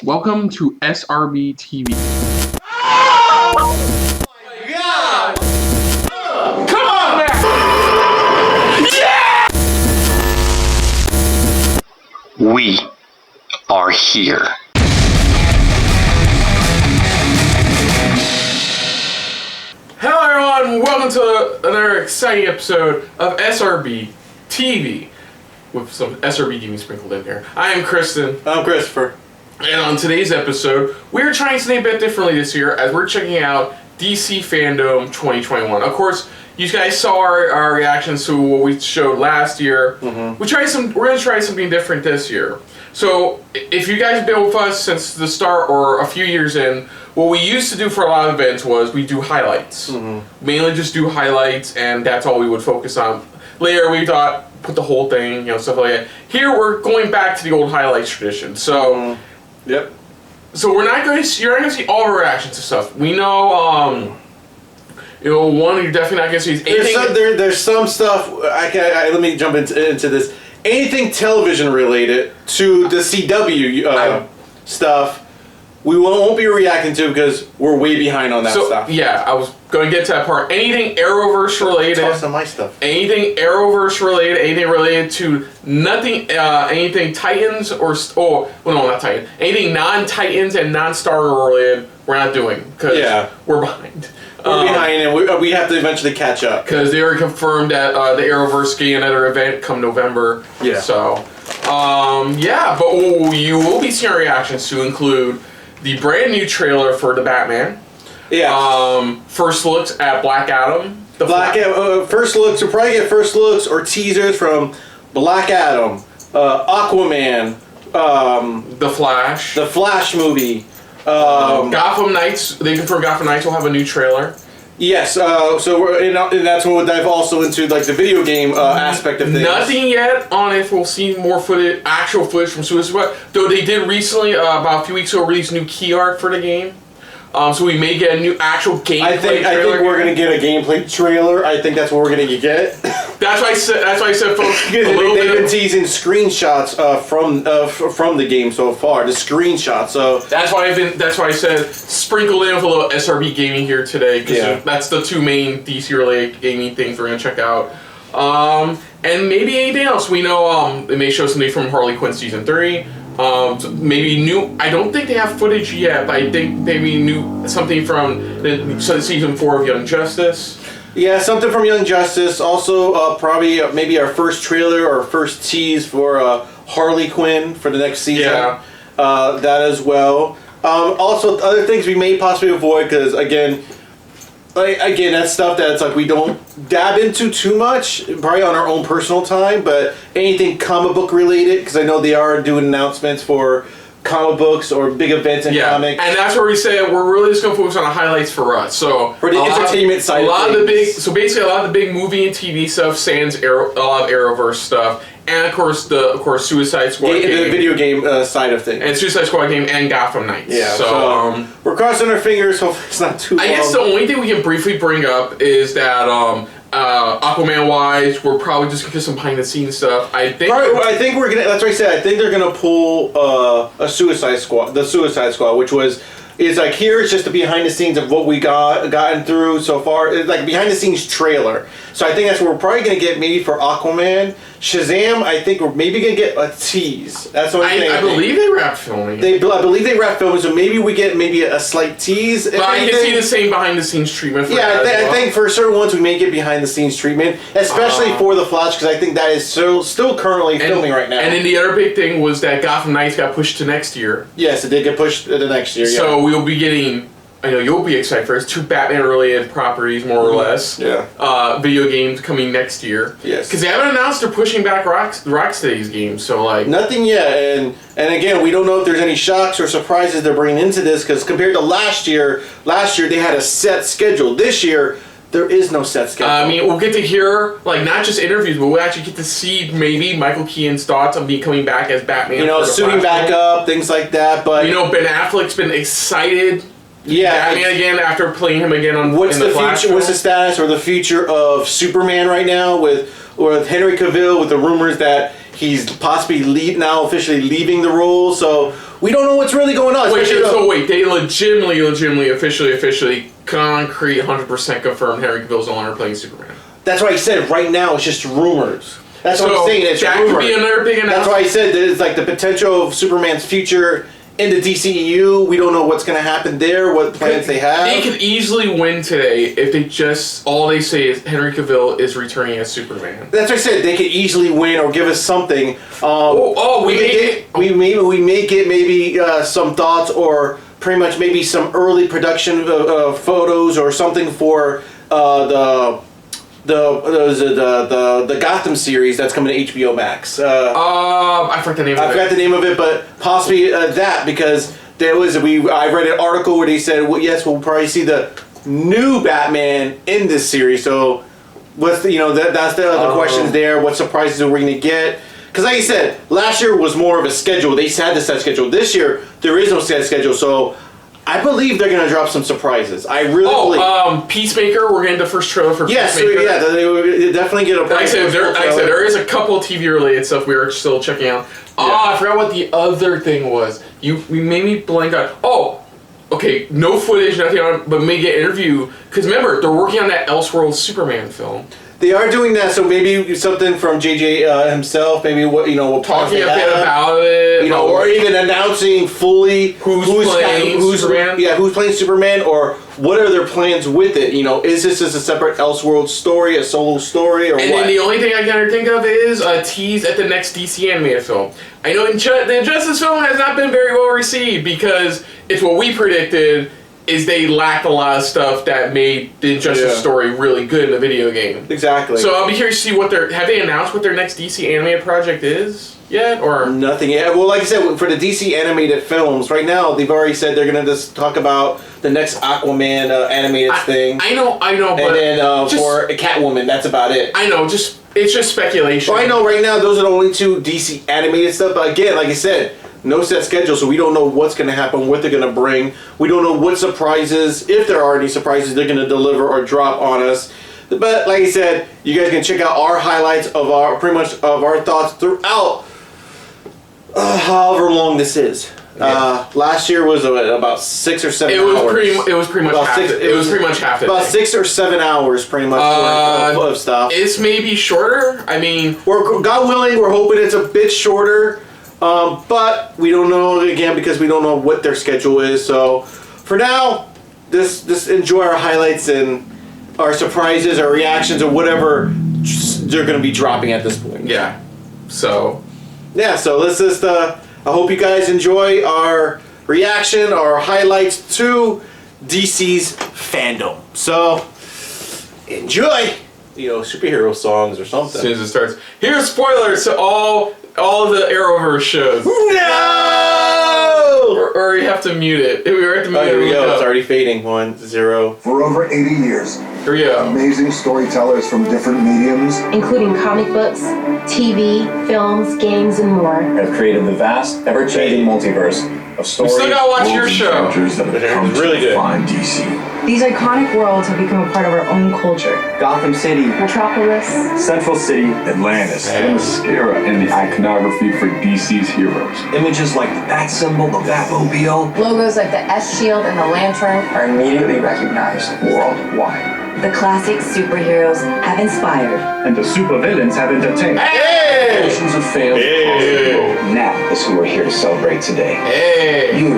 Welcome to SRBTV. Oh my God! Come on, man! Yeah! We are here. Hello everyone, welcome to another exciting episode of SRBTV with some SRB gaming sprinkled in here. I am Kristen. I'm Christopher. And on today's episode, we're trying something a bit differently this year as we're checking out DC FanDome 2021. Of course, you guys saw our reactions to what we showed last year. Mm-hmm. We're going to try something different this year. So, if you guys have been with us since the start or a few years in, what we used to do for a lot of events was we do highlights. Mm-hmm. Mainly just do highlights, and that's all we would focus on. Later, we thought, put the whole thing, stuff like that. Here, we're going back to the old highlights tradition. So, mm-hmm. Yep. So you're not going to see all the reactions to stuff. We know, one you're definitely not going to see is anything. There's some stuff. Let me jump into this. Anything television related to the CW stuff, we won't be reacting to because we're way behind on that stuff. Yeah, I was going to get to that part. Anything Arrowverse related. Toss some of my stuff. Anything Arrowverse related. Anything related to nothing. Anything Titans not Titan. Anything non-Titans and non-Stargirl related. We're not doing because we're behind. We're behind, and we have to eventually catch up because they already confirmed that the Arrowverse getting another event come November. Yeah. So, but you will be seeing our reactions to include the brand new trailer for the Batman. Yeah. First looks at Black Adam. First looks. We'll probably get first looks or teasers from Black Adam, Aquaman, The Flash. The Flash movie. Gotham Knights. They confirmed Gotham Knights will have a new trailer. Yes. And that's when we'll dive also into like the video game aspect of things. Nothing yet on if we'll see more footage, actual footage from Suicide Squad. Though they did recently, about a few weeks ago, release new key art for the game. So we may get a new actual gameplay trailer. I think we're gonna get a gameplay trailer. I think that's what we're gonna get. That's why I said, folks. They've been teasing screenshots from the game so far. The screenshots. So that's why I said sprinkled in with a little SRB gaming here today because that's the two main DC related gaming things we're gonna check out. And maybe anything else. We know they may show something from Harley Quinn season 3. Maybe new. I don't think they have footage yet, but I think maybe something from the season 4 of Young Justice. Yeah, something from Young Justice. Also, probably maybe our first trailer or first tease for Harley Quinn for the next season. Yeah. That as well. Also, other things we may possibly avoid because again, that's stuff that's like we don't dab into too much, probably on our own personal time, but anything comic book related, because I know they are doing announcements for comic books or big events in comics. And that's where we said we're really just going to focus on the highlights for us. So for the entertainment side a lot of the big movie and TV stuff, sans a lot of Arrowverse stuff. And of course, Suicide Squad game. The video game side of things. And Suicide Squad game and Gotham Knights. Yeah. So we're crossing our fingers. Hopefully it's not too long. I guess the only thing we can briefly bring up is that Aquaman-wise, we're probably just gonna get some behind-the-scenes stuff. That's what I said. I think they're gonna pull the Suicide Squad, which is like here's just the behind-the-scenes of what we gotten through so far. It's like behind-the-scenes trailer. So I think that's what we're probably gonna get maybe for Aquaman. Shazam, I think we're maybe gonna get a tease. That's what I believe they wrapped filming. I believe they wrapped filming, so maybe we get a slight tease. But I can see the same behind-the-scenes treatment. For I think for certain ones we may get behind-the-scenes treatment, especially for the Flash, because I think that is still currently filming right now. And then the other big thing was that Gotham Knights got pushed to next year. Yes, it did get pushed to the next year. So we'll be getting. I know you'll be excited for it. 2 Batman-related properties, more or less. Yeah. Video games coming next year. Yes. Because they haven't announced they're pushing back Rocksteady's games, so like... Nothing yet, and again, we don't know if there's any shocks or surprises they're bringing into this, because compared to last year they had a set schedule. This year, there is no set schedule. I mean, we'll get to hear, like, not just interviews, but we'll actually get to see maybe Michael Keaton's thoughts on coming back as Batman. Suiting back up, things like that, but... Ben Affleck's been excited... Batman again after playing him again on what's the future? What's the status or the future of Superman right now with Henry Cavill? With the rumors that he's possibly officially leaving the role. So we don't know what's really going on. Wait, especially so wait, they legitimately, officially, concrete, 100% confirmed Henry Cavill's no longer playing Superman. That's why I said right now it's just rumors. That's what So I'm saying. It's that rumors. could be another big announcement. That's why I said that it's like the potential of Superman's future in the DCEU. We don't know what's going to happen there, what plans they have. They could easily win today if they just, all they say is Henry Cavill is returning as Superman. That's what I said. They could easily win or give us something. We may get maybe some thoughts or pretty much maybe some early production photos or something for the Gotham series that's coming to HBO Max. I forgot the name of it. I forgot the name of it, but possibly that, because I read an article where they said, well, yes, we'll probably see the new Batman in this series. So what's that's the other questions there. What surprises are we going to get? Because like I said, last year was more of a schedule. They had the set schedule. This year, there is no set schedule. So I believe they're going to drop some surprises. I really believe. Peacemaker, we're getting the first trailer for Peacemaker. So, they will definitely get a Like I said, there is a couple TV-related stuff we are still checking out. I forgot what the other thing was. We made me blank on. Okay, no footage, nothing on it, but may get interview. Because remember, they're working on that Elseworlds Superman film. They are doing that, so maybe something from JJ himself, maybe what talking a bit about it, or even announcing fully who's playing Superman. Yeah, who's playing Superman, or what are their plans with it? Is this just a separate Elseworlds story, a solo story, or what? And then the only thing I can think of is a tease at the next DC animated film. I know the Injustice film has not been very well received because it's what we predicted. Is they lacked a lot of stuff that made the Injustice story really good in the video game. Exactly. So I'll be curious to see have they announced what their next DC animated project is yet, or nothing yet? Well, like I said, for the DC animated films, right now they've already said they're gonna just talk about the next Aquaman animated thing. I know, but and then for Catwoman, that's about it. I know, it's just speculation. Well, I know right now those are the only two DC animated stuff. But again, like I said, no set schedule, so we don't know what's going to happen, what they're going to bring. We don't know what surprises, if there are any surprises, they're going to deliver or drop on us. But like I said, you guys can check out our highlights of our thoughts throughout however long this is. Last year was about 6 or 7 hours. It was pretty much half. It was pretty much half. About 6 or 7 hours, pretty much of stuff. It's maybe shorter. I mean, God willing, we're hoping it's a bit shorter. But we don't know, again, because we don't know what their schedule is. So for now, just enjoy our highlights and our surprises, our reactions, or whatever they're going to be dropping at this point. Yeah. So let's just, I hope you guys enjoy our reaction, our highlights to DC's FanDome. So enjoy, superhero songs or something. As soon as it starts, here's spoilers to all of the Arrowverse shows. No! Or you have to mute it. We have to mute it. Here we go. It's already fading. 1, 0. For over 80 years, Here we go. amazing storytellers from different mediums including comic books, TV, films, games, and more, have created the vast, ever-changing multiverse of stories. We still gotta watch your worlds, and show. characters that have come really to good. define DC. these iconic worlds have become a part of our own culture. Gotham City, Metropolis, Central City, Atlantis. and mascara in the iconography for DC's heroes. images like the Bat symbol, the Batmobile, logos like the S-Shield and the Lantern. are immediately recognized worldwide. The classic superheroes have inspired. And the supervillains have entertained. Hey! Thousands of fans across the globe. Now is who we're here to celebrate today. Hey! You,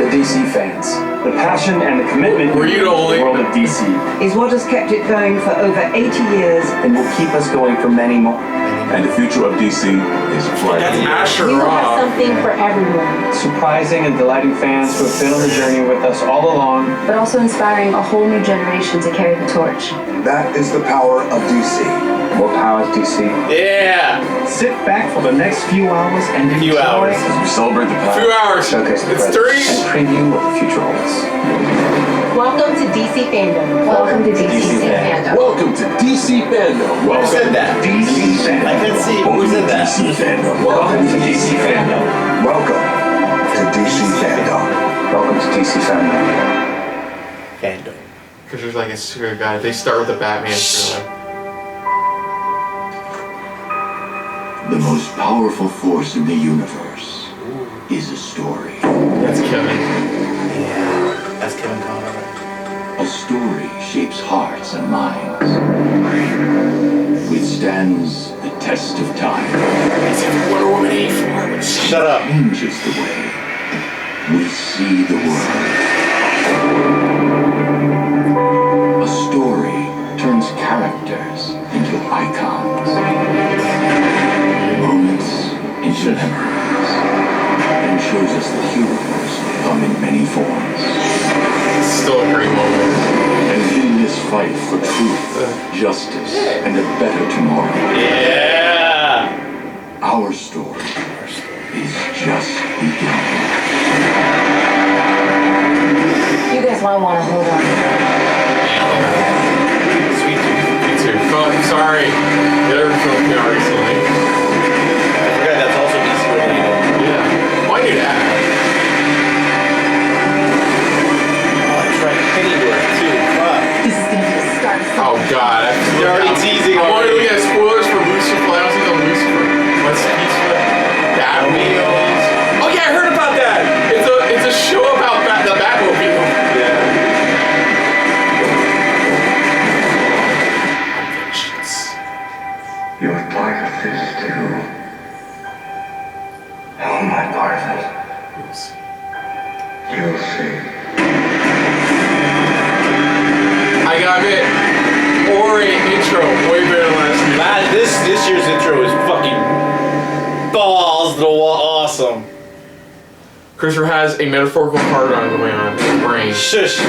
the DC fans. The passion and the commitment Were you the only- world of DC. Is what has kept it going for over 80 years. And will keep us going for many more. And the future of DC is bright. That's Asher We will have Roth. something for everyone, Surprising and delighting fans who have been on the journey with us all along. but also inspiring a whole new generation to carry the torch. That is the power of DC. More power to DC. Yeah! Sit back for the next few hours and enjoy hours. as we celebrate the past. 2 hours. Showcase the It's present 3. and preview what the future holds. Welcome to DC FanDome. Welcome to DC FanDome. Welcome to DC FanDome. Who said that? DC FanDome. I can't see. Who said that? DC FanDome. Welcome to DC FanDome. Welcome to DC FanDome. Welcome to DC Family. FanDome. Because there's like a super guy. They start with the Batman trailer. The most powerful force in the universe is a story. That's Kevin. Yeah, that's Kevin Conroy. A story shapes hearts and minds. Withstands the test of time. It's every Wonder Woman 84. Shut up. Changes the way we see the world. A story turns characters into icons. Moments into memories. And shows us that heroes come in many forms. Still a great moment. And in this fight for truth, justice, and a better tomorrow, Yeah. our story is just beginning. You guys might want to hold on. Sweet Me too. Fuck, sorry. The other film came out recently. I forgot that's also DC related. Yeah. Why do that? Oh, that's right. Pennyworth too. Fuck. This is going to be the start. Oh god. They're already teasing I'm already already. looking at spoilers for Lucifer. I don't see the Lucifer. What's Peacemaker? Batwheels. Oh yeah, I heard about that. It's a show about the Batmobile. Yeah. Vengeance. You're part of this too. How am I part of it? You'll see. You'll see. I got it. Or an intro. Way better than last year. Man, this year's intro is fucking balls to the wall awesome. Christopher has a metaphorical card on going on in his brain. Shush.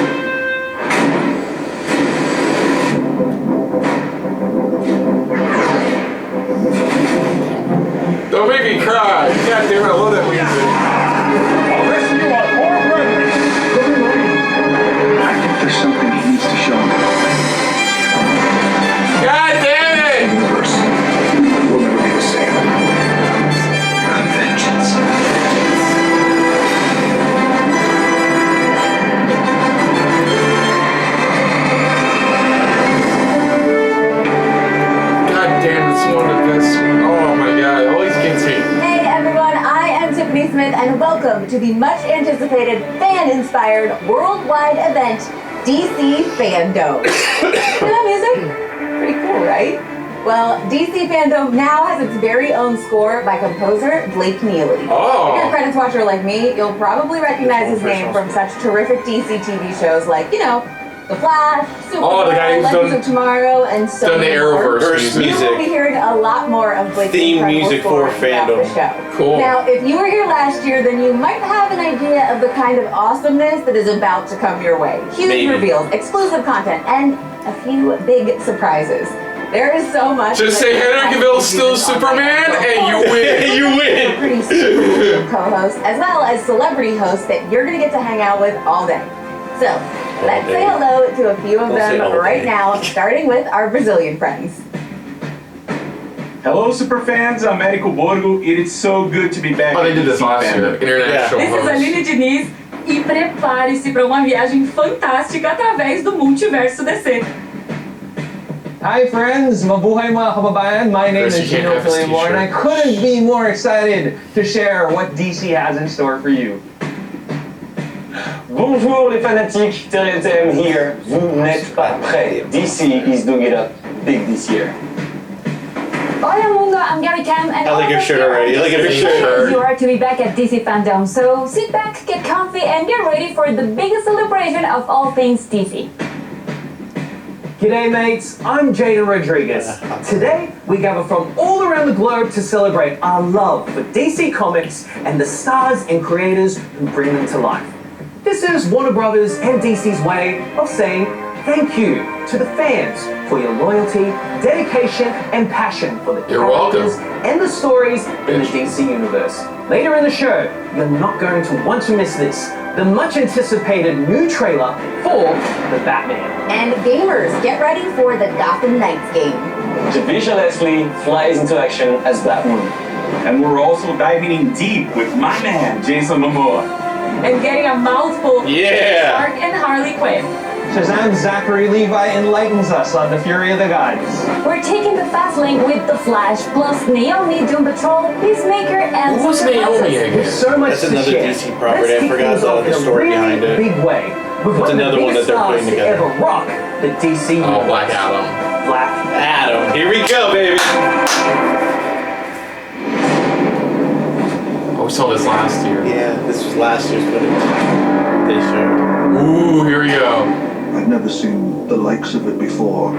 Don't make me cry. God damn it, I love that music. I think there's something he needs to show me. God damn it! The universe will never be the same. Vengeance. God damn, it's one of the best. Oh my god, it always gets me. Hey everyone, I am Tiffany Smith and welcome to the much anticipated fan-inspired worldwide event, DC FanDome. Hear that music? Pretty cool, right? Well, DC FanDome now has its very own score by composer Blake Neely. Oh. If you're a credits watcher like me, you'll probably recognize his name from such terrific DC TV shows like, The Flash, Supergirl, Oh, the guy who's Legends done- of Tomorrow, and so Done the many more. Arrowverse Verse music. You will be hearing a lot more of Blake's Theme incredible music scoring for throughout the FanDome. show. Cool. Now, if you were here last year, then you might have an idea of the kind of awesomeness that is about to come your way. Huge Maybe. reveals, exclusive content, and a few big surprises. There is so much. Just say Henry Cavill's still Superman and you win. You win. Pretty super co-hosts, as well as celebrity hosts that you're gonna get to hang out with all day. So, let's say hello to a few of Don't say them all right day. now, starting with our Brazilian friends. Hello, super fans. I'm Érico Borgo. It is so good to be back. Oh, they at did this DC last year. FanDome. International This is host. Aline Diniz e prepare-se para uma viagem fantástica através do multiverso DC. Hi friends, mabuhay mga kababayan. My name Chris, you is can't Gino have this Filibor and I t-shirt. couldn't be more excited to share what DC has in store for you. Bonjour les fanatiques, TRTM here. Vous n'êtes pas prêts. DC is doing it up big this year. Hola mundo, I'm Gabby Cam and I like your shirt already. I like your shirt. you are to be back at DC FanDome. So sit back, get comfy, and get ready for the biggest celebration of all things DC. G'day mates, I'm Jaden Rodriguez. Today, we gather from all around the globe to celebrate our love for DC Comics and the stars and creators who bring them to life. This is Warner Brothers and DC's way of saying thank you to the fans for your loyalty, dedication, and passion for the You're characters welcome. and the stories in the DC universe. Later in the show, you're not going to want to miss this, the much anticipated new trailer for The Batman. And gamers, get ready for the Gotham Knights game. Javisha Leslie flies into action as Batwoman. And we're also diving in deep with my man, Jason Momoa. And getting a mouthful Yeah. of Stark and Harley Quinn. Shazam's Zachary Levi enlightens us on the fury of the gods. We're taking the fast lane with The Flash, plus Naomi, Doom Patrol, Peacemaker, and Who was Naomi again? There's so much That's to another share. DC property. Let's I kick forgot things off the in a story really behind it. big way. With one of the another one biggest that they're putting stars to together. ever rock the DC Oh, universe. Black Adam. Black Adam. Here we go, baby. Oh, we saw this last year. Yeah, this was last year's footage. They showed. Ooh, here we go. I've never seen the likes of it before.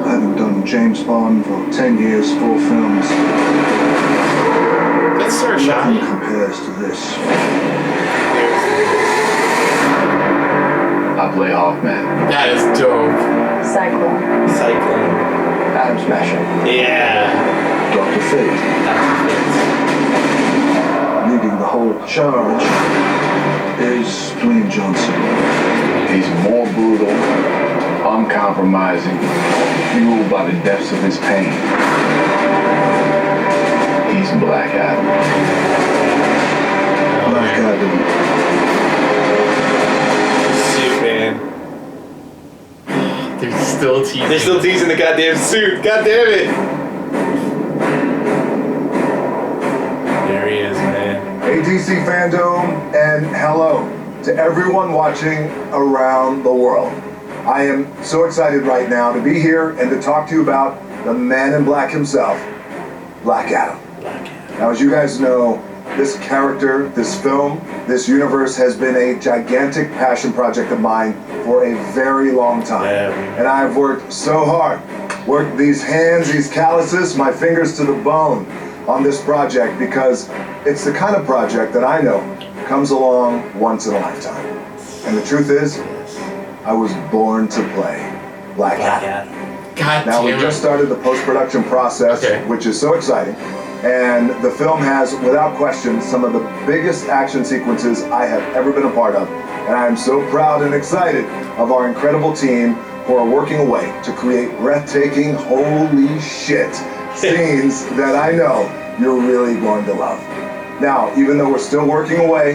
Having done James Bond for 10 years, 4 films, That's Sir nothing Shiny. compares to this. I play Hawkman. That is dope. Cyclone. Cyclone. Adam Smasher. Yeah. Dr. Fate, leading the whole charge, is Dwayne Johnson. He's more brutal, uncompromising, fueled by the depths of his pain. He's Black Adam. Black Adam. Suit, man. They're still teasing. They're still teasing the goddamn suit. God damn it. There he is, man. Hey DC FanDome, and hello to everyone watching around the world. I am so excited right now to be here and to talk to you about the man in black himself, Black Adam. Now, as you guys know, this character, this film, this universe has been a gigantic passion project of mine for a very long time. And I've worked so hard, worked these hands, these calluses, my fingers to the bone on this project because it's the kind of project that I know comes along once in a lifetime. And the truth is, I was born to play Black Adam. God Now we damn just it. started the post-production process, which is so exciting. And the film has, without question, some of the biggest action sequences I have ever been a part of. And I am so proud and excited of our incredible team who are working away to create breathtaking, holy shit, scenes that I know you're really going to love. Now, even though we're still working away,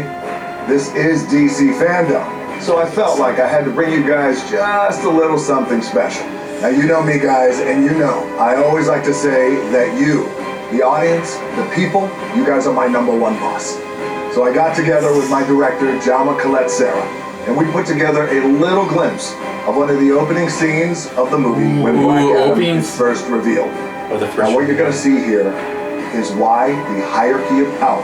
this is DC FanDome. So I felt like I had to bring you guys just a little something special. Now, you know me, guys, and you know, I always like to say that you, the audience, the people, you guys are my #1 boss. So I got together with my director, Jama Colette Sarah, and we put together a little glimpse of one of the opening scenes of the movie when Black Adam is first revealed. Now what you're going to see here is why the hierarchy of power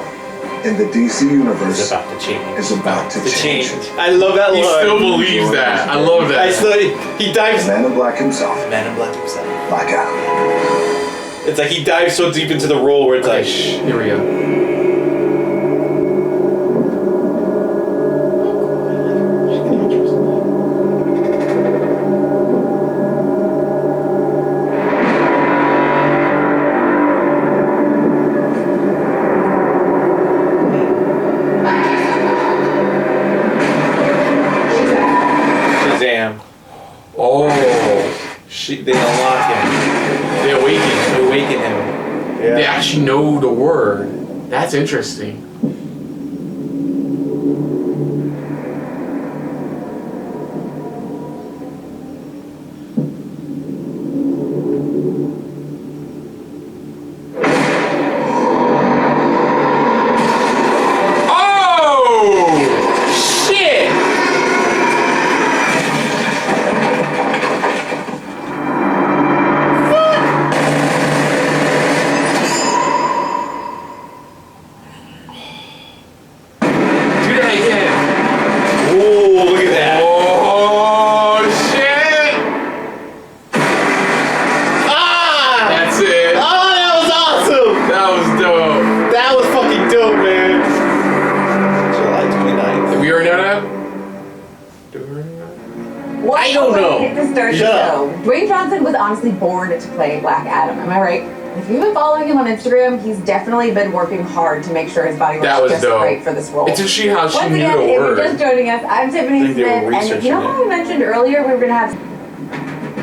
in the DC universe is about to change. I love that He line. still believes that. I love that. I still, he dives. Man in Black himself. Man in Black himself. Black Adam. It's like he dives so deep into the role where it's like, Here we go. Shazam. Oh. They unlock him. They awaken. They awaken him. Yeah. They actually know the word. That's interesting. Oh! Shit! Do that again. Ooh, look at that. Oh shit! Ah! That's it. Oh, that was awesome. That was dope. That was fucking dope, man. July 29th. We already know that? What I don't a way know. to start the Shut up. show. Dwayne Johnson was honestly born to play Black Adam. Am I right? If you've been following him on Instagram, he's definitely been working hard to make sure his body That looks was just dope. right for this role. It's interesting how she Once knew again, the if you're word. just joining us, I'm Tiffany I think they were Smith, and you know researching how we mentioned earlier we were gonna have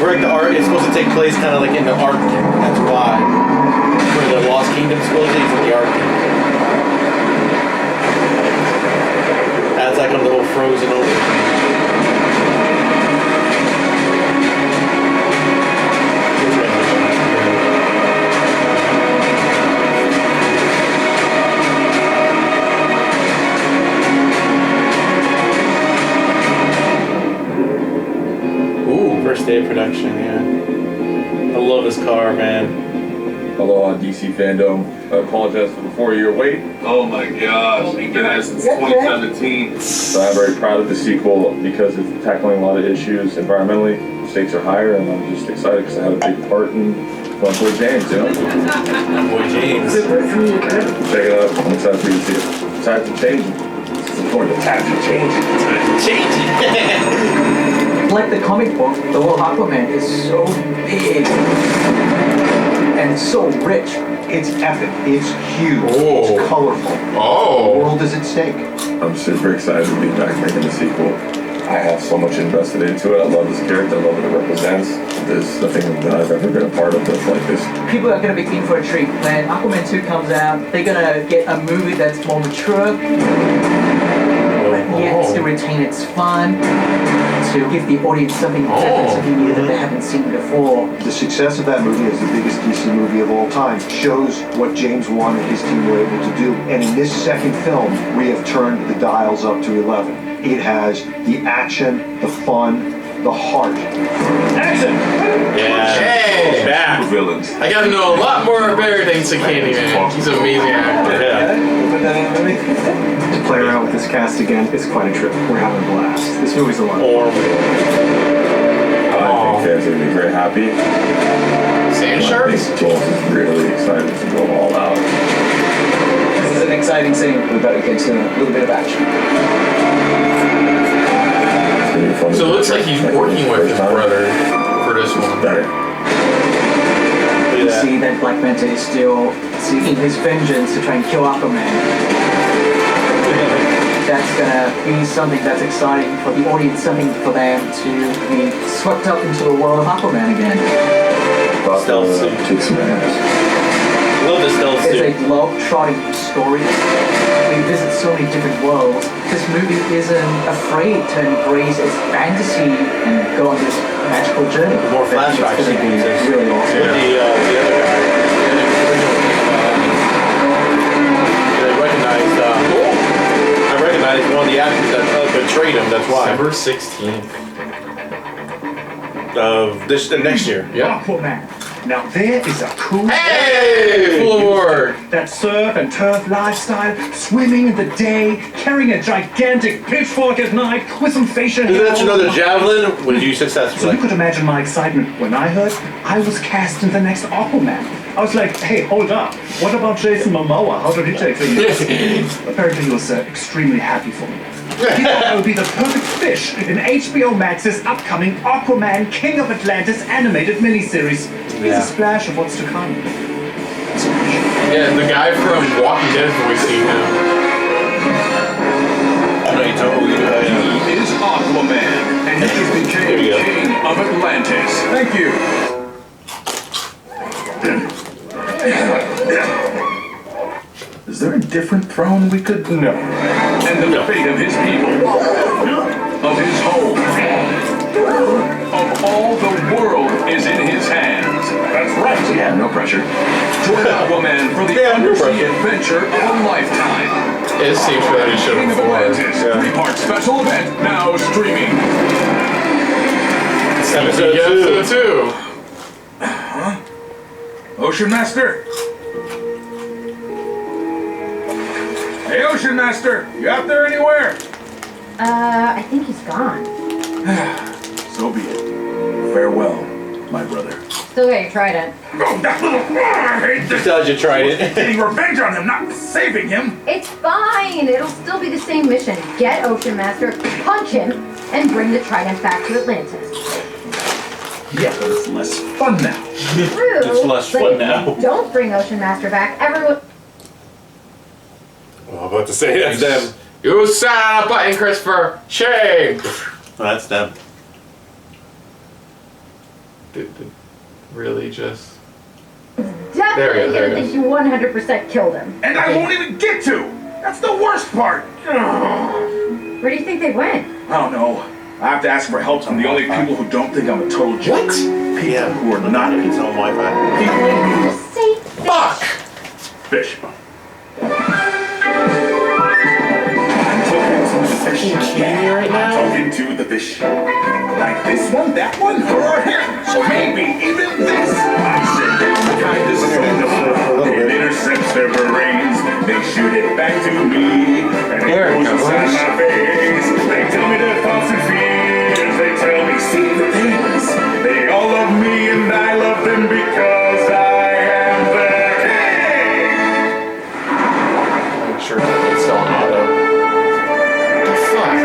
Where the art is supposed to take place kind of like in the Arctic. That's why. Where the Lost Kingdom supposedly is in the Arctic. That's like a little frozen over. First day of production, yeah. I love this car, man. Hello, DC FanDome. I apologize for the 4-year wait. Oh my gosh, we've been at it since 2017. So I'm very proud of the sequel because it's tackling a lot of issues environmentally. The stakes are higher, and I'm just excited because I had a big part in my boy James, you know? Boy James. Check it out. I'm excited for you to see it. It's time to change it. It's important. It's time to change it. Change it. Like the comic book, the little Aquaman is so big and so rich. It's epic. It's huge. Oh. It's colorful. Oh. The world is at stake. I'm super excited to be back making the sequel. I have so much invested into it. I love this character. I love what it represents. There's nothing that I've ever been a part of that's like this. People are going to be in for a treat. When Aquaman 2 comes out, they're going to get a movie that's more mature, but yet still retain its fun, to give the audience something different, something new that they haven't seen before. The success of that movie as the biggest DC movie of all time shows what James Wan and his team were able to do. And in this second film, we have turned the dials up to 11. It has the action, the fun, the heart. Action! Yeah. Hey! Back. Villains. I got to know a lot more about everything to Candyman. He's an amazing actor. To play around with this cast again is quite a trip. We're having a blast. This movie's a lot of fun. I think fans are going to be very happy. Sand sharks? Joel is really excited to go all out. This is an exciting scene. We better get to a little bit of action. So it looks like he's working with his brother for this one. You see that Black Manta is still seeking his vengeance to try and kill Aquaman. That's gonna be something that's exciting for the audience, something for them to be swept up into the world of Aquaman again. Stealth suit. Kicks some ass. Love the stealth suit. It's a globe-trotting story. We visit so many different worlds. This movie isn't afraid to embrace its fantasy and go on this magical journey. More flashbacks. It's going to be really awesome. With the other guy. I recognized one of the actors that betrayed him. That's why. December 16th. Of next year. Yeah. Aquaman. Now there is a cool Hey! Full award. that surf and turf lifestyle, swimming in the day, carrying a gigantic pitchfork at night with some facial hair. That's another javelin. Would you So successfully? you could imagine my excitement when I heard I was cast in the next Aquaman. I was like, hey, hold up. What about Jason Momoa? How did he take things? Apparently he was extremely happy for me. He thought I would be the perfect fish in HBO Max's upcoming Aquaman King of Atlantis animated miniseries. Here's a splash of what's to come. Yeah, the guy from Walking Dead voicing him. He is Aquaman, and he became King of Atlantis. Thank you. Is there a different throne we could know? And the fate of his people, of his home, of all the world is in his hands. That's right. Yeah, no pressure. Join Aquaman for the undersea adventure of a lifetime. It seems that he showed King of before. Atlantis, 3-part special event now streaming. Episode 2. Huh? Ocean Master? Hey, Ocean Master, you out there anywhere? I think he's gone. So be it. Farewell, my brother. Still got your trident. Oh, that little... I hate this. Still you tried it. Getting revenge on him, not saving him. It's fine. It'll still be the same mission. Get Ocean Master, punch him, and bring the trident back to Atlantis. Yeah, but it's less fun now. True. It's less but fun if now. you don't bring Ocean Master back, everyone... Well, I'm about to say that's them. You sat on a button, Christopher. Shame. That's them. really just... Definitely there gonna it think is. you 100% killed him. And I won't even get to! That's the worst part! Where do you think they went? I don't know. I have to ask for help from the only people who don't think I'm a total jerk. What? People who are not It's on Wi-Fi. Say Fuck! fish. I'm talking to the fish. kidding me right now? I'm talking to the fish. Like this one, that one, or him. So maybe even this. I send them the kind of signal. It intercepts their brains. They shoot it back to me. And it goes inside my face. They tell me their thoughts and fears. They tell me secret things. They all love me and I love them because I am their king. Make sure it's still on auto. What the fuck?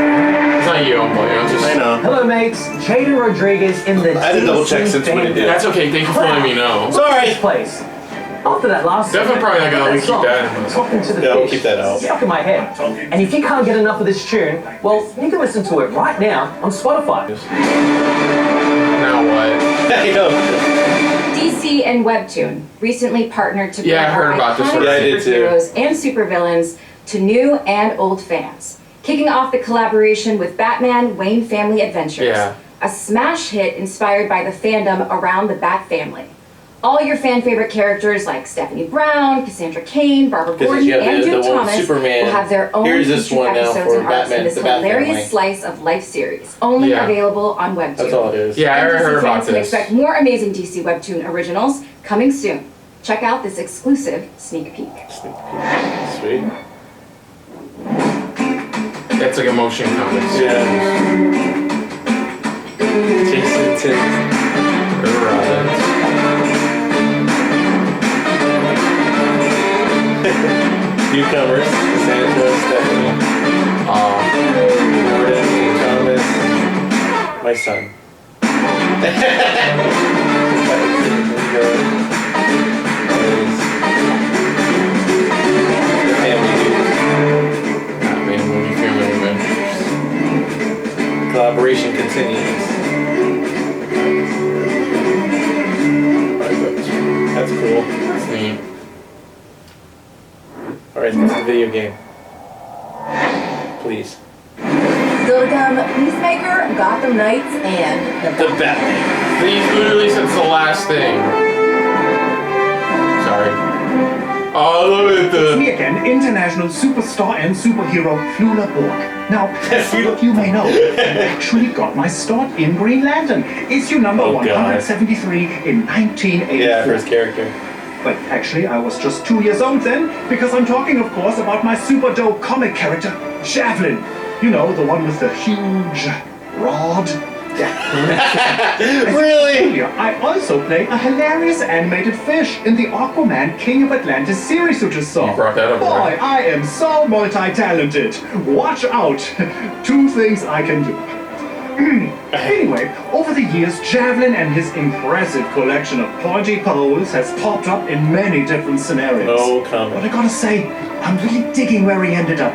It's not you, I'm just... I know. Hello, mates. Jaden Rodriguez in the I had to double check since we did it. That's okay, thank you for letting me know. Sorry. Place. After that last Definitely probably not gonna keep that in. Talking to the Yeah, we'll fish. keep that out. Stuck in my head. And if you can't get enough of this tune, well, you can listen to it right now on Spotify. Now what? I know. DC and Webtoon recently partnered to bring Yeah, I heard about this iconic one. Yeah, I did too. superheroes and supervillains to new and old fans. Kicking off the collaboration with Batman Wayne Family Adventures, Yeah. a smash hit inspired by the fandom around the Bat family. All your fan favorite characters like Stephanie Brown, Cassandra Cain, Barbara Gordon, you have and the Jim one Thomas Superman. will have their own Here's this featured one now episodes for and arcs Batman, in this the Bat hilarious family. slice of life series, only Yeah. available on Webtoon. That's all it is. Yeah, I And heard DC about fans can this. expect more amazing DC Webtoon originals coming soon. Check out this exclusive sneak peek. Sweet. That's like a motion comics. Yeah. Jason Tim. Newcomers. Sandra, Stephanie. Jordan, Thomas. My son. The family. Batman movie family adventures. Collaboration continues. That's cool. That's neat. Alright, let's the video game. Please. Still to come, Peacemaker, Gotham Knights, and The Batman. He literally said it's the last thing. Sorry. Oh, I love it. It's me again, international superstar and superhero Flula Borg. Now, some of you may know, I actually got my start in Green Lantern, issue number Oh, God. 173 in 1984. Yeah, for his character. But actually, I was just 2 years old then, because I'm talking, of course, about my super dope comic character, Javelin. You know, the one with the huge rod. Really? I also play a hilarious animated fish in the Aquaman King of Atlantis series you just saw. You brought that up, Boy, right? I am so multi-talented. Watch out. 2 things I can do. Anyway, over the years, Javelin and his impressive collection of pointy poles has popped up in many different scenarios. No comment. But I gotta say, I'm really digging where he ended up.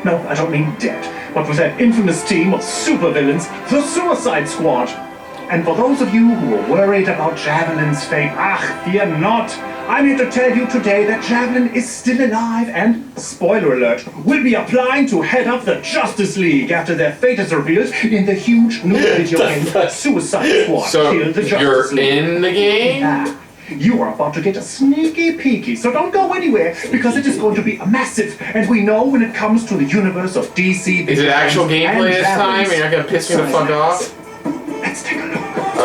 No, I don't mean dead, but with that infamous team of supervillains, the Suicide Squad. And for those of you who are worried about Javelin's fate, fear not. I'm here to tell you today that Javelin is still alive and, spoiler alert, will be applying to head up the Justice League after their fate is revealed in the huge new video game Suicide Squad. So, Kill the Justice you're League. in the game? Yeah. You are about to get a sneaky peeky, so don't go anywhere, because it is going to be a massive, and we know when it comes to the universe of DC... Is it actual gameplay this time? You're not gonna piss me the fuck off? Let's take a look.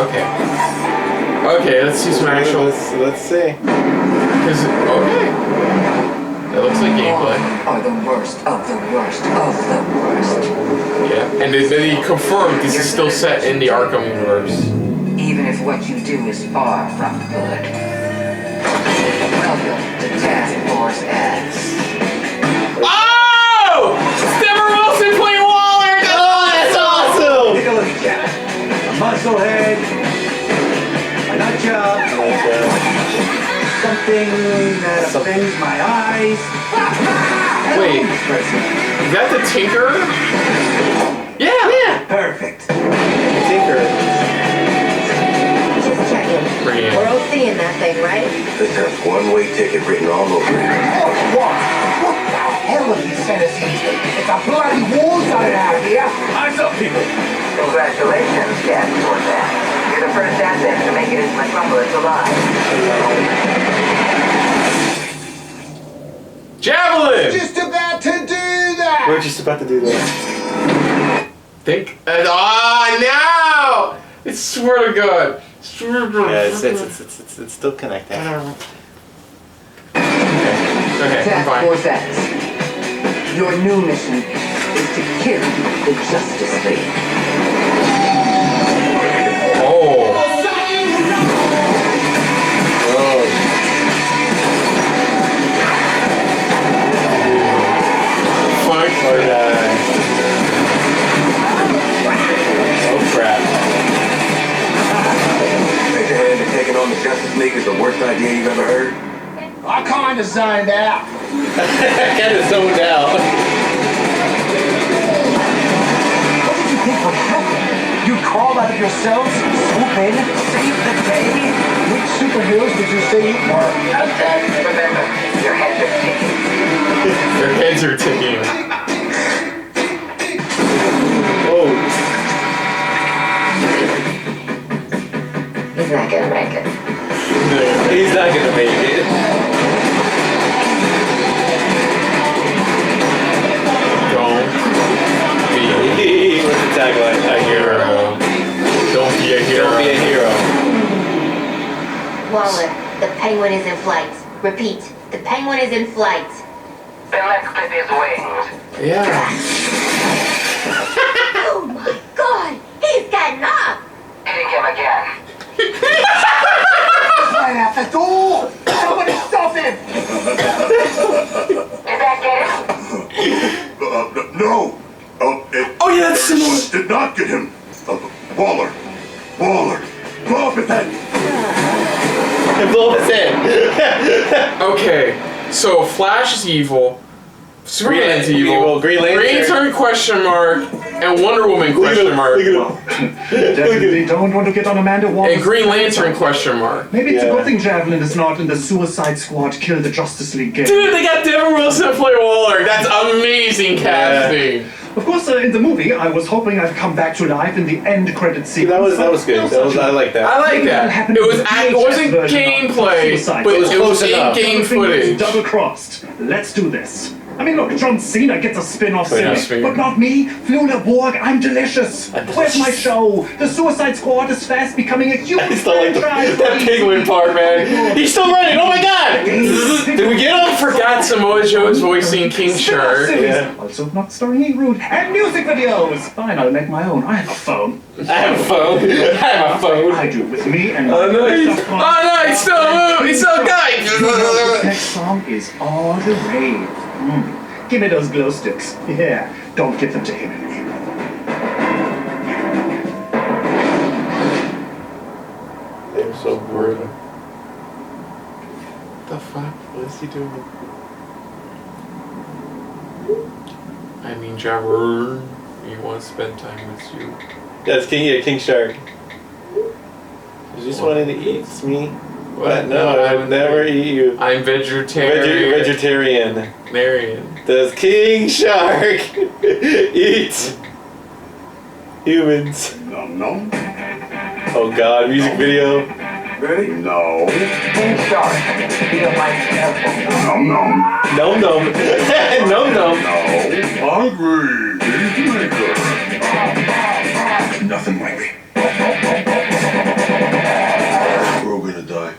Okay. Okay, let's see some actual... Let's see. Okay. That looks like gameplay. Are the worst of the worst of the worst. Yeah, and they confirmed this is still set in the Arkham universe. Even if what you do is far from good. Welcome to Task Force X. Oh! Stemmer Wilson playing Waller! Oh, that's awesome! Take a look at that. A muscle head. A nut job. Something that offends my eyes. Wait, is that the Tinker? Yeah! Perfect. Tinker. Just checking. We're all seeing that thing, right? This has one-way ticket written all over it. What? What the hell are these fantasies? It's a bloody war zone out here. Eyes up, people. Congratulations, Catwoman. You're the first asset to make it into Metropolis alive. Javelin! Just about to do that. We're just about to do that. Think. No! I swear to God. Yeah, it's still connected. Okay, I'm Task fine. Force X. Your new mission is to kill the Justice League. Oh. Fuck. Oh crap. Raise your hand that taking on the Justice League is the worst idea you've ever heard. I kind of zoned out. Kind of zoned out. What did you think would happen? You'd crawl out of your cells, swoop in, save the day? Which superheroes did you say you were? Remember, your heads are ticking. Their heads are ticking. Oh. He's not gonna make it. He's not gonna make it. Don't be. What's the tagline? A hero. Don't be a hero. Don't be a hero. Waller, the penguin is in flight. Repeat, the penguin is in flight. Then let's clip his wings. Yeah. Oh my god, he's gotten up! Hitting him again. Right out the door! Somebody stop him! Did that get him? No. Oh yeah, that's similar. Did not get him. Waller. Blow up his head. Blow up his head. Okay, so Flash is evil. Superman's Green- evil. Green Lantern. question mark, and Wonder Woman question mark, Definitely don't want to get on Amanda Waller's and Green Lantern question mark. Maybe it's a Yeah. good thing Javelin is not in the Suicide Squad Kill the Justice League game. Dude, they got Devin Wilson to play Waller. That's amazing casting. Of course, in the movie, I was hoping I'd come back to life in the end credit sequence. That was good. I like that. I like that. It wasn't gameplay, but it was close enough. in-game footage. Double crossed. Let's do this. I mean, look, John Cena gets a spin-off series, spin. but not me. Fiona Borg, I'm delicious. Where's my show? The Suicide Squad is fast becoming a huge I still like franchise. that penguin part, man. He's still running. Oh my god! Did we get him? Forgot Samoa Joe's voicing King Spin-off Shark. series. Yeah. Also not starring E. Rude. And music videos. Fine, I'll make my own. I have a phone. I have a phone. I have a phone. I do with me and Oh no, he's still moving. He's still This going. next song is all the rave. Give me those glow sticks. Yeah, don't give them to him. They're so bored. The fuck? What is he doing? I mean, Jabber, he wants to spend time with you. That's King Shark. You just wanted to eat me. What? No, I would never eat you. I'm vegetarian. Vegetarian. Does King Shark eat humans? No. Oh god, music video. Ready? No. King Shark. He don't like careful. No. Nom nom. Nom nom. No. Hungry. Peacemaker. Nothing like me. We're all gonna die.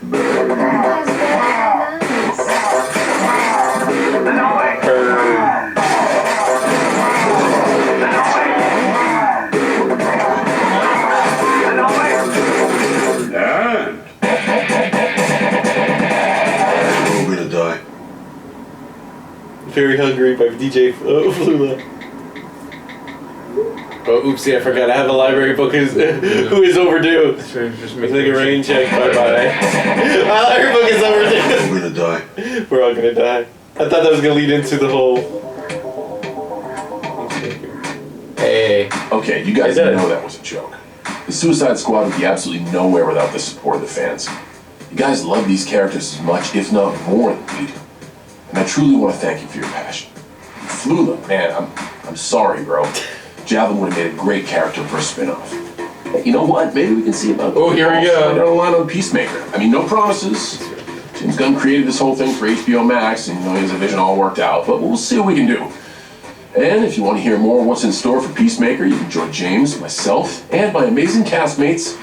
Very Hungry by DJ Flula. Oh, oopsie, I forgot. I have a library book who is overdue. Just make a rain check. Bye-bye. My library book is overdue. We're gonna die. We're all gonna die. I thought that was gonna lead into the whole... Hey. Okay, you guys know that was a joke. The Suicide Squad would be absolutely nowhere without the support of the fans. You guys love these characters as much, if not more, than we do. And I truly want to thank you for your passion. Flula, man, I'm sorry, bro. Javelin would have made a great character for a spin-off. You know what? Maybe we can see about. Oh, here we go. Down the line on Peacemaker. I mean, no promises. James Gunn created this whole thing for HBO Max, and he has a vision all worked out. But we'll see what we can do. And if you want to hear more of what's in store for Peacemaker, you can join James, myself, and my amazing castmates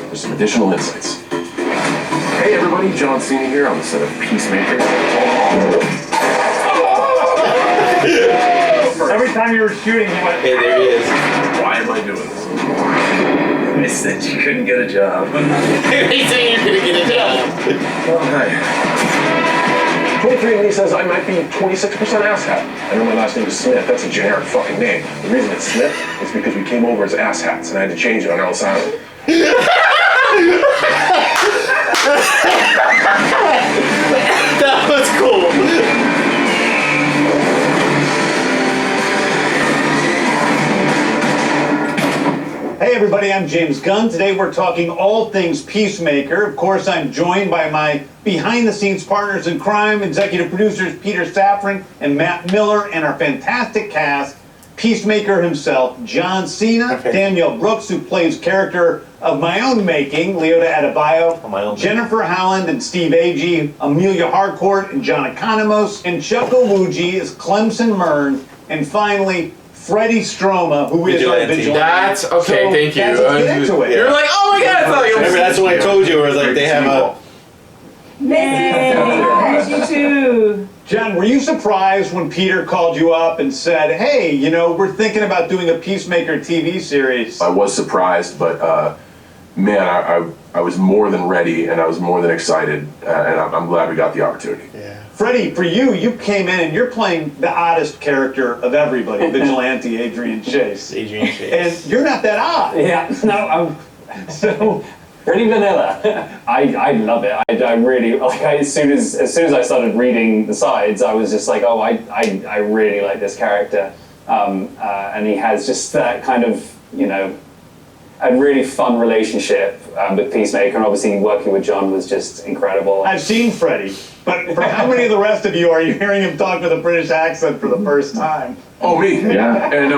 for some additional insights. Hey everybody, John Cena here on the set of Peacemaker. Every time you were shooting, you went, Hey, there he is. Why am I doing this? I said you couldn't get a job. He said you couldn't get a job. Oh, hi. 23andMe says I might be 26% asshat. I know my last name is Smith. That's a generic fucking name. The reason it's Smith is because we came over as asshats and I had to change it on Ellis Island. That was cool. Hey everybody, I'm James Gunn. Today we're talking all things Peacemaker. Of course, I'm joined by my behind-the-scenes partners in crime, executive producers Peter Safran and Matt Miller, and our fantastic cast, Peacemaker himself, John Cena, Danielle Brooks, who plays character of my own making, Leota Adebayo, Jennifer Howland and Steve Agee, Amelia Harcourt and John Economos, and Chuck Owuji is Clemson Mern, and finally, Freddie Stroma, who is our vigilante. That's okay. So thank you. let's get into it. You're like, oh my god! It's like, Remember, that's what I told you. It was like they have a. You too. John, were you surprised when Peter called you up and said, "Hey, you know, we're thinking about doing a Peacemaker TV series"? I was surprised, but man, I was more than ready and I was more than excited, and I'm glad we got the opportunity. Yeah. Freddie, for you came in and you're playing the oddest character of everybody, Vigilante Adrian Chase. And you're not that odd. Yeah, no, I'm pretty vanilla. I love it. I really like. As soon as I started reading the sides, I was just like, oh, I really like this character, and he has just that kind of, you know, a really fun relationship with Peacemaker, and obviously working with John was just incredible. I've seen Freddie, but for how many of the rest of you are you hearing him talk with a British accent for the first time? Oh, me? Yeah. And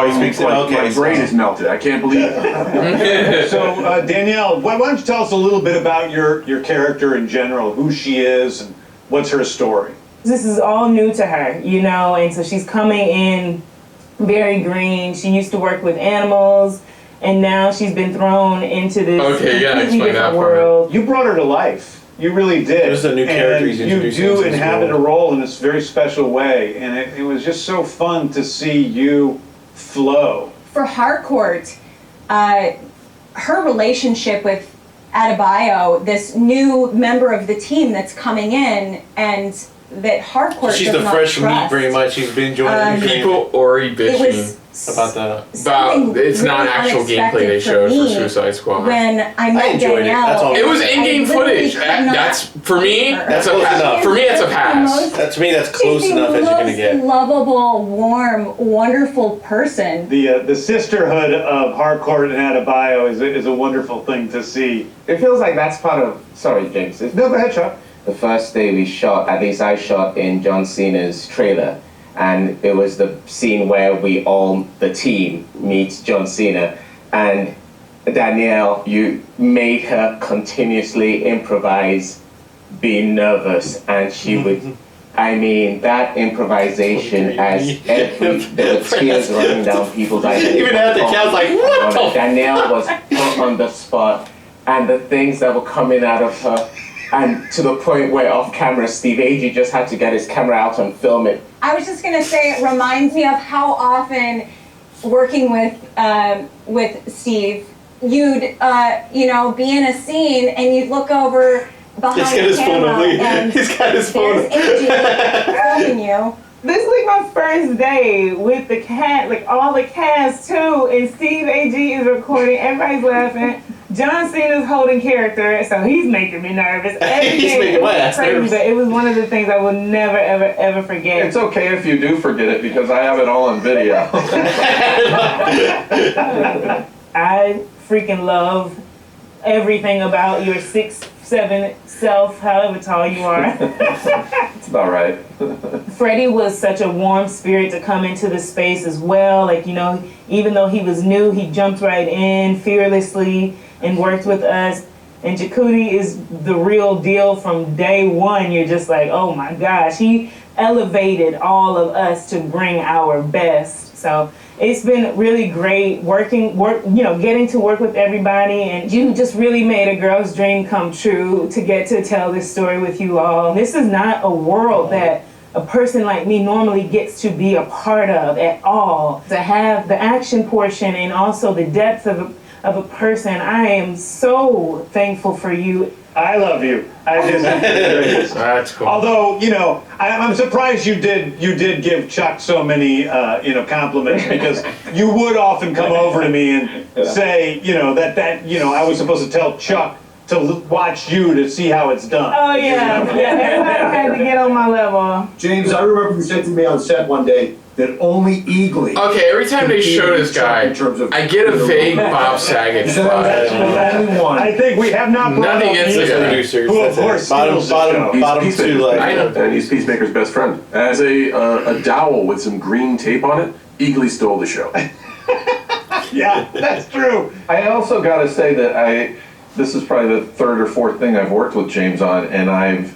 he speaks my brain is melted. I can't believe it. So Danielle, why don't you tell us a little bit about your character in general, who she is, and what's her story? This is all new to her, you know, and so she's coming in very green. She used to work with animals, and now she's been thrown into this completely different world. You brought her to life. You really did. This is a new character he's you introducing do into this inhabit world. a role in this very special way, and it was just so fun to see you flow. For Harcourt, her relationship with Adebayo, this new member of the team that's coming in, and that Harcourt She's does the not fresh trust. meat, very much. She's been joining people already bitching about the. It's not really actual gameplay they unexpected showed for for me Suicide Squad. When I met enjoyed it. Danielle, That's all. It was in-game I literally footage. could not- That's for me. That's a Close pass. enough. For me, that's a pass. That to me, that's close She's enough the as you're gonna most get. lovable, warm, wonderful person. The sisterhood of Harcourt and Adebayo is a wonderful thing to see. It feels like that's part of. Sorry, James. No, go ahead, Chuck. The first day we shot, at least I shot in John Cena's trailer, and it was the scene where we all, the team, meet John Cena, and Danielle, you made her continuously improvise, being nervous, and she would. I mean, that improvisation as there were tears running down people's eyes. Even after Cal's like, what the Danielle was put on the spot, and the things that were coming out of her, and to the point where off camera, Steve Agee just had to get his camera out and film it. I was just gonna say it reminds me of how often working with Steve, you'd be in a scene and you'd look over behind the camera and He's got his phone. there's Agee filming you. This is like my first day with the cast, like all the cast too, and Steve Agee is recording, everybody's laughing. John Cena's holding character, so he's making me nervous. He's making my ass crazy, nervous. but it was one of the things I will never, ever, ever forget. It's okay if you do forget it because I have it all on video. I freaking love everything about your 6'7" self, however tall you are. It's about right. Freddie was such a warm spirit to come into the space as well. Like, you know, even though he was new, he jumped right in fearlessly and worked with us. And Jakuti is the real deal from day one. You're just like, oh my gosh, he elevated all of us to bring our best. So it's been really great getting to work with everybody, and you just really made a girl's dream come true to get to tell this story with you all. This is not a world that a person like me normally gets to be a part of at all. To have the action portion and also the depth of a person, I am so thankful for you. I love you. I did. That's cool. Although, you know, I'm surprised you did give Chuck so many, compliments, because you would often come over to me and say, you know, that I was supposed to tell Chuck to watch you to see how it's done. Oh yeah, everybody had to get on my level. James, I remember you said to me on set one day that only Eagly. Okay, every time they show this guy, I get a vague Bob Saget vibe. I think we have not brought Nothing up against the producers. who of course steals the show. Bottom two legs. I know. And he's Peacemaker's best friend. As a dowel with some green tape on it, Eagly stole the show. Yeah, that's true. I also got to say that this is probably the third or fourth thing I've worked with James on, and I've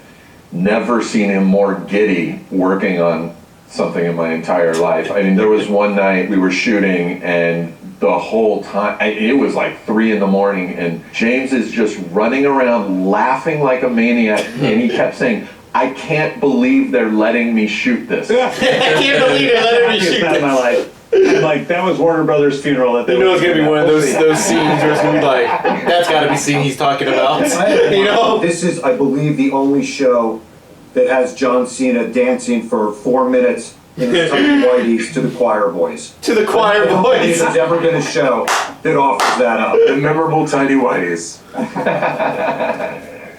never seen him more giddy working on something in my entire life. I mean, there was one night we were shooting, and the whole time, it was like 3 a.m, and James is just running around laughing like a maniac, and he kept saying, I can't believe they're letting me shoot this. I can't believe they're letting me shoot this. In my life. Like, that was Warner Brothers' funeral. That you know it's gonna be one of those scenes where it's gonna be like, that's gotta be scene he's talking about. You know? This is, I believe, the only show that has John Cena dancing for 4 minutes in his tight whities to the choir boys. To the choir I don't think boys. there's ever been a show that offers that up. The memorable tidy whities.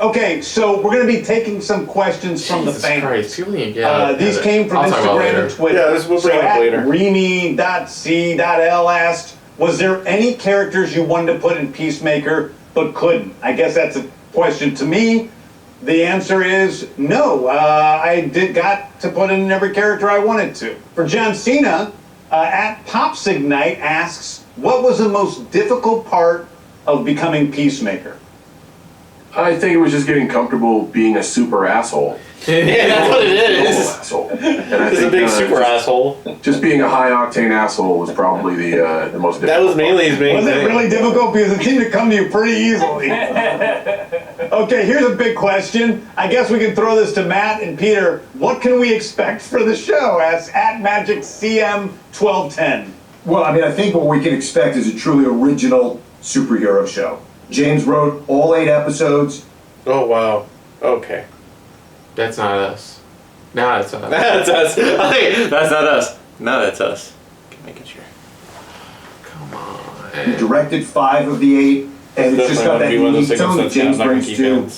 Okay, so we're going to be taking some questions from the fans. Christ, These came from Instagram and Twitter. Yeah, we'll bring it up later. Remy.c.l asked, was there any characters you wanted to put in Peacemaker but couldn't? I guess that's a question to me. The answer is no. I got to put in every character I wanted to. For John Cena, at Popsignite asks, what was the most difficult part of becoming Peacemaker? I think it was just getting comfortable being a super asshole. Yeah, that's what it is. Asshole. And I He's a big super asshole. Just being a high octane asshole was probably the most difficult. That was mainly his main thing. Was it really difficult? Because it seemed to come to you pretty easily. Okay, here's a big question. I guess we can throw this to Matt and Peter. What can we expect for the show? As at MagicCM1210. Well, I mean, I think what we can expect is a truly original superhero show. James wrote all 8 episodes. Oh, wow. Okay. That's not us. No, that's not us. That's us. Okay, that's not us. No, that's us. Making sure. Come on. He directed 5 of the 8. And it's just got that unique tone that James brings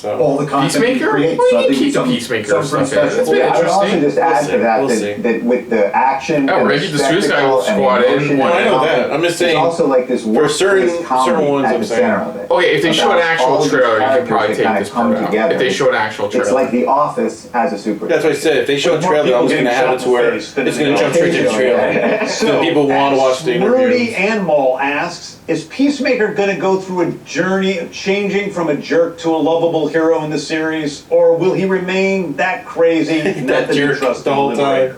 to all the content he creates. So I think it's something pretty special. I would also just add to that with the action and Reggie the Suicide Squad in. I know that. I'm just saying. It's also like this for certain ones, at the center of it. Okay, if they show an actual trailer, you can probably take this part out. If they show an actual trailer. It's like The Office as a superhero. That's what I said. If they show a trailer, I'm just going to have it to where it's going to jump straight to the trailer. So people want to watch the interview. Rudy Animal asks, is Peacemaker going to go through a journey of changing from a jerk to a lovable hero in the series, or will he remain that crazy that jerk the whole time?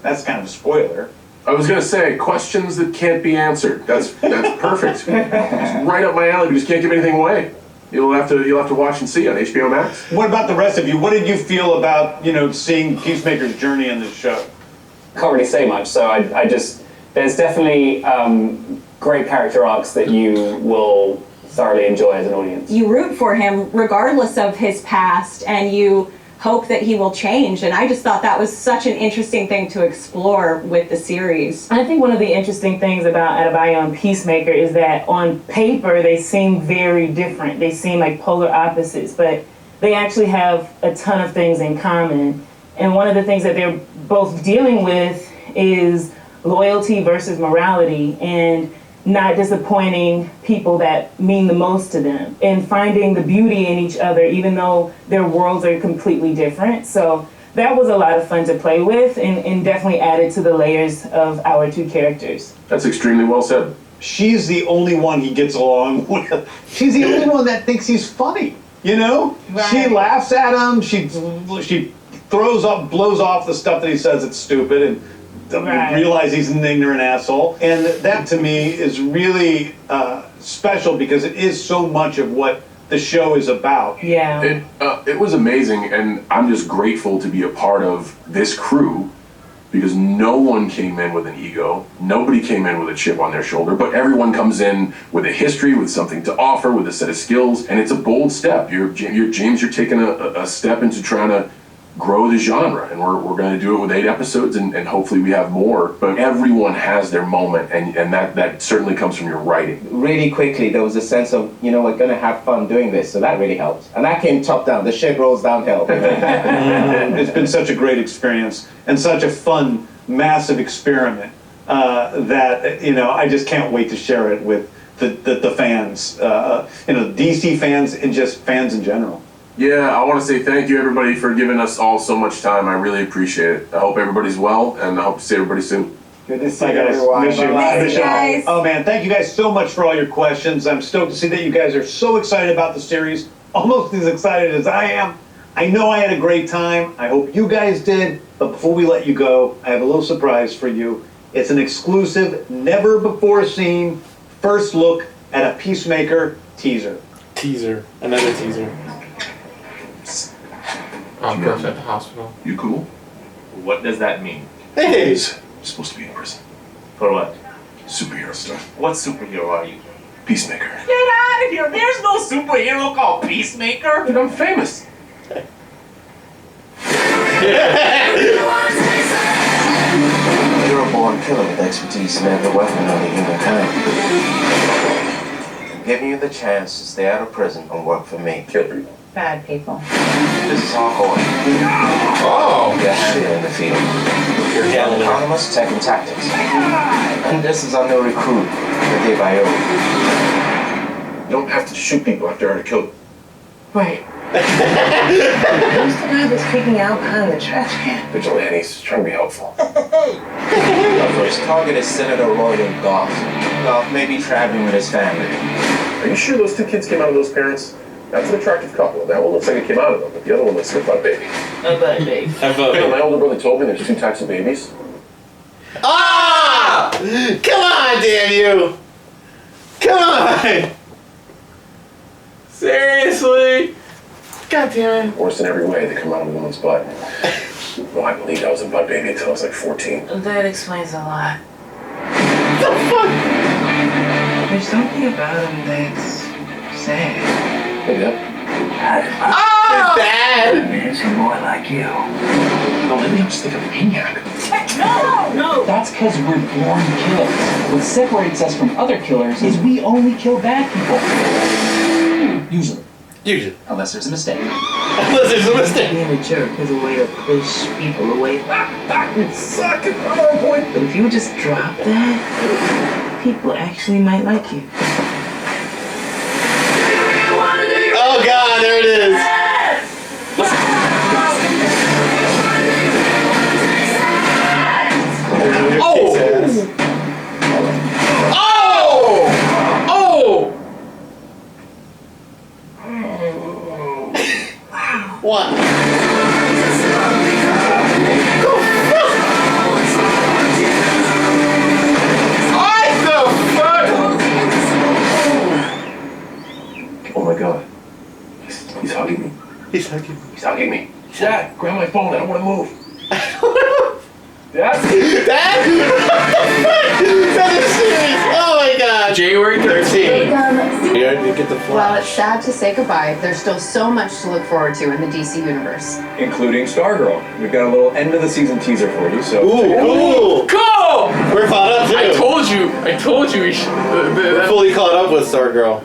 That's kind of a spoiler. I was gonna say questions that can't be answered. That's perfect. It's right up my alley. We just can't give anything away. You'll have to watch and see on HBO Max. What about the rest of you? What did you feel about seeing Peacemaker's journey in this show? Can't really say much. So I just there's definitely great character arcs that you will thoroughly enjoy as an audience. You root for him regardless of his past, and you hope that he will change, and I just thought that was such an interesting thing to explore with the series. I think one of the interesting things about Adebayo Peacemaker is that on paper they seem very different. They seem like polar opposites, but they actually have a ton of things in common. And one of the things that they're both dealing with is loyalty versus morality. And not disappointing people that mean the most to them, and finding the beauty in each other, even though their worlds are completely different. So that was a lot of fun to play with, and definitely added to the layers of our two characters. That's extremely well said. She's the only one he gets along with. She's the only one that thinks he's funny, you know? Right. She laughs at him, she blows off the stuff that he says it's stupid, and realize he's an ignorant asshole. And that to me is really special because it is so much of what the show is about. Yeah. It was amazing, and I'm just grateful to be a part of this crew because no one came in with an ego. Nobody came in with a chip on their shoulder, but everyone comes in with a history, with something to offer, with a set of skills, and it's a bold step. You're taking a step into trying to grow the genre, and we're going to do it with 8 episodes, and hopefully we have more, but everyone has their moment, and that certainly comes from your writing. Really quickly, there was a sense of, we're going to have fun doing this, so that really helped. And that came top down, the shit rolls downhill. It's been such a great experience, and such a fun, massive experiment that, I just can't wait to share it with the fans, DC fans, and just fans in general. Yeah, I want to say thank you, everybody, for giving us all so much time. I really appreciate it. I hope everybody's well, and I hope to see everybody soon. Good to see you guys. Miss you. Thanks, guys. Oh, man, thank you guys so much for all your questions. I'm stoked to see that you guys are so excited about the series, almost as excited as I am. I know I had a great time. I hope you guys did. But before we let you go, I have a little surprise for you. It's an exclusive, never-before-seen first look at a Peacemaker teaser. Another teaser. Girls at the hospital. You cool? What does that mean? Hey! He's supposed to be in prison. For what? Superhero stuff. What superhero are you? Peacemaker. Get out of here! There's no superhero called Peacemaker! Dude, I'm famous. You're a born killer with expertise in every weapon known to humankind. I'm giving you the chance to stay out of prison and work for me. Kill people. Bad people. This is our boy. Oh! You're handler in the field. You're autonomous tech and tactics. And this is our new recruit, the Bayo. You don't have to shoot people after I already killed them. Wait. Who's the guy that's peeking out behind the trash can? Vigilantes, trying to be helpful. Our first target is Senator Royal Goth. Goth may be traveling with his family. Are you sure those 2 kids came out of those parents? That's an attractive couple. That one looks like it came out of them, but the other one looks like a butt baby. A butt baby. My older brother told me there's 2 types of babies. Ah! Come on, damn you! Come on! Seriously? God damn it. Worse in every way, they come out of a woman's butt. Well, I believed I was a butt baby until I was like 14. That explains a lot. What the fuck? There's something about him that's sad. Yeah. Dad! It's more like you. No, maybe I'm just thinking of a maniac. No! That's because we're born killers. What separates us from other killers is we only kill bad people. Usually. Unless there's a mistake. Being a jerk is a way to push people away. You suck at PowerPoint. But if you just drop that, people actually might like you. Oh god, there it is! Oh! What? Oh my god. He's hugging me. He's hugging me. He's hugging me. Dad, grab my phone. I don't want to move. Dad? Dad? That is serious. Oh my god. January 13th. You get the While it's sad to say goodbye, there's still so much to look forward to in the DC universe. Including Stargirl. We've got a little end of the season teaser for you, so... Ooh, Cool! We're caught up too. I told you we should... We're fully caught up with Stargirl.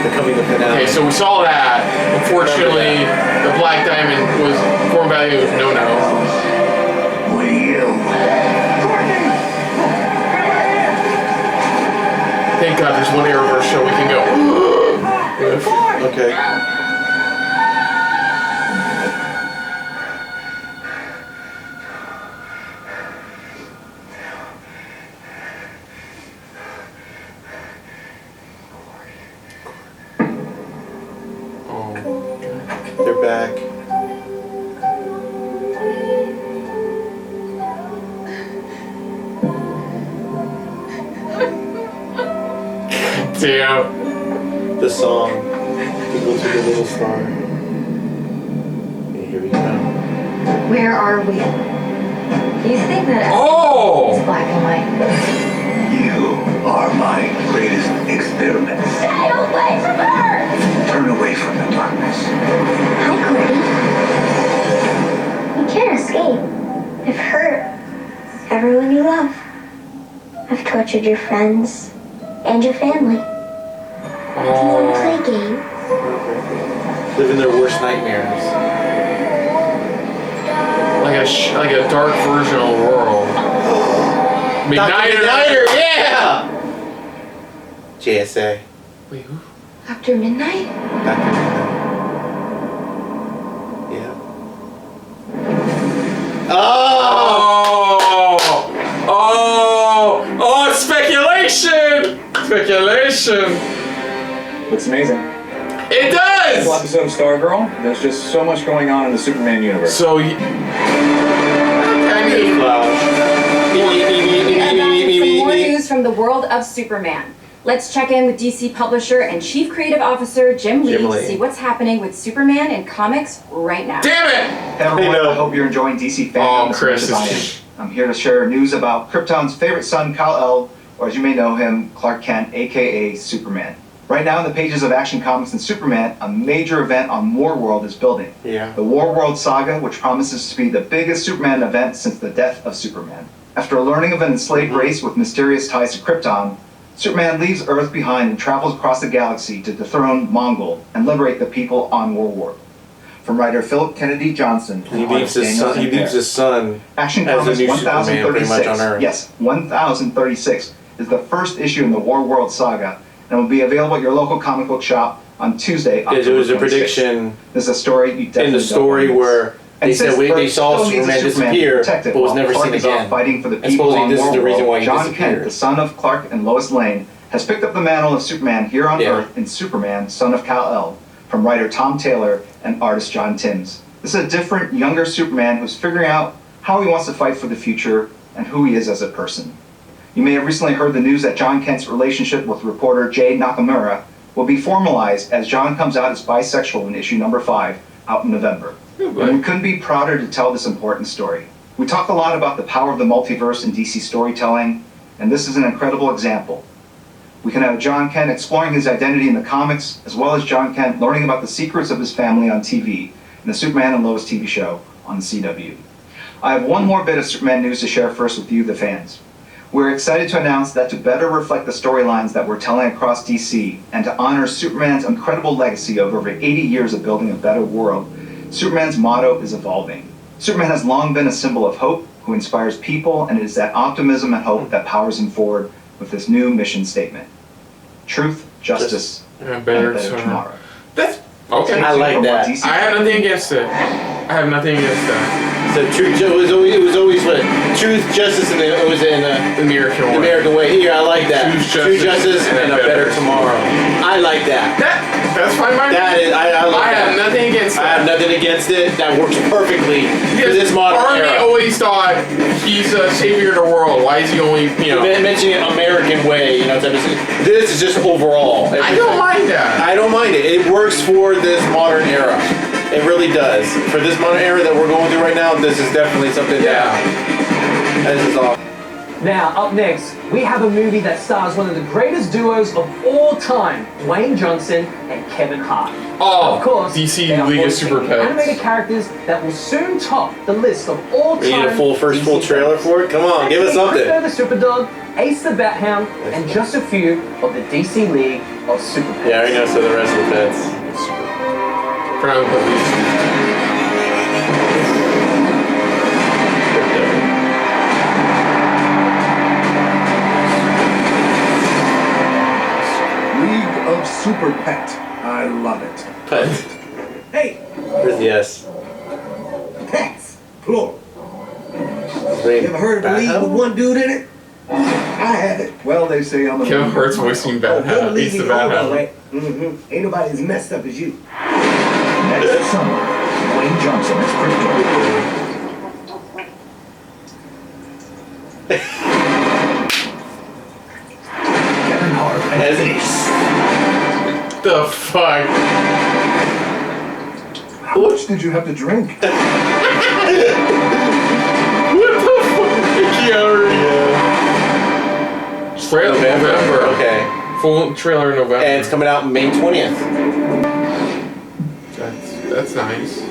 Becoming the finale. Okay, so we saw that. Unfortunately, the Black Diamond was form value was no. What are you? Thank God there's one Arrowverse show we can go. Okay. They're back. Damn. The song. People to the little star. Okay, here we go. Where are we? You think that Oh! is black and white? You are my greatest experiment. Stay away from her! Turn away from the darkness. Hi, Courtney. You can't escape. I've hurt everyone you love. I've tortured your friends and your family. Do you want to play a game? Living their worst nightmares. Like a dark version of the world. Midnighter, yeah! JSA. Wait, who? Dr. Midnight? Dr. Midnight. Yeah. Oh, speculation! Speculation! Looks amazing. It does! Full episode of Stargirl. There's just so much going on in the Superman universe. So, Some more news from the world of Superman. Let's check in with DC publisher and chief creative officer Jim Lee to see what's happening with Superman in comics right now. Damn it! Hey everyone, I hope you're enjoying DC FanDome as much as I am. I'm here to share news about Krypton's favorite son, Kal-El, or as you may know him, Clark Kent, aka Superman. Right now in the pages of Action Comics and Superman, a major event on Warworld is building. Yeah. The Warworld Saga, which promises to be the biggest Superman event since the death of Superman. After learning of an enslaved race with mysterious ties to Krypton, Superman leaves Earth behind and travels across the galaxy to dethrone Mongol and liberate the people on Warworld. From writer Philip Kennedy Johnson, He leaves his son Action as a Comics new Superman pretty much on 1036. Earth. Yes, 1036 is the first issue in the Warworld Saga and will be available at your local comic book shop on Tuesday, October 26th. There was a prediction This is a story you definitely in the story don't want to miss. where they said they saw Superman disappear, but was never seen again. Fighting for the And people supposedly on this is the reason Warworld. why he John Kent, disappeared. the son of Clark and Lois Lane, has picked up the mantle of Superman here on Earth in Superman, Son of Kal-El, from writer Tom Taylor and artist John Timms. This is a different, younger Superman who's figuring out how he wants to fight for the future and who he is as a person. You may have recently heard the news that John Kent's relationship with reporter Jay Nakamura will be formalized as John comes out as bisexual in issue number 5, out in November. And we couldn't be prouder to tell this important story. We talk a lot about the power of the multiverse in DC storytelling, and this is an incredible example. We can have John Kent exploring his identity in the comics, as well as John Kent learning about the secrets of his family on TV, in the Superman and Lois TV show on CW. I have one more bit of Superman news to share first with you, the fans. We're excited to announce that to better reflect the storylines that we're telling across DC, and to honor Superman's incredible legacy of over 80 years of building a better world, Superman's motto is evolving. Superman has long been a symbol of hope, who inspires people, and it is that optimism and hope that powers him forward with this new mission statement. Truth, justice, and a better tomorrow. That's okay. I like that. I have nothing against it. I have nothing against that. So truth, it was always what? Truth, justice, and it was in the American way. The American way. Here, I like that. Truth, justice, and a better tomorrow. I like that. That's fine by me. That is, I like have nothing against that. I have nothing against it. That works perfectly for this modern Army era. always thought he's a savior of the world. Why is he only, mentioning American way, type of thing. This is just overall. I don't mind that. I don't mind it. It works for this modern era. It really does. For this modern era that we're going through right now, this is definitely something that this is awesome. Now, up next, we have a movie that stars one of the greatest duos of all time, Dwayne Johnson and Kevin Hart. Oh, of course, DC they are League of voicing Super Pets. animated characters that will soon top the list of all time. We need a full trailer for it? Come on, give us something. Crypto the Superdog, Ace the Bat Hound, and just a few of the DC League of Super Pets. Yeah, I already know so the rest of the pets. super pet. I love it. Pet. Hey! Where's the S? Pets! Plural. You ever heard of a league with one dude in it? I have it. Well, they say I'm a Kevin Hart's voicing Batman. He's the Batman. Mm-hmm. Ain't nobody as messed up as you. Next summer, Dwayne Johnson as Krypton. Kevin Hart as Ace. The fuck? How much did you have to drink? What the fuck? Trailer November. Okay. Full trailer in November. And it's coming out May 20th. That's nice.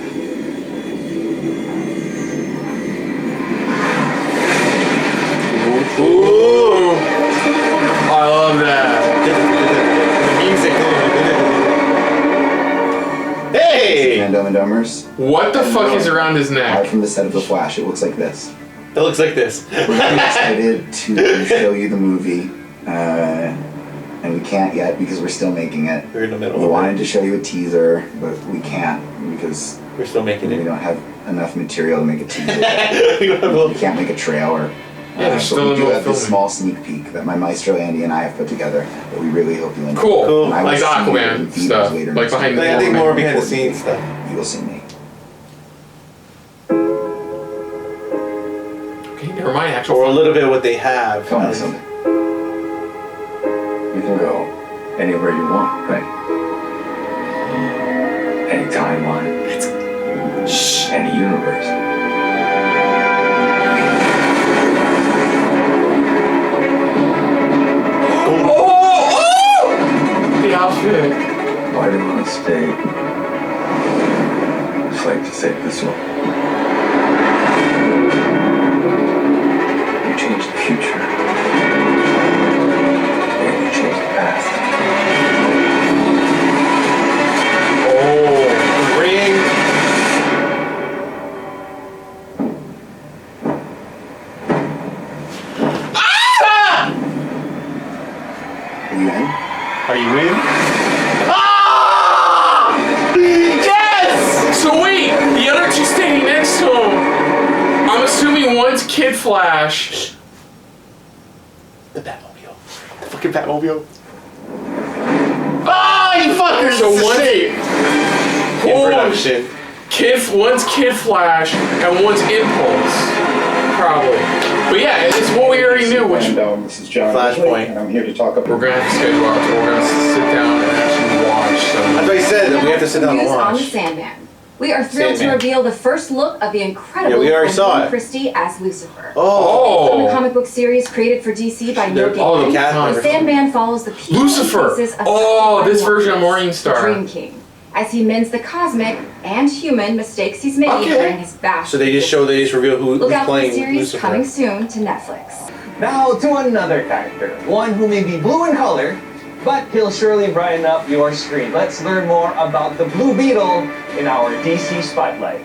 Ooh. I love that. The music. Hey! Dumb and Dumbers. What the fuck is around his neck? From the set of The Flash, it looks like this. It looks like this. We're really excited to show you the movie, and we can't yet because we're still making it. We're in the middle. We wanted to show you a teaser, but we can't because we're still making it. We don't have enough material to make a teaser. We can't make a trailer. So we do have this small sneak peek that my maestro Andy and I have put together that we really hope you enjoy. Cool. And I will Like see you Aquaman in theaters stuff. later Like next behind week. the I think more behind the scenes stuff. You will see me. Okay, never mind. Actual. Or a little bit of what they have. Come on, something. You can go anywhere you want, right? Any timeline. Any universe. The outfit. Why do you want to stay? Just like to save this one. You change the future. And you change the past. Oh, ring. Are you in? Are you in? Yes! So wait, the other two standing next to him. I'm assuming one's Kid Flash. The Batmobile. The fucking Batmobile. Ah, you fuckers! So one's in production. One's Kid Flash and one's Impulse. Probably. But yeah, it's what we already knew. Which This is John. Flashpoint. And I'm here to talk about. We're gonna have to schedule out. So we're gonna sit down and actually watch. That's what he said. That we have to sit down and News on the watch. Sandman. We are thrilled Sandman. to reveal the first look of the incredible Yeah, we already saw Gwen it. Christie as Lucifer. Oh. From the comic book series created for DC by Neil Oh, the Gaiman, cat. Sandman follows the people Lucifer. faces of Oh, this Samuel version of Morris, the Morningstar. Dream King, as he mends the cosmic and human mistakes he's made during his battle. So they just reveal Look who's out for the playing series Lucifer. coming soon to Netflix. Now to another character, one who may be blue in color, but he'll surely brighten up your screen. Let's learn more about the Blue Beetle in our DC Spotlight.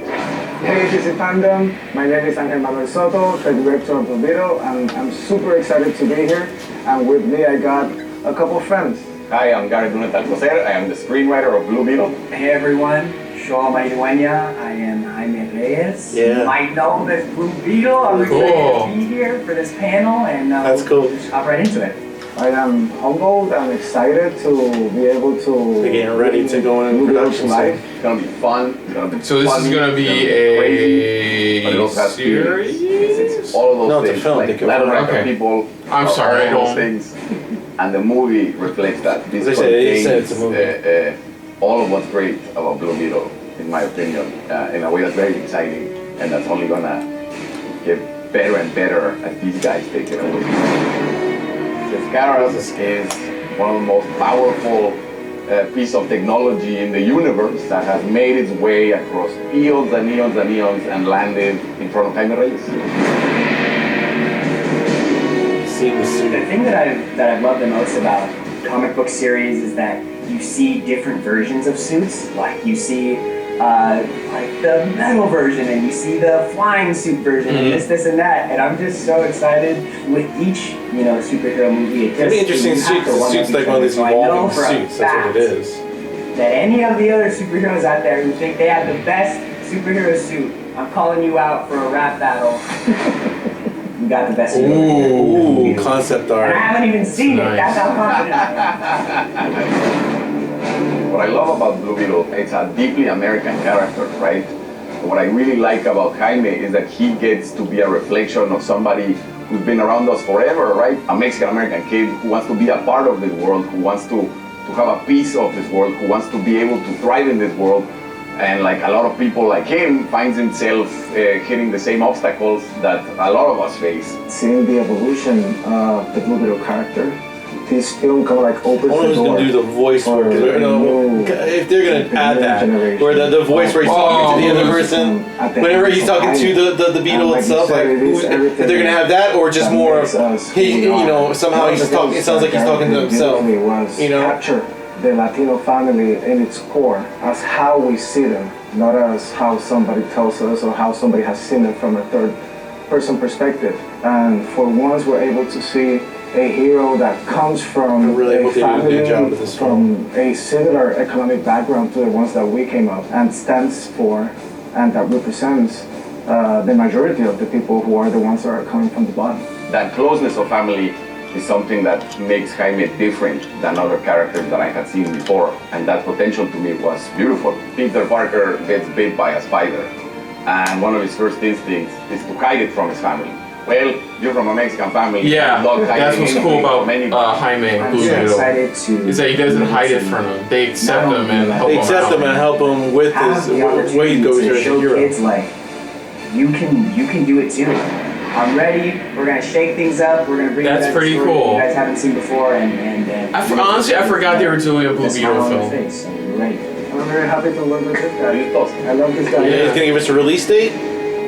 Hey, DC FanDome. My name is Angel Manuel Soto, the director of Blue Beetle, and I'm super excited to be here. And with me, I got a couple friends. Hi, I'm Gary Crusader. I am the screenwriter of Blue Beetle. Hey everyone, Shoa Maidueña. I am Jaime Reyes. Yeah. You might know this Blue Beetle. I'm excited to be here for this panel and That's cool. hop right into it. I am humbled and excited to be able to. We're getting ready to go in Blue Beetle production. to life. It's gonna be fun. It's gonna be So this funny, is gonna be crazy, but it a also has series. It's all of those No, it's a things. film. Like They can- Latin Okay. American people. I'm sorry, I all those don't. things. And the movie reflects that. This They said it's a contains all of what's great about Blue Beetle, in my opinion, in a way that's very exciting, and that's only gonna get better and better as these guys take it away. The Scaras is one of the most powerful piece of technology in the universe that has made its way across eons and eons and eons and landed in front of Jaime Reyes. The thing that I've loved the most about comic book series is that you see different versions of suits. Like you see like the metal version, and you see the flying suit version, and this, and that. And I'm just so excited with each, superhero movie. It's gonna be interesting suits. The suit's like one of these evolving suits. That's what it is. That any of the other superheroes out there who think they have the best superhero suit, I'm calling you out for a rap battle. You got the best superhero. Ooh, concept art. And I haven't even seen it. That's how confident I am. What I love about Blue Beetle, it's a deeply American character, right? What I really like about Jaime is that he gets to be a reflection of somebody who's been around us forever, right? A Mexican-American kid who wants to be a part of this world, who wants to have a piece of this world, who wants to be able to thrive in this world. And like a lot of people like him, finds himself hitting the same obstacles that a lot of us face. Seeing the evolution of the Blue Beetle character, this film kind of like opens the door. Gonna do the voice work. If they're gonna add that, where the voice where he's talking to the other person, whenever he's talking to the Beetle itself, like if they're gonna have that, or just more of he, somehow he's talking. It sounds like he's talking to himself. Capture the Latino family in its core as how we see them, not as how somebody tells us or how somebody has seen them from a third-person perspective. And for once, we're able to see a hero that comes from a family from a similar economic background to the ones that we came up, and stands for and that represents the majority of the people who are the ones that are coming from the bottom. That closeness of family is something that makes Jaime different than other characters that I had seen before, and that potential to me was beautiful. Peter Parker gets bit by a spider, and one of his first instincts is to hide it from his family. Well, you're from a Mexican family. Yeah, that's what's cool about Jaime Blue Beetle. Is that he doesn't hide it from them. They accept him and help him. They accept him and help him with his way he goes as a hero. Kids like, you can do it too. I'm ready. We're gonna shake things up. We're gonna bring you guys pretty a story cool. you guys haven't seen before, and honestly, I forgot they were doing a Blue Beetle film. You're ready. I'm very happy to work with this guy. I love this guy. Yeah, he's gonna give us a release date.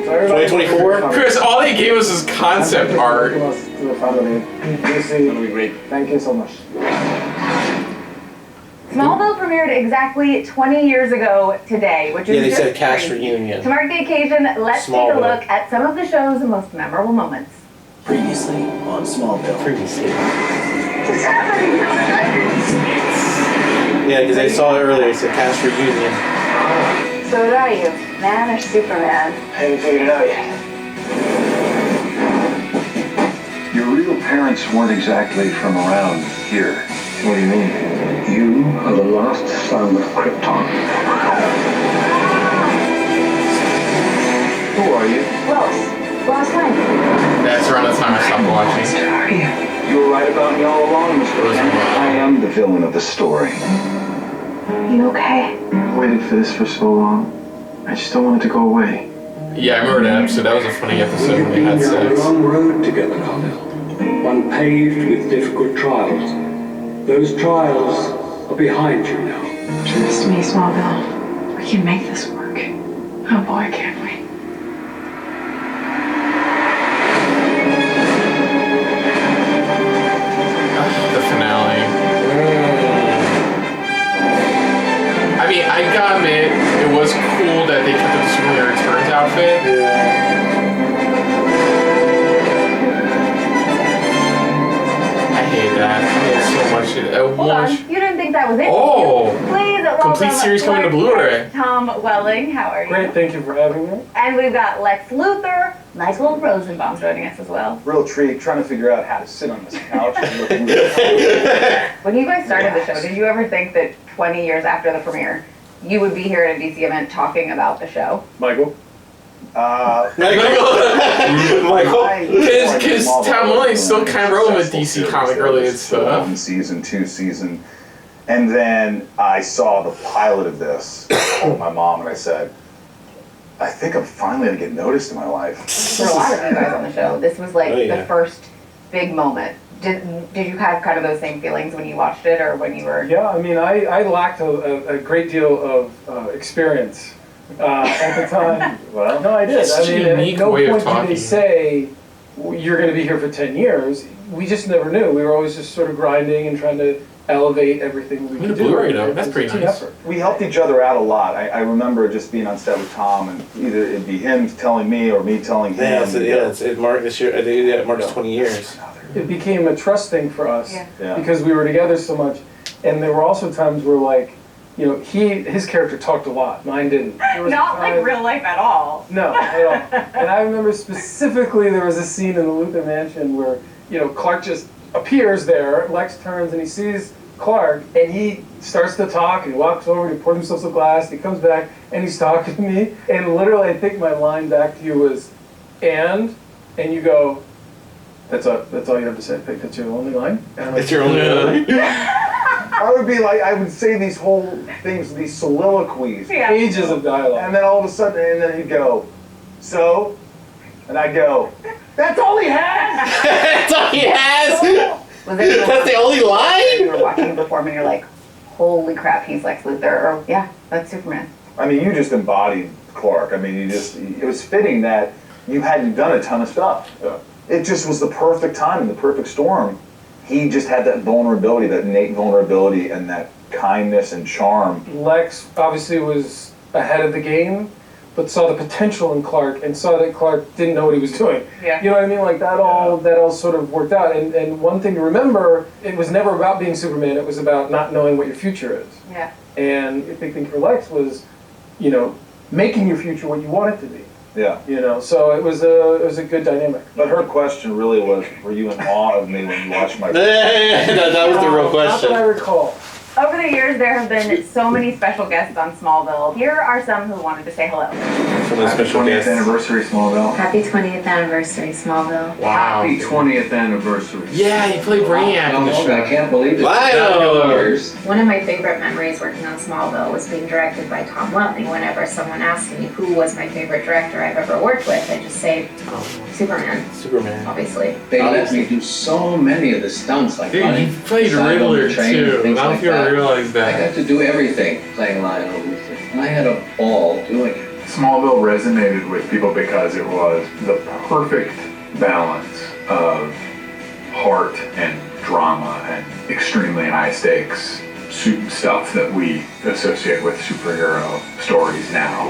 2024. Chris, all they gave us is concept art. To the family. That'll be great. Thank you so much. Smallville premiered exactly 20 years ago today, which is they just said cast crazy. reunion. To mark the occasion, let's take a Smallville. look at some of the show's most memorable moments. Previously on Smallville. Previously. What's happening? Yeah, because I saw it earlier. It said cast reunion. So what are you, man or Superman? Haven't figured it out yet. Your real parents weren't exactly from around here. What do you mean? You are the lost son of Krypton. Who are you? Lost time. That's around the time I stopped watching. Who are you? You were right about me all along, Mr. I am the villain of the story. You okay? I've waited for this for so long. I just don't want it to go away. Yeah, I remember that episode. That was a funny episode when they had We've been on sex. a long road together, Carmel. One paved with difficult trials. Those trials are behind you now. Trust me, Smallville. We can make this work. Oh boy, can't we? The finale. I mean, I gotta admit, it was cool that they kept the Superman Returns outfit. I hate that. I hate so much. Hold on, you didn't think that was it? Oh! Please welcome Complete series coming to Blu-ray. Tom Welling, how are you? Great, thank you for having me. And we've got Lex Luthor, Michael Rosenbaum joining us as well. Real treat, trying to figure out how to sit on this couch and look When you guys started the show, did you ever think that 20 years after the premiere, you would be here at a DC event talking about the show? Michael? Michael? Because Tom Welling still kind of rolling with DC comic related stuff. One season, 2 season. And then I saw the pilot of this. I called my mom and I said, I think I'm finally going to get noticed in my life. For a lot of you guys on the show, this was like the first big moment. Did you have kind of those same feelings when you watched it or when you were... Yeah, I mean, I lacked a great deal of experience at the time. Well, no, I did. It's I mean, a at unique no way of point did talking. they say, you're going to be here for 10 years. We just never knew. We were always just sort of grinding and trying to elevate everything we could do. Blu-ray though, that's pretty nice. Effort. We helped each other out a lot. I remember just being on set with Tom, and either it'd be him telling me or me telling him. It marked this year. I think it marks 20 years. It became a trust thing for us Yeah. because we were together so much, and there were also times where like, you know, his character talked a lot, mine didn't. Not like real life at all. No, at all. And I remember specifically there was a scene in the Luthor Mansion where, you know, Clark just appears there, Lex turns and he sees Clark and he starts to talk and he walks over and he pours himself some glass, he comes back and he's talking to me, and literally I think my line back to you was, and you go, that's all you have to say, Pig, that's your only line? And I'm like, That's your only line? I would be like, I would say these whole things, these soliloquies, pages of dialogue. and then all of a sudden, and then he'd go, so, and I'd go, that's all he has. That's all he has. Was it That's the only line. You were watching him perform and you're like, holy crap, he's Lex Luthor, or yeah, that's Superman. I mean, you just embodied Clark. I mean, it was fitting that you hadn't done a ton of stuff. It just was the perfect time and the perfect storm. He just had that vulnerability, that innate vulnerability, and that kindness and charm. Lex obviously was ahead of the game, but saw the potential in Clark and saw that Clark didn't know what he was doing. Yeah. You know what I mean? Like that all sort of worked out. And one thing to remember, it was never about being Superman, it was about not knowing what your future is. Yeah. And the big thing for Lex was, you know, making your future what you want it to be. Yeah. You know, so it was a good dynamic. But her question really was, were you in awe of me when you watched my... That was the real question. Not that I recall. Over the years, there have been so many special guests on Smallville. Here are some who wanted to say hello. Some of the special 20th guests. anniversary, Smallville. Happy 20th anniversary, Smallville. Wow. Happy 20th anniversary. Yeah, you played Brainiac in the show. I can't believe it. Wow. One of my favorite memories working on Smallville was being directed by Tom Welling. Whenever someone asks me who was my favorite director I've ever worked with, I just say Superman. Superman. Obviously. They let me do so many of the stunts, like Dude, running you played side on Riddler the train, too. I things don't know like if you that. realize I that. got to do everything playing Lionel Luthor. And I had a ball doing it. Smallville resonated with people because it was the perfect balance of heart and drama and extremely high stakes stuff that we associate with superhero stories now.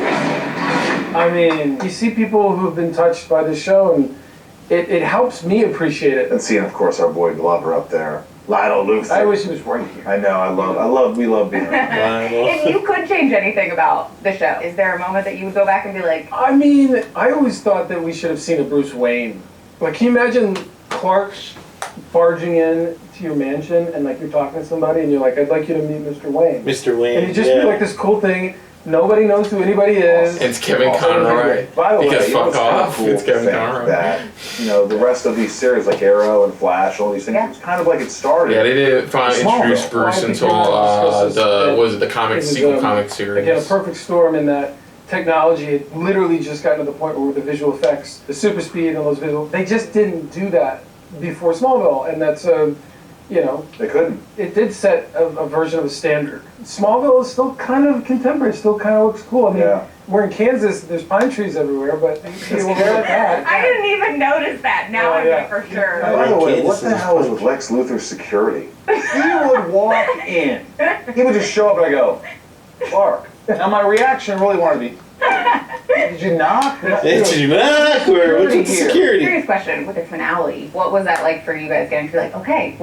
I mean, you see people who have been touched by the show, and it helps me appreciate it. And seeing, of course, our boy Glover up there. Lionel Luthor. I wish he was right here. I know, we love being around. If you could change anything about the show, is there a moment that you would go back and be like, I mean, I always thought that we should have seen a Bruce Wayne. Like, can you imagine Clark barging in to your mansion and like you're talking to somebody and you're like, I'd like you to meet Mr. Wayne. Mr. Wayne. And you just be like this cool thing. Nobody knows who anybody is. It's Kevin Conroy. By the way, Because you know fuck what's kinda off. cool It's Kevin thing Conroy. that, you know, the rest of these series like Arrow and Flash, all these things, it's kind of like it started. Yeah, they didn't finally introduce Bruce until the comic sequel comic series. Again, a perfect storm in that technology had literally just gotten to the point where the visual effects, the super speed and those visual, they just didn't do that before Smallville, and that's you know, they couldn't. It did set a version of a standard. Smallville is still kind of contemporary. It still kind of looks cool. I mean, we're in Kansas. There's pine trees everywhere, but I didn't even notice that. Now I do for sure. By the way, what the hell is with Lex Luthor's security? He would walk in. He would just show up and I go, Clark. Now my reaction really wanted to be, did you knock? Did you knock? Or what's with security? Serious question with the finale. What was that like for you guys getting to be like, okay,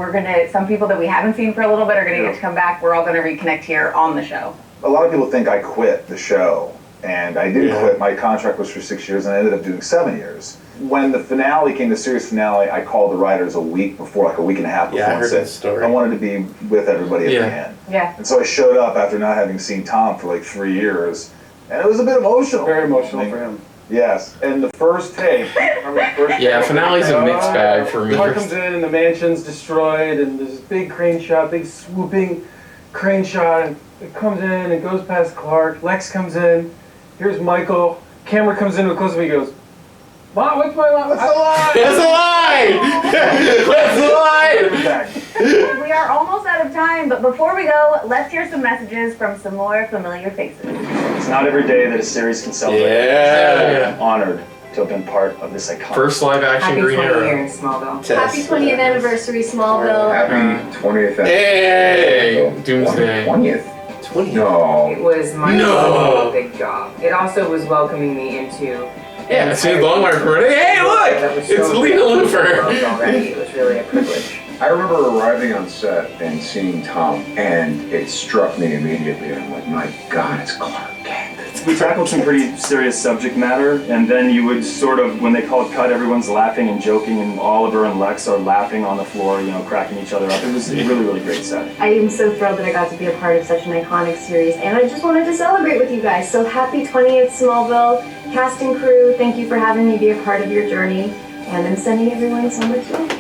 some people that we haven't seen for a little bit are gonna get to come back. We're all gonna reconnect here on the show. A lot of people think I quit the show, and I didn't quit. My contract was for 6 years, and I ended up doing 7 years. When the finale came, the series finale, I called the writers a week before, like a week and a half before, I and heard said, that story. I wanted to be with everybody at the end. Yeah. And so I showed up after not having seen Tom for like 3 years, and it was a bit emotional. Very emotional for him. Yes, and the first take, remember the first Yeah, take? finale's a mixed bag for me. Clark comes in and the mansion's destroyed, and there's this big crane shot, big swooping crane shot, and it comes in, it goes past Clark, Lex comes in, here's Michael, camera comes in, close up, he goes, Mom, what's my line? What's the line? That's a lie! That's a lie! We are almost out of time, but before we go, let's hear some messages from some more familiar faces. It's not every day that a series can celebrate. Yeah. I'm honored to have been part of this iconic. First live action Green Arrow. Happy 20th year, Smallville. Happy 20th anniversary, Smallville. Happy 20th anniversary. Hey! Doomsday. 20th? 20th. No. It was my big job. It also was welcoming me into. Yeah, it's Longmire for it. Hey, look! It's Lena Luthor. Already. It was really a privilege. I remember arriving on set and seeing Tom, and it struck me immediately. I'm like, my God, it's Clark Kent. We tackled some pretty serious subject matter, and then you would sort of, when they call it cut, everyone's laughing and joking, and Oliver and Lex are laughing on the floor, cracking each other up. It was a really, really great set. I am so thrilled that I got to be a part of such an iconic series, and I just wanted to celebrate with you guys. So happy 20th, Smallville. Cast and crew, thank you for having me be a part of your journey, and I'm sending everyone so much love.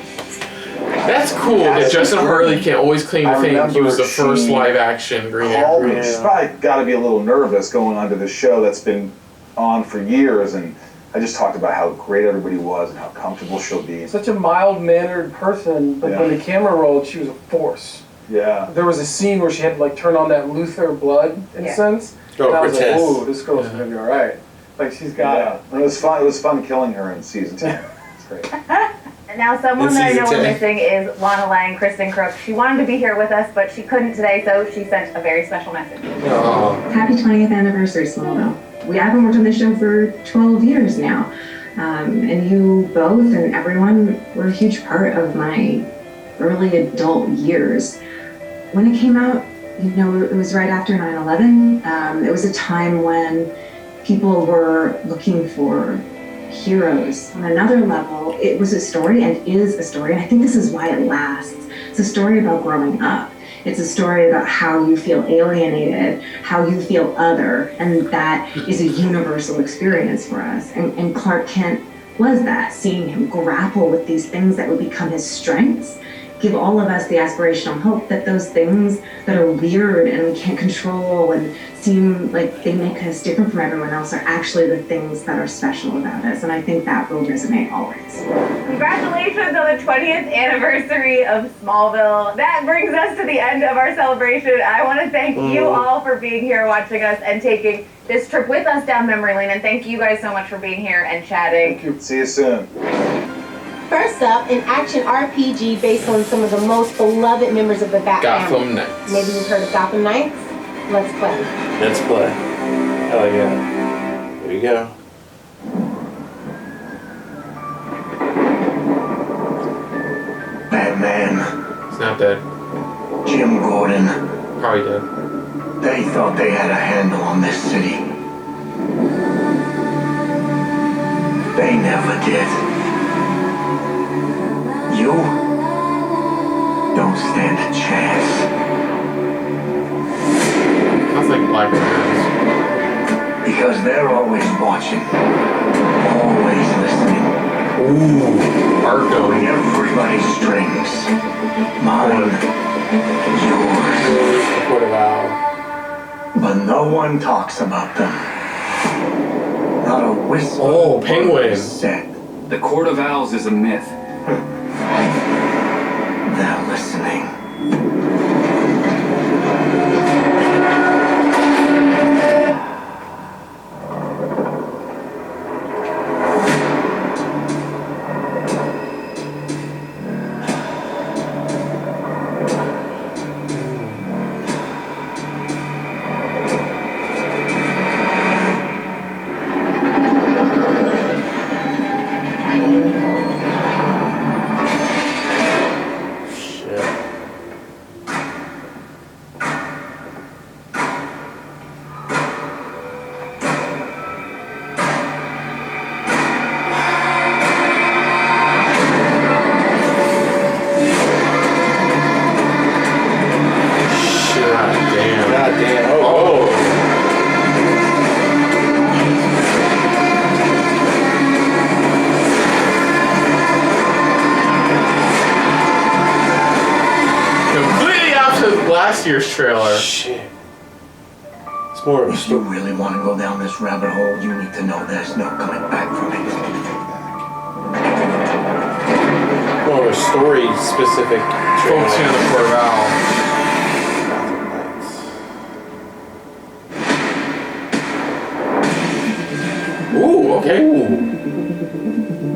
That's cool that Justin Harley can always claim to think he was the first live action Green Arrow. She's probably got to be a little nervous going onto this show that's been on for years, and I just talked about how great everybody was and how comfortable she'll be. Such a mild-mannered person, but when the camera rolled, she was a force. Yeah. There was a scene where she had to like turn on that Luthor blood incense, and I was like, "Ooh, this girl's gonna be all right." Like she's got it. It was fun. It was fun killing her in season 10. It's great. Now, someone that I know we're missing is Lana Lang, Kristen Crook. She wanted to be here with us, but she couldn't today, so she sent a very special message. Happy 20th anniversary, Smallville. I haven't worked on this show for 12 years now. And you both and everyone were a huge part of my early adult years. When it came out, it was right after 9/11. It was a time when people were looking for heroes. On another level, it was a story and is a story, and I think this is why it lasts. It's a story about growing up. It's a story about how you feel alienated, how you feel other, and that is a universal experience for us. And Clark Kent was that, seeing him grapple with these things that would become his strengths, give all of us the aspirational hope that those things that are weird and we can't control and seem like they make us different from everyone else are actually the things that are special about us. And I think that will resonate always. Congratulations on the 20th anniversary of Smallville. That brings us to the end of our celebration. I want to thank you all for being here, watching us, and taking this trip with us down memory lane. And thank you guys so much for being here and chatting. Thank you. See you soon. First up, an action RPG based on some of the most beloved members of the Bat Gotham family. Knights. Maybe you've heard of Gotham Knights? Let's play. Let's play. Oh yeah. Here we go. Batman. He's not dead. Jim Gordon. Probably dead. They thought they had a handle on this city. They never did. You don't stand a chance. Sounds like Black Mirror. Because they're always watching. Always listening. Ooh, Argo. Pulling everybody's strings. Mine. Yours. But no one talks about them. Not a whisper. Oh, Penguin. Said. The Court of Owls is a myth. They're listening. Last year's trailer. Shit. It's more of a If you really want to go down this rabbit hole, you need to know there's no coming back from it. more of a story specific trailer. Focusing on the Court of Owls. Ooh, okay. Ooh.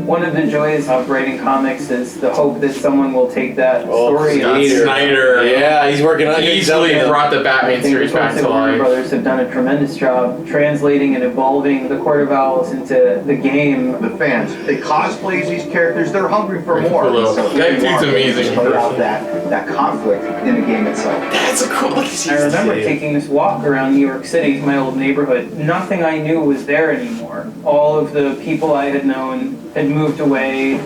One of the joys of writing comics is the hope that someone will take that story. Snyder. Yeah, he's working on it. Easily brought the Batman series back to Warner life. Brothers have done a tremendous job translating and evolving the Court of Owls into the game. The fans, they cosplay as these characters. They're hungry for more. That dude's amazing. Play out that conflict in the game itself. That's a cool. I remember taking this walk around New York City, my old neighborhood. Nothing I knew was there anymore. All of the people I had known had moved away.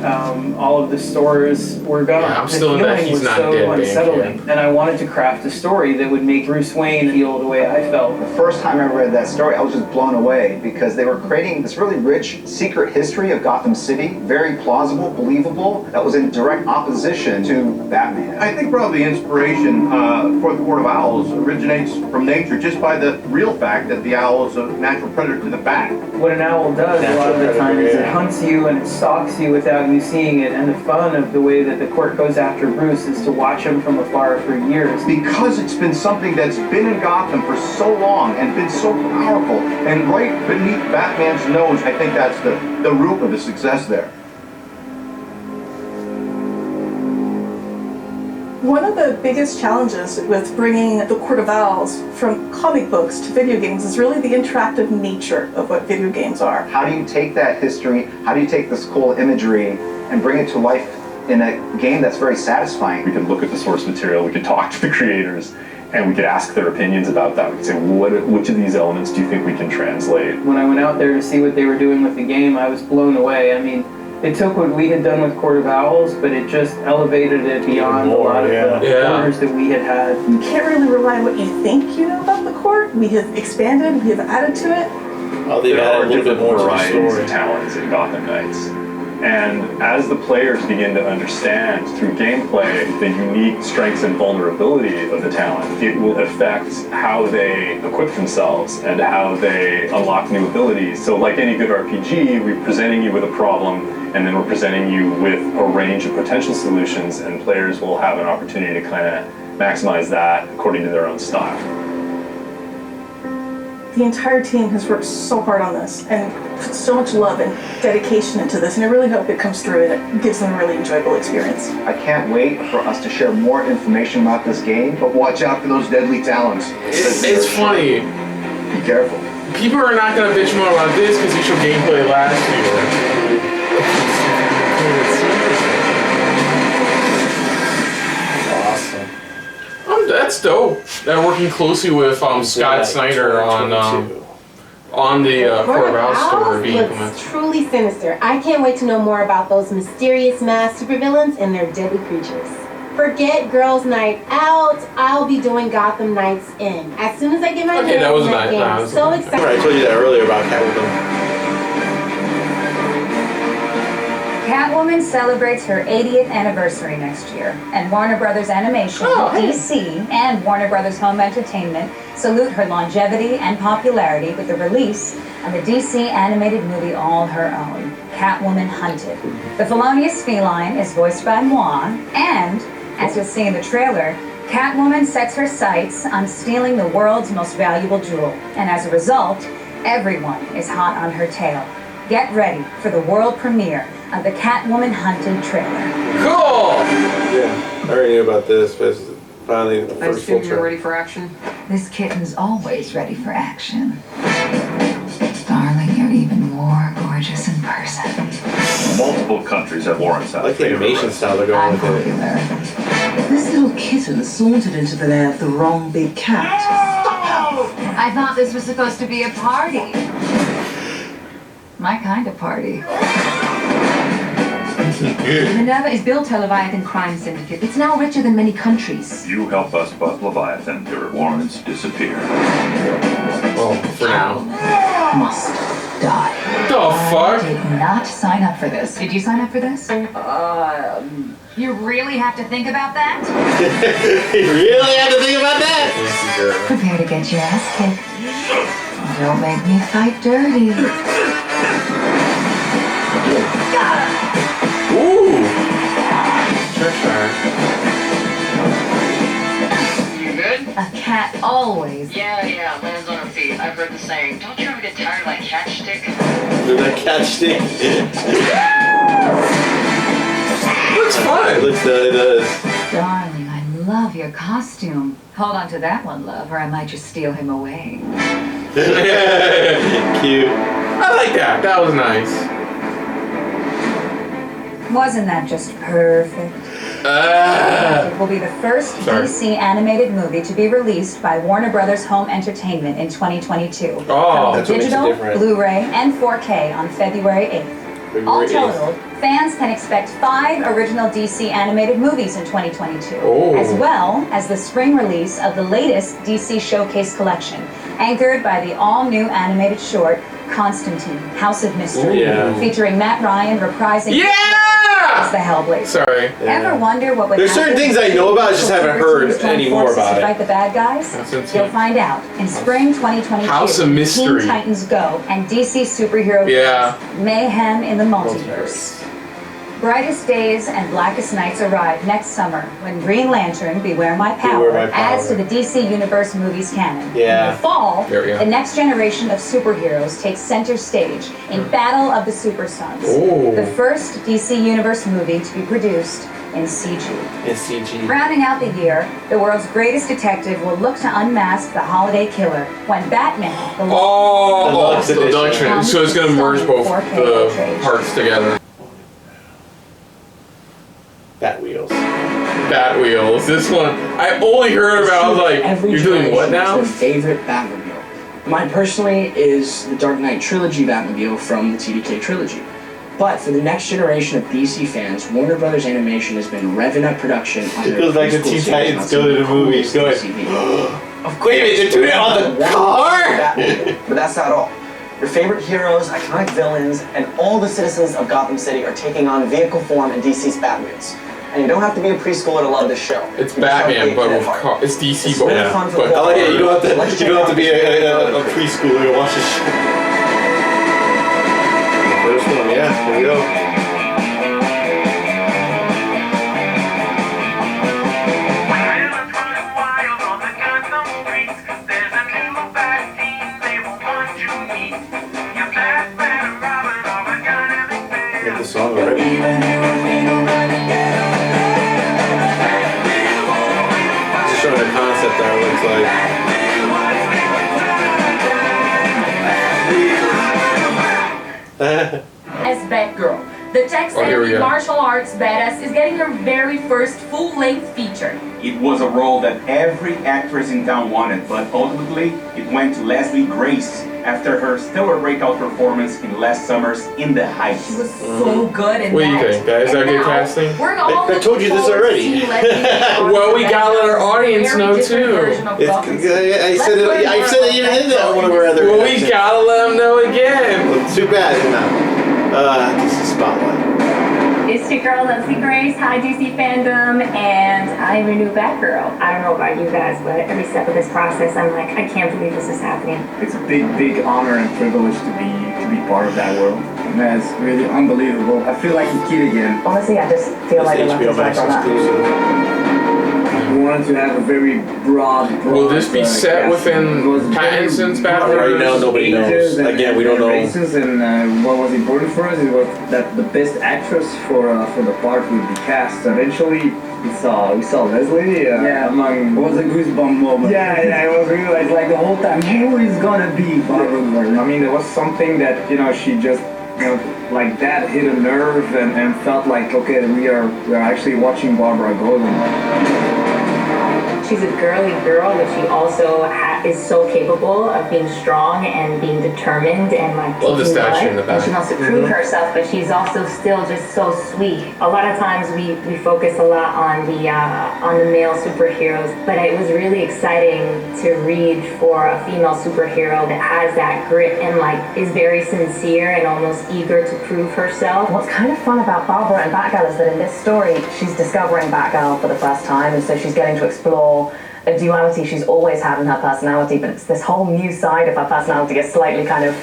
All of the stores were gone. Yeah, I'm the still in that feeling he's was not so dead unsettling. And I wanted to craft a story that would make Bruce Wayne feel the way I felt. The first time I read that story, I was just blown away because they were creating this really rich secret history of Gotham City, very plausible, believable, that was in direct opposition to Batman. I think probably the inspiration for the Court of Owls originates from nature just by the real fact that the owl is a natural predator to the bat. What an owl does a lot of the time is it hunts you and it stalks you without you seeing it, and the fun of the way that the court goes after Bruce is to watch him from afar for years. Because it's been something that's been in Gotham for so long and been so powerful, and right beneath Batman's nose, I think that's the root of the success there. One of the biggest challenges with bringing the Court of Owls from comic books to video games is really the interactive nature of what video games are. How do you take that history, how do you take this cool imagery and bring it to life in a game that's very satisfying? We could look at the source material, we could talk to the creators, and we could ask their opinions about that. We could say, which of these elements do you think we can translate? When I went out there to see what they were doing with the game, I was blown away. I mean, it took what we had done with Court of Owls, but it just elevated it beyond a lot of the orders that we had had. You can't really rely on what you think you know about the court. We have expanded, we have added to it. Oh, there are different varieties of talents in Gotham Knights. And as the players begin to understand through gameplay the unique strengths and vulnerability of the talent, it will affect how they equip themselves and how they unlock new abilities. So like any good RPG, we're presenting you with a problem and then we're presenting you with a range of potential solutions, and players will have an opportunity to kind of maximize that according to their own style. The entire team has worked so hard on this and put so much love and dedication into this, and I really hope it comes through and it gives them a really enjoyable experience. I can't wait for us to share more information about this game, but watch out for those deadly talents. It's funny. Be careful. People are not going to bitch more about this because they showed gameplay last year. That's dope. They're working closely with Scott Snyder on the Court of Owls story being implemented. Truly sinister. I can't wait to know more about those mysterious masked supervillains and their deadly creatures. Forget Girls' Night Out. I'll be doing Gotham Knights in. As soon as I get my hands that was on that game. So excited. I told you that earlier about Catwoman. Catwoman celebrates her 80th anniversary next year, and Warner Brothers Animation, DC, and Warner Brothers Home Entertainment salute her longevity and popularity with the release of the DC animated movie all her own, Catwoman Hunted. The felonious feline is voiced by moi, and, as you'll see in the trailer, Catwoman sets her sights on stealing the world's most valuable jewel, and as a result, everyone is hot on her tail. Get ready for the world premiere of the Catwoman Hunted trailer. Cool! Yeah, I already knew about this, but it's finally the I first full assume you're trailer. ready for action? This kitten's always ready for action. Darling, you're even more gorgeous in person. Multiple countries have warrants out. I like the animation style they're going with it. This little kitten sauntered into the lair of the wrong big cat. I thought this was supposed to be a party. My kind of party. Minerva is built to Leviathan crime syndicate. It's now richer than many countries. You help us bust Leviathan, your warrants disappear. Well, for now. Must die. The fuck? Did not sign up for this. Did you sign up for this? You really have to think about that? You really have to think about that? Prepare to get your ass kicked. Don't make me fight dirty. Ooh! You good? A cat always. Yeah, lands on her feet. I've heard the saying. Don't you ever get tired of that cat shtick? That cat stick. Looks fun. It does. Darling, I love your costume. Hold on to that one, love, or I might just steal him away. Cute. I like that. That was nice. Wasn't that just perfect? It will be the first DC animated movie to be released by Warner Brothers Home Entertainment in 2022. Oh, that's digital, Blu-ray, and 4K on February 8th. All total, fans can expect 5 original DC animated movies in 2022, as well as the spring release of the latest DC Showcase collection, anchored by the all-new animated short Constantine, House of Mystery, featuring Matt Ryan reprising as the Hellblazer. Sorry. Ever wonder what would There's certain happen things I know about, I just haven't heard any more about to it. fight the bad guys? You'll find out in spring 2022. House of Mystery. Teen Titans Go and DC superhero films Mayhem in the Multiverse. Brightest Days and Blackest Nights arrive next summer when Green Lantern, Beware My Power, adds to the DC Universe movies canon. In the fall, the next generation of superheroes takes center stage in Battle of the Super Sons, the first DC Universe movie to be produced in CG. Rounding out the year, the world's greatest detective will look to unmask the holiday killer when Batman, the Deluxe Edition. So it's going to merge both the parts together. Batwheels. This one, I only heard about. I was like, you're doing what now? Their favorite Batmobile. Mine personally is the Dark Knight Trilogy Batmobile from the TDK trilogy. But for the next generation of DC fans, Warner Brothers Animation has been revving up production on their feels like the Teen Titans go to the movies. Go ahead. Of course, they're doing it on the car? But that's not all. Your favorite heroes, iconic villains, and all the citizens of Gotham City are taking on vehicle form in DC's Batwheels. And you don't have to be a preschooler to love this show. It's Batman, but with car. It's DC, but I like it. You don't have to be a preschooler to watch this show. First one, yeah. Here we go. Get the song already. Showing the concept that it looks like. As Batgirl, the tech-savvy martial arts badass is getting her very first full-length feature. It was a role that every actress in town wanted, but ultimately it went to Leslie Grace after her stellar breakout performance in last summer's In the Heights. She was so good in What do that. you think, guys? Is that good casting? We're all I told you this already. Well, we gotta let our audience know too. I said it even in there. One of our other. Well, we gotta let them know again. Well, too bad. This is Spotlight. It's your girl Leslie Grace. Hi DC FanDome, and I'm your new Batgirl. I don't know about you guys, but every step of this process, I'm like, I can't believe this is happening. It's a big honor and privilege to be part of that world. And that's really unbelievable. I feel like a kid again. Honestly, I just feel like I left this life on that. We wanted to have a very broad Will this be set within Pattinson's Batman? Right now, nobody knows. Again, we don't know. Races and what was important for us is that the best actress for the part would be cast. Eventually, we saw Leslie among. It was a goosebump moment. Yeah, it was really like the whole time. Who is gonna be Barbara Gordon? I mean, there was something that she just like that hit a nerve and felt like okay, we are actually watching Barbara Gordon. She's a girly girl, but she also is so capable of being strong and being determined and like Love the statue in the back. And she wants to prove herself, but she's also still just so sweet. A lot of times we focus a lot on the male superheroes, but it was really exciting to read for a female superhero that has that grit and like is very sincere and almost eager to prove herself. What's kind of fun about Barbara and Batgirl is that in this story, she's discovering Batgirl for the first time, and so she's getting to explore a duality she's always had in her personality, but it's this whole new side of her personality, a slightly kind of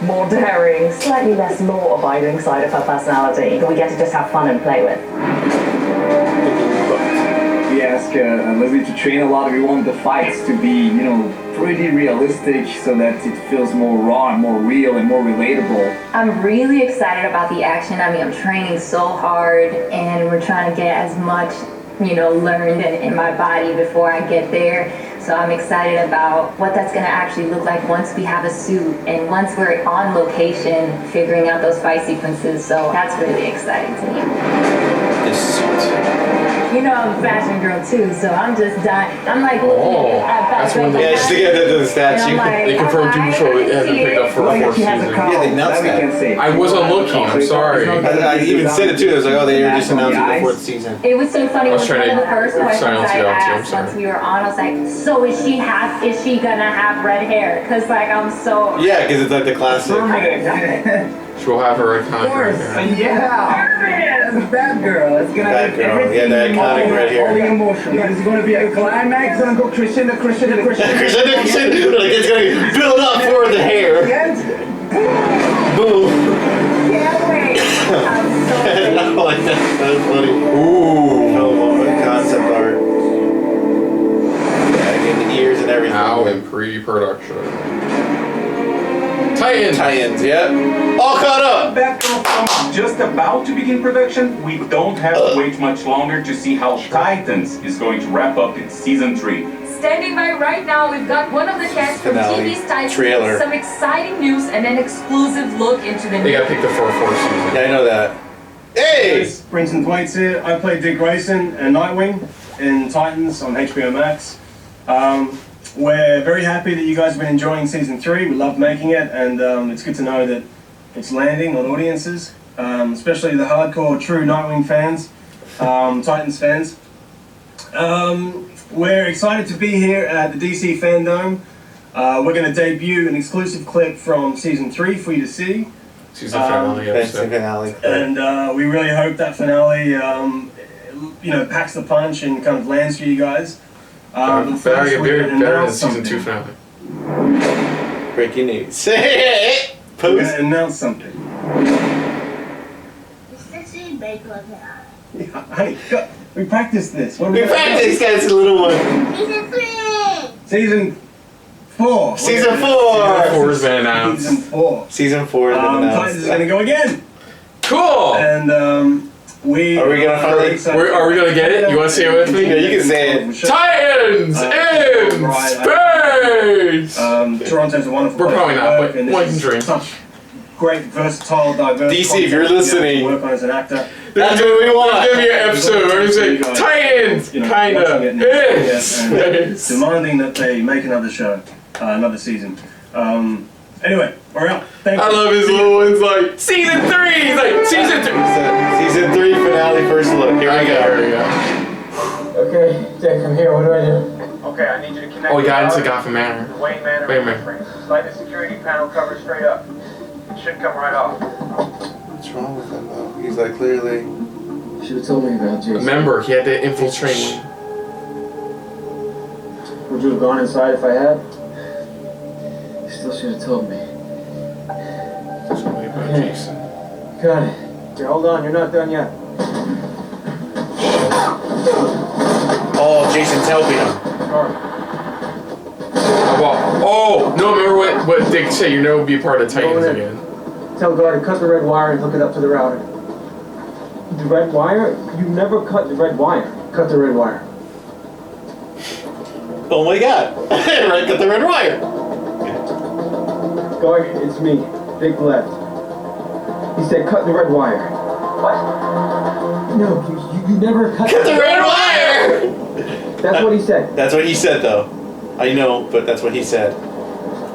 more daring, slightly less law-abiding side of her personality that we get to just have fun and play with. Yes, ask a little bit to train a lot. We want the fights to be, you know, pretty realistic so that it feels more raw and more real and more relatable. I'm really excited about the action. I mean, I'm training so hard and we're trying to get as much, you know, learned in my body before I get there. So I'm excited about what that's going to actually look like once we have a suit and once we're on location figuring out those fight sequences. So that's really exciting to me. This suit. You know, I'm a fashion girl too, so I'm just dying. I'm like looking at that's when Yeah, just to get into the statue. They confirmed Doom Patrol hasn't picked up for a fourth season. Yeah, they announced that. I wasn't looking, I'm sorry. I even said it too. I was like, oh, they are just announcing the fourth season. It was so funny. I was It was one trying of to the first questions silence I you out, too, I'm asked sorry. once we were on. I was like, so is she gonna have red hair? Cause like I'm so. Yeah, because it's like the classic. She'll have her iconic right there. Yeah, that's Batgirl. It's gonna have Batgirl, everything. yeah, the iconic right here. All the emotion. It's gonna be a climax. It's gonna go crescendo. Like it's gonna build up for the hair. Boom. Can't wait. I'm so I like that. That's funny. Ooh. Oh, concept art. Yeah, get the ears and everything. Now in pre-production. Titans, yeah. All caught up. Batgirl just about to begin production. We don't have to wait much longer to see how Titans is going to wrap up its season 3. Standing by right now, we've got one of the cast from Finale. TV's Titans Trailer. with some exciting news and an exclusive look into the They got picked up for a fourth season. Yeah, I know that. Hey! Brenton Thwaites here. I played Dick Grayson and Nightwing in Titans on HBO Max. We're very happy that you guys have been enjoying season 3. We love making it, and it's good to know that it's landing on audiences, especially the hardcore, true Nightwing fans, Titans fans. We're excited to be here at the DC FanDome. We're going to debut an exclusive clip from season 3 for you to see. Season finale episode. And we really hope that finale, you know, packs the punch and kind of lands for you guys. Better than season 2 finale. Breaking news. We're going to announce something. Yeah, honey, we practiced this. What We practiced, guys, a little one. Season 4. Season 4. Season 4 has been announced. Season 4. Season 4 has been announced. Titans is going to go again. Cool. And Are we gonna finally? Are we gonna get it? You wanna say it with me? Yeah, you can say it. Titans in space. Toronto's a wonderful We're place probably to not, work, but and this one is can dream. such great, versatile, diverse. DC, if you're content to listening, work on as an actor. That's what we want. There's gonna be an episode where we say Titans, kinda, in space. Demanding that they make another show, another season. Anyway, we're out. Thank you. I love his little ones like season 3. He's like season 3. Season 3 finale first look. Here we go. Here we go. Okay, Dick, I'm here. What do I do? Okay, I need you to connect. Oh, we got into the Gotham Manor. Wayne Manor. Wait a minute. Slide the security panel cover straight up. It should come right off. What's wrong with him though? He's like clearly. Should have told me about Jason. Remember, he had to infiltrate me. Would you have gone inside if I had? You still should have told me. Something about Jason. Got it. Okay, hold on. You're not done yet. Oh, Jason's helping him. Oh, no, remember what Dick said, you know, would be a part of Titans again. Tell guard to cut the red wire and hook it up to the router. The red wire? You never cut the red wire. Cut the red wire. Oh my god. Right, cut the red wire. Guard, it's me. Dick left. He said cut the red wire. What? No, you never cut the red wire! That's what he said. That's what he said though. I know, but that's what he said.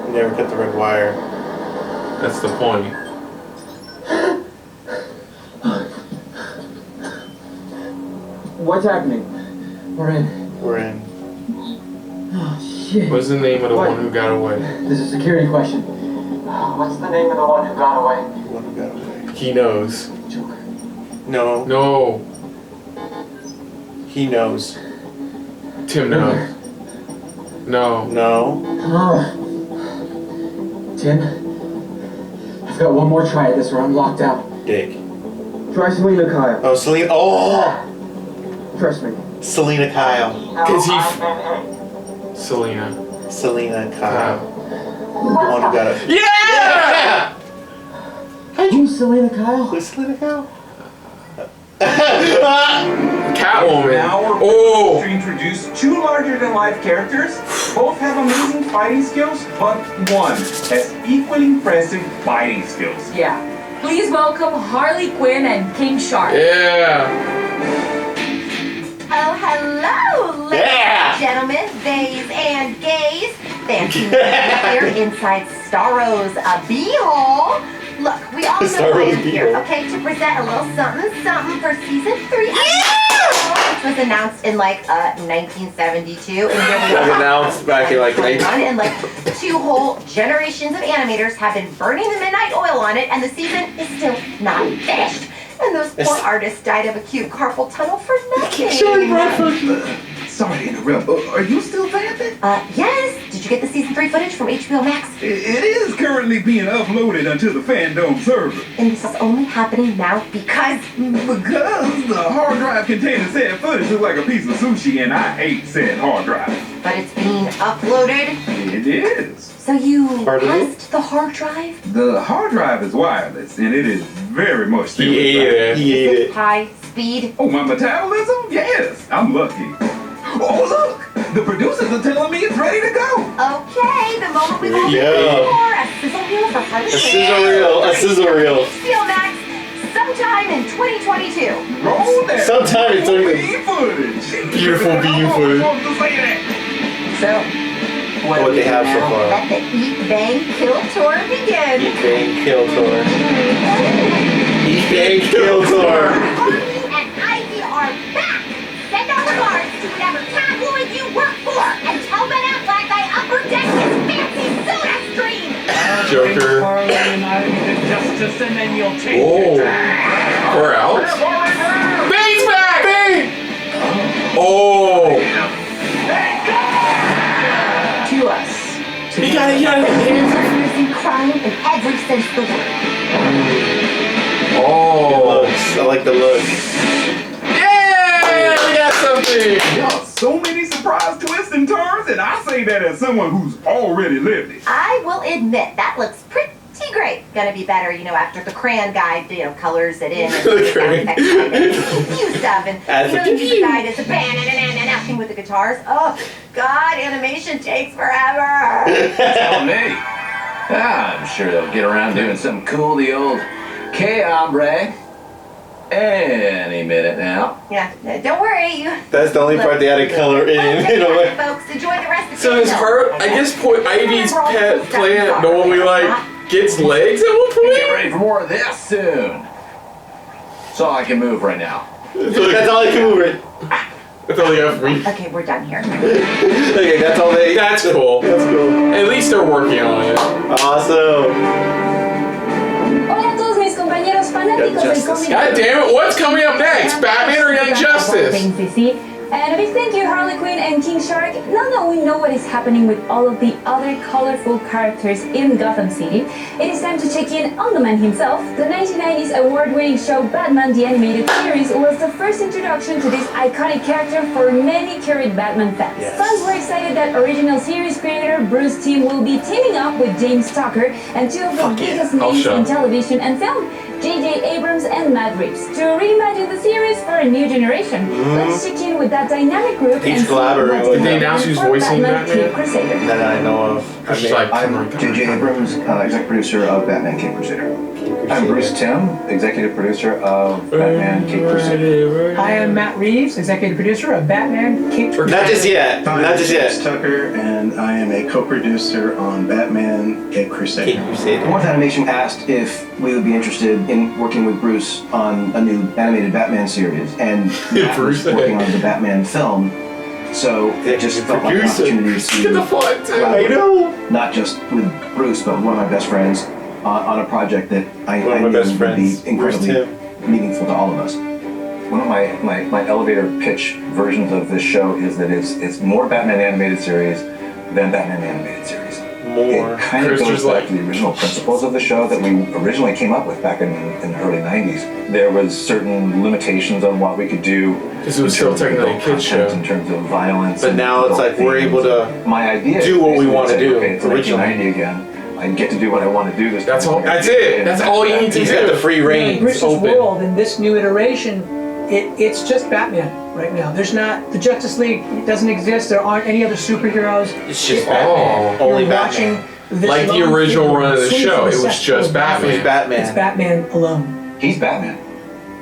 You never cut the red wire. That's the point. What's happening? We're in. We're in. Oh, shit. What's the name of the one who got away? This is a security question. What's the name of the one who got away? One who got away. He knows. Joker. No. No. He knows. Tim knows. No. No. Tim, I've got one more try at this or I'm locked out. Dick. Try Selena Kyle. Oh, Selena. Oh! Trust me. Selena Kyle. Cause Selena Kyle. The one who got it. Yeah! Who's Selena Kyle? Who's Selena Kyle? Catwoman. Now we're to introduce two larger-than-life characters. Both have amazing fighting skills, but one has equally impressive fighting skills. Yeah. Please welcome Harley Quinn and King Shark. Yeah. Oh, hello, ladies and gentlemen, theys and gays. Fancy here inside Starro's Beetle. Look, we all know why I'm here, okay? To present a little something for season 3. Which was announced in like 1972. And here we are. Announced back in like 19... And like 2 whole generations of animators have been burning the midnight oil on it, and the season is still not finished. And those poor artists died of acute carpal tunnel for nothing. Sorry to interrupt. Are you still vamping? Yes. Did you get the season 3 footage from HBO Max? It is currently being uploaded onto the FanDome server. And this is only happening now because the hard drive containing said footage looks like a piece of sushi, and I hate said hard drive. But it's being uploaded. It is. So you pressed the hard drive? The hard drive is wireless, and it is very much still He ate it. High speed. Oh, my metabolism? Yes, I'm lucky. Oh, look! The producers are telling me it's ready to go. Okay, the moment we've all been Yeah. waiting for. A sizzle reel for Harley Quinn. A sizzle reel. HBO Max sometime in 2022. Roll that. Sometime in 2022. footage. Beautiful bean footage. So, What they have so far. let the Eat, Bang, Kill tour begin. Eat, Bang, Kill tour. Eat, Bang, Kill tour. Harley and Ivy are back. Send our regards to whatever tabloid you work for, and tell Ben Affleck I upper deck his fancy soda stream. Joker. Harley and Ivy did justice, and then you'll take Oh. Or else. Bang's back! Bang! Oh. To us. He got it. Conspiracy crime in every sense of the word. Oh. I like the look. Yeah! We got something! Y'all, so many surprise twists and turns, and I say that as someone who's already lived it. I will admit, that looks pretty great. Gonna be better, after the crayon guide, colors it in. The crayon. New stuff, and As a the music guide is a band and acting with the guitars. Oh, God, animation takes forever. Tell me. I'm sure they'll get around doing something cool, the old Que Hombre. Any minute now. Yeah, don't worry. That's the only part they had to color in a way. Folks, enjoy the rest of the So is her, I guess, Ivy's pet plant normally gets legs at one point? Get ready for more of this soon. That's all I can move right now. That's all I can move right. That's all they have for me. Okay, we're done here. Okay, that's all they. That's cool. That's cool. At least they're working on it. Awesome. Hola a todos mis compañeros fanáticos del cómic. God damn it, what's coming up next? Batman or Young Justice? And a big thank you, Harley Quinn and King Shark. Now that we know what is happening with all of the other colorful characters in Gotham City, it is time to check in on the man himself. The 1990s award-winning show Batman the Animated Series was the first introduction to this iconic character for many current Batman fans. Yes. Fans were excited that original series creator Bruce Timm will be teaming up with James Tucker and two of the biggest names in television and film, J.J. Abrams and Matt Reeves, to reimagine the series for a new generation. Let's check in with that dynamic group He's and see collaborating what with Did they is announce who's for voicing Batman Batman? Cape Crusader. That I know of. I'm J.J. Abrams, executive producer of Batman Cape Crusader. I'm Bruce Timm, executive producer of Batman Cape Crusader. I am Matt Reeves, executive producer of Batman Cape Crusader. Not just yet. Not just yet. Tucker, and I am a co-producer on Batman Cape Crusader. Cape Crusader. Once Animation asked if we would be interested in working with Bruce on a new animated Batman series, and Matt was working on the Batman film, so it just felt like an opportunity to collaborate, not just with Bruce, but one of my best friends on a project that I knew would be incredibly meaningful to all of us. One of my elevator pitch versions of this show is that it's more Batman animated series than Batman animated series. more. It kind of goes back to the original principles of the show that we originally came up with back in the early 90s. There was certain limitations on what we could do. Because it was still technically a kid's show. In terms of violence. But now it's like we're able to my idea do what we want to do. Okay, it's 1990 again. I get to do what I want to do this That's time. all. That's it. That's all you need to do. He's got the free reign. Bruce's world in this new iteration, it's just Batman right now. There's not the Justice League. It doesn't exist. There aren't any other superheroes. It's just Batman. Only Batman. Like the original run of the show, it was just Batman. It's Batman. It's Batman alone. He's Batman.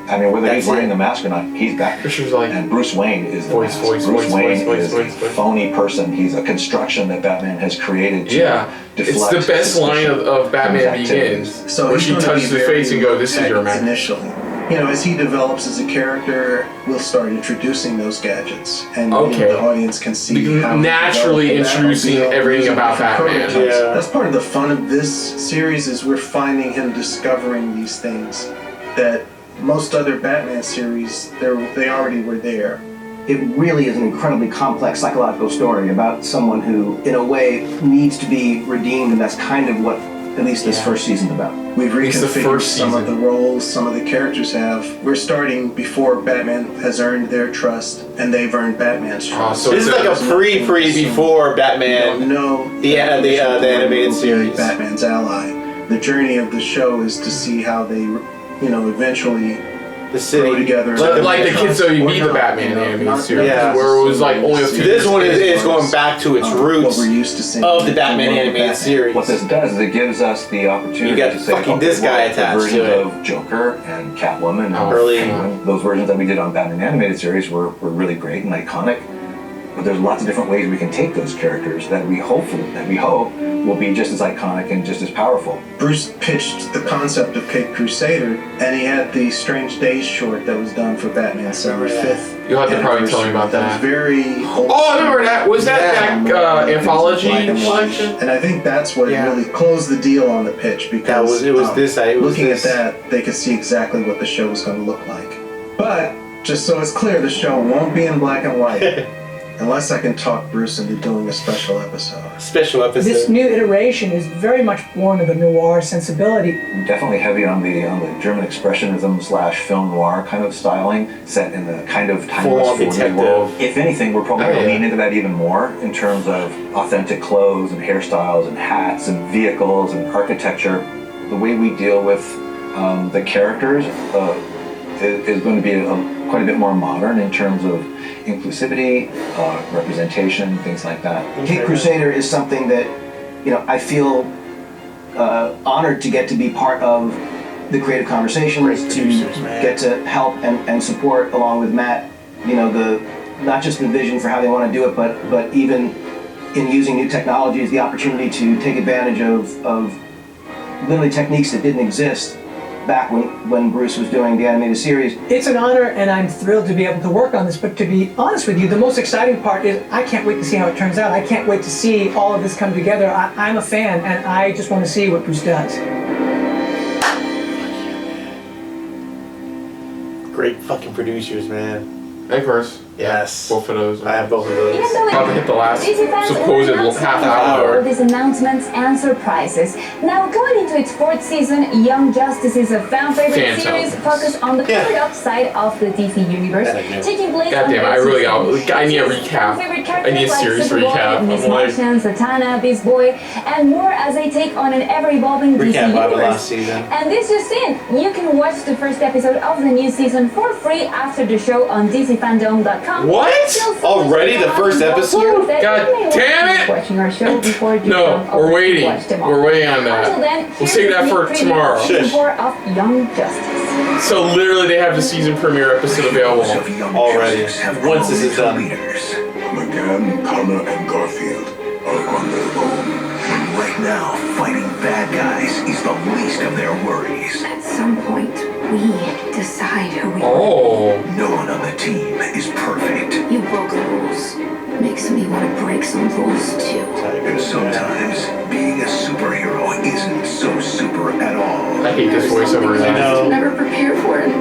I mean, whether he's wearing the mask or not, he's Batman. And Bruce Wayne is the mask. Bruce Wayne is a phony person. He's a construction that Batman has created to deflect. It's the best line of Batman Begins, So where he's she gonna touches be his face and very goes, "This is your man." Initially, you know, as he develops as a character, we'll start introducing those gadgets, and the audience can see how naturally introducing everything about Batman. That's part of the fun of this series is we're finding him discovering these things that most other Batman series they already were there. It really is an incredibly complex psychological story about someone who, in a way, needs to be redeemed, and that's kind of what at least this first season's about. We've reconfigured some of the roles, some of the characters have. We're starting before Batman has earned their trust, and they've earned Batman's trust. So this is like a before Batman. No, the animated series. Batman's ally. The journey of the show is to see how they, eventually the city grow together. Like the Kids So You Be the Batman animated series, where it was like only a few. This one is going back to its roots what we're used to seeing of the Batman animated series. What this does is it gives us the opportunity You got to say, fucking this guy attached versions to it. of Joker and Catwoman and Early. Penguin, those versions that we did on Batman animated series were really great and iconic. But there's lots of different ways we can take those characters that we hope will be just as iconic and just as powerful. Bruce pitched the concept of Cape Crusader, and he had the Strange Days short that was done for Batman's 5th. You'll have to probably tell me about that. Was very. Oh, I remember that. Was that anthology collection? And I think that's what really closed the deal on the pitch because looking at that, they could see exactly what the show was going to look like. But just so it's clear, the show won't be in black and white. Unless I can talk Bruce into doing a special episode. This new iteration is very much born of a noir sensibility. Definitely heavy on the German expressionism / film noir kind of styling, set in the kind of timeless 40s world. If anything, we're probably going to lean into that even more in terms of authentic clothes and hairstyles and hats and vehicles and architecture. The way we deal with the characters is going to be quite a bit more modern in terms of inclusivity, representation, things like that. Cape Crusader is something that, I feel honored to get to be part of the creative conversations, to get to help and support along with Matt, not just the vision for how they want to do it, but even in using new technologies, the opportunity to take advantage of literally techniques that didn't exist back when Bruce was doing the animated series. It's an honor, and I'm thrilled to be able to work on this, but to be honest with you, the most exciting part is I can't wait to see how it turns out. I can't wait to see all of this come together. I'm a fan, and I just want to see what Bruce does. Great fucking producers, man. Hey, Chris. Yes. Both of those. I have both of those. About to hit the last DC fans supposed were announced half all hour. these announcements and surprises. Now, going into its 4th season, Young Justice is a fan favorite series focused on the paradox side of the DC universe, taking place God damn it, I really I need a recap. I need a series recap. Miss I'm like, Martian, Satana, Beast Boy, and more as they take on an ever-evolving DC universe. Last season. And this just in, you can watch the first episode of the new season for free after the show on DCFanDome.com. What? Already the first episode? God damn it! Watching our show before you No, we're waiting. We're waiting on Until that. then, We'll save that for tomorrow. Season 4 of Young Justice. So literally, they have the season premiere episode available already. Once this is done. McGann, Connor, and Garfield are on their own. And right now, fighting bad guys is the least of their worries. At some point, we decide who we are. No one on the team is perfect. You broke the rules. Makes me want to break some rules too. And sometimes, being a superhero isn't so super at all. I hate this voiceover. You never prepare for it.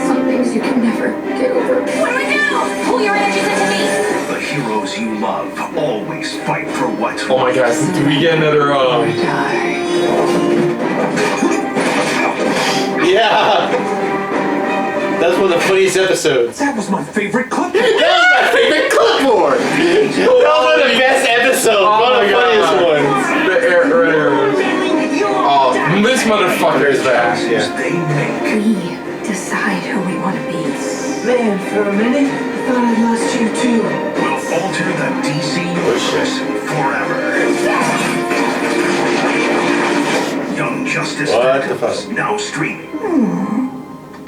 Some things you can never get over. What do I do? Pull your energies into me. But heroes you love always fight for what's Oh my gosh, do we get another Yeah! That's one of the funniest episodes. That was my favorite clipboard. That was my favorite clipboard! That was one of the best episodes. One of the funniest ones. The air arrows. Oh, this motherfucker is back. Yeah. We decide who we want to be. Man, for a minute, I thought I lost you too. Will alter the DC universe forever. Young Justice Detectives, now streaming.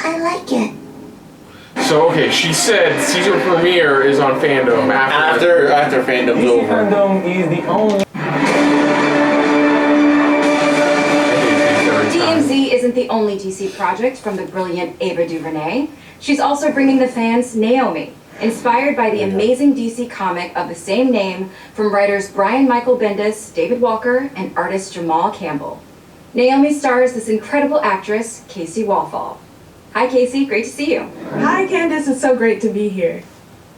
I like it. So, okay, she said season premiere is on FanDome After FanDome's over. FanDome is the only. DMZ isn't the only DC project from the brilliant Ava DuVernay. She's also bringing the fans Naomi, inspired by the amazing DC comic of the same name from writers Brian Michael Bendis, David Walker, and artist Jamal Campbell. Naomi stars this incredible actress, Casey Wallfall. Hi Casey, great to see you. Hi Candace, it's so great to be here.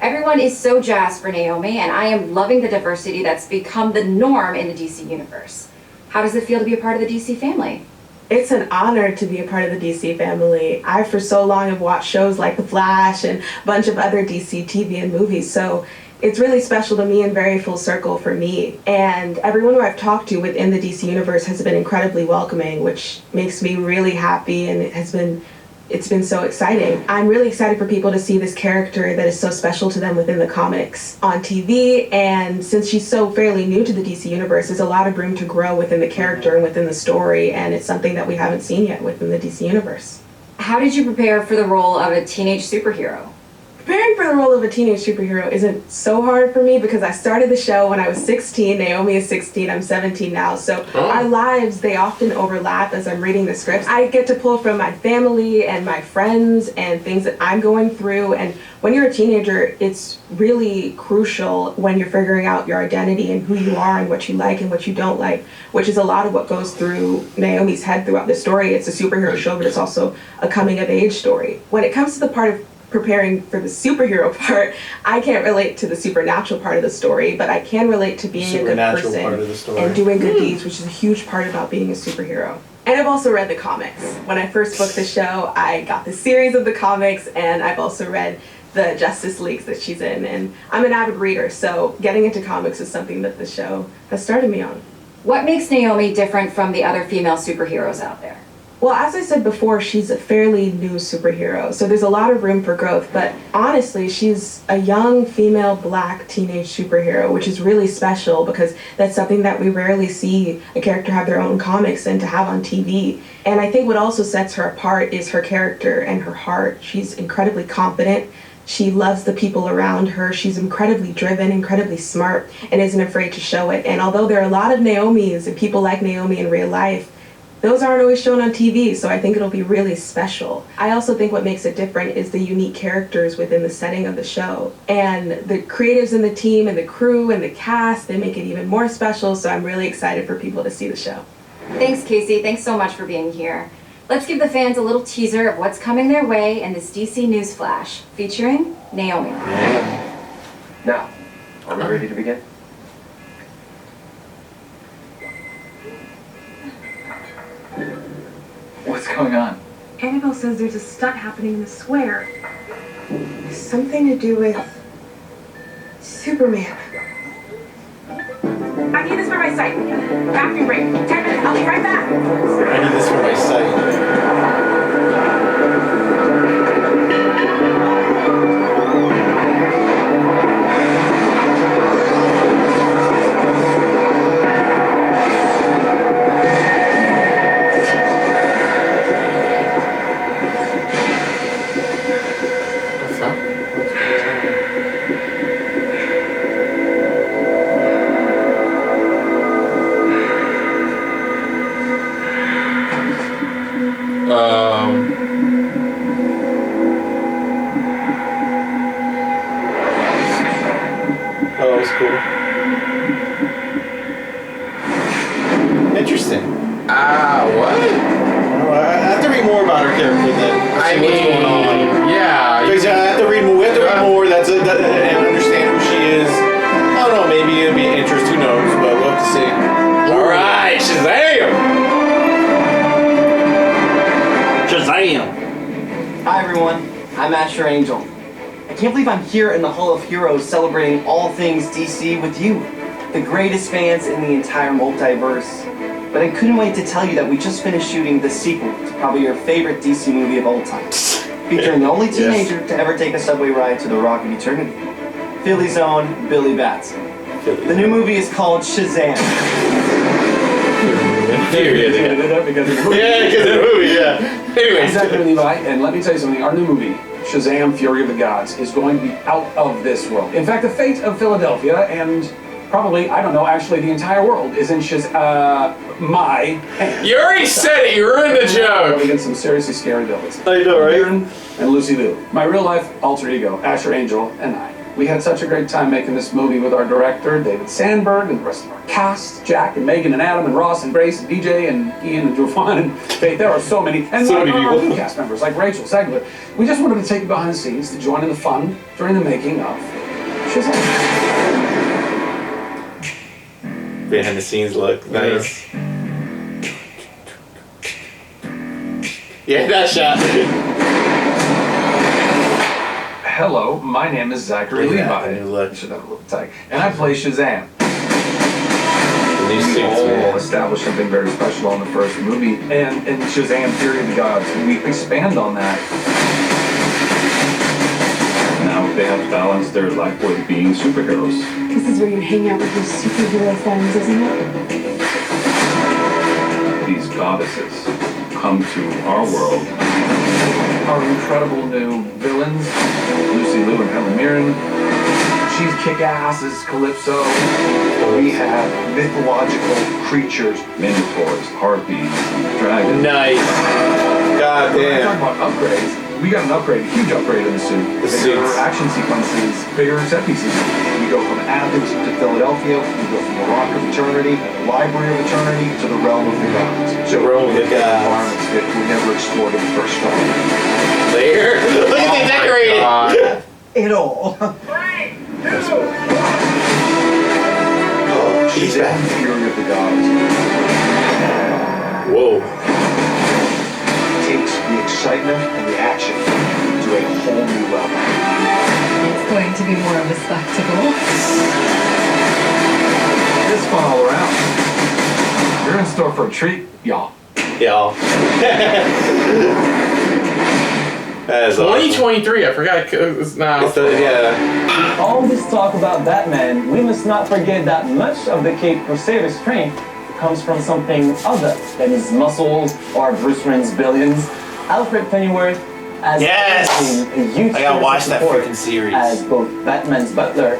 Everyone is so jazzed for Naomi, and I am loving the diversity that's become the norm in the DC universe. How does it feel to be a part of the DC family? It's an honor to be a part of the DC family. I, for so long, have watched shows like The Flash and a bunch of other DC TV and movies, so it's really special to me and very full circle for me. And everyone who I've talked to within the DC universe has been incredibly welcoming, which makes me really happy, and it's been so exciting. I'm really excited for people to see this character that is so special to them within the comics on TV, and since she's so fairly new to the DC universe, there's a lot of room to grow within the character and within the story, and it's something that we haven't seen yet within the DC universe. How did you prepare for the role of a teenage superhero? Preparing for the role of a teenage superhero isn't so hard for me because I started the show when I was 16. Naomi is 16, I'm 17 now. So our lives, they often overlap as I'm reading the scripts. I get to pull from my family and my friends and things that I'm going through. And when you're a teenager, it's really crucial when you're figuring out your identity and who you are and what you like and what you don't like, which is a lot of what goes through Naomi's head throughout the story. It's a superhero show, but it's also a coming of age story. When it comes to the part of preparing for the superhero part, I can't relate to the supernatural part of the story, but I can relate to being a good person part of the story. and doing good deeds, which is a huge part about being a superhero. And I've also read the comics. When I first booked the show, I got the series of the comics, and I've also read the Justice Leagues that she's in, and I'm an avid reader, so getting into comics is something that the show has started me on. What makes Naomi different from the other female superheroes out there? Well, as I said before, she's a fairly new superhero, so there's a lot of room for growth, but honestly, she's a young female black teenage superhero, which is really special because that's something that we rarely see a character have their own comics and to have on TV. And I think what also sets her apart is her character and her heart. She's incredibly confident. She loves the people around her. She's incredibly driven, incredibly smart, and isn't afraid to show it. And although there are a lot of Naomis and people like Naomi in real life, those aren't always shown on TV, so I think it'll be really special. I also think what makes it different is the unique characters within the setting of the show. And the creatives in the team and the crew and the cast, they make it even more special, so I'm really excited for people to see the show. Thanks, Casey. Thanks so much for being here. Let's give the fans a little teaser of what's coming their way in this DC News Flash, featuring Naomi. Now, are we ready to begin? What's going on? Annabelle says there's a stunt happening in the square. Something to do with Superman. I need this for my site. Bathroom break. 10 minutes. I'll be right back. I need this for my site. Oh, that was cool. Interesting. What? I have to read more about her character then. I See mean, what's going on. yeah. Because I have to read more. We have to read more. And understand who she is. Damn. Hi everyone, I'm Asher Angel. I can't believe I'm here in the Hall of Heroes celebrating all things DC with you, the greatest fans in the entire multiverse. But I couldn't wait to tell you that we just finished shooting the sequel to probably your favorite DC movie of all time, featuring the only teenager to ever take a subway ride to the Rock of Eternity, Philly's own Billy Batson. The new movie is called Shazam. Because of the movie, yeah. Anyway, exactly, Levi. And let me tell you something. Our new movie, Shazam: Fury of the Gods, is going to be out of this world. In fact, the fate of Philadelphia and probably, I don't know, actually the entire world is in my hands. You already said it. You ruined the joke. Against some seriously scary villains. I know, right? And Lucy Liu, my real life alter ego, Asher Angel, and I. We had such a great time making this movie with our director, David Sandberg, and the rest of our cast, Jack and Megan and Adam and Ross and Grace and DJ and Ian and Jovan and Faith. There are so many. And so many our people. cast members like Rachel Zegler. We just wanted to take you behind the scenes to join in the fun during the making of Shazam. Behind the scenes look nice. Yeah, that shot. Hello, my name is Zachary Levi. And I play Shazam. We all established something very special on the first movie, and in Shazam: Fury of the Gods, we expand on that. Now they have balanced their life with being superheroes. This is where you hang out with your superhero friends, isn't it? These goddesses come to our world. Our incredible new villains, Lucy Liu and Helen Mirren. She's kick-ass as Calypso. We have mythological creatures. Minotaurs, harpies, dragons. Nice. God When I damn. talk about upgrades, we got an upgrade, a huge upgrade in the suit. Bigger action sequences, bigger set pieces. We go from Athens to Philadelphia. We go from the Rock of Eternity, the Library of Eternity, to the Realm of the Gods. So environments that we never explored in the first film. There. Look at the decorating. It all. She's back. Fury of the Gods. Whoa. Takes the excitement and the action to a whole new level. It's going to be more of a spectacle. It's fun all around. You're in store for a treat, y'all. Y'all. That is 2023. I forgot it's now. Yeah. All this talk about Batman, we must not forget that much of the Cape Crusader strength comes from something other than his muscles or Bruce Wayne's billions. Alfred Pennyworth as a huge I gotta watch that support freaking series. as both Batman's butler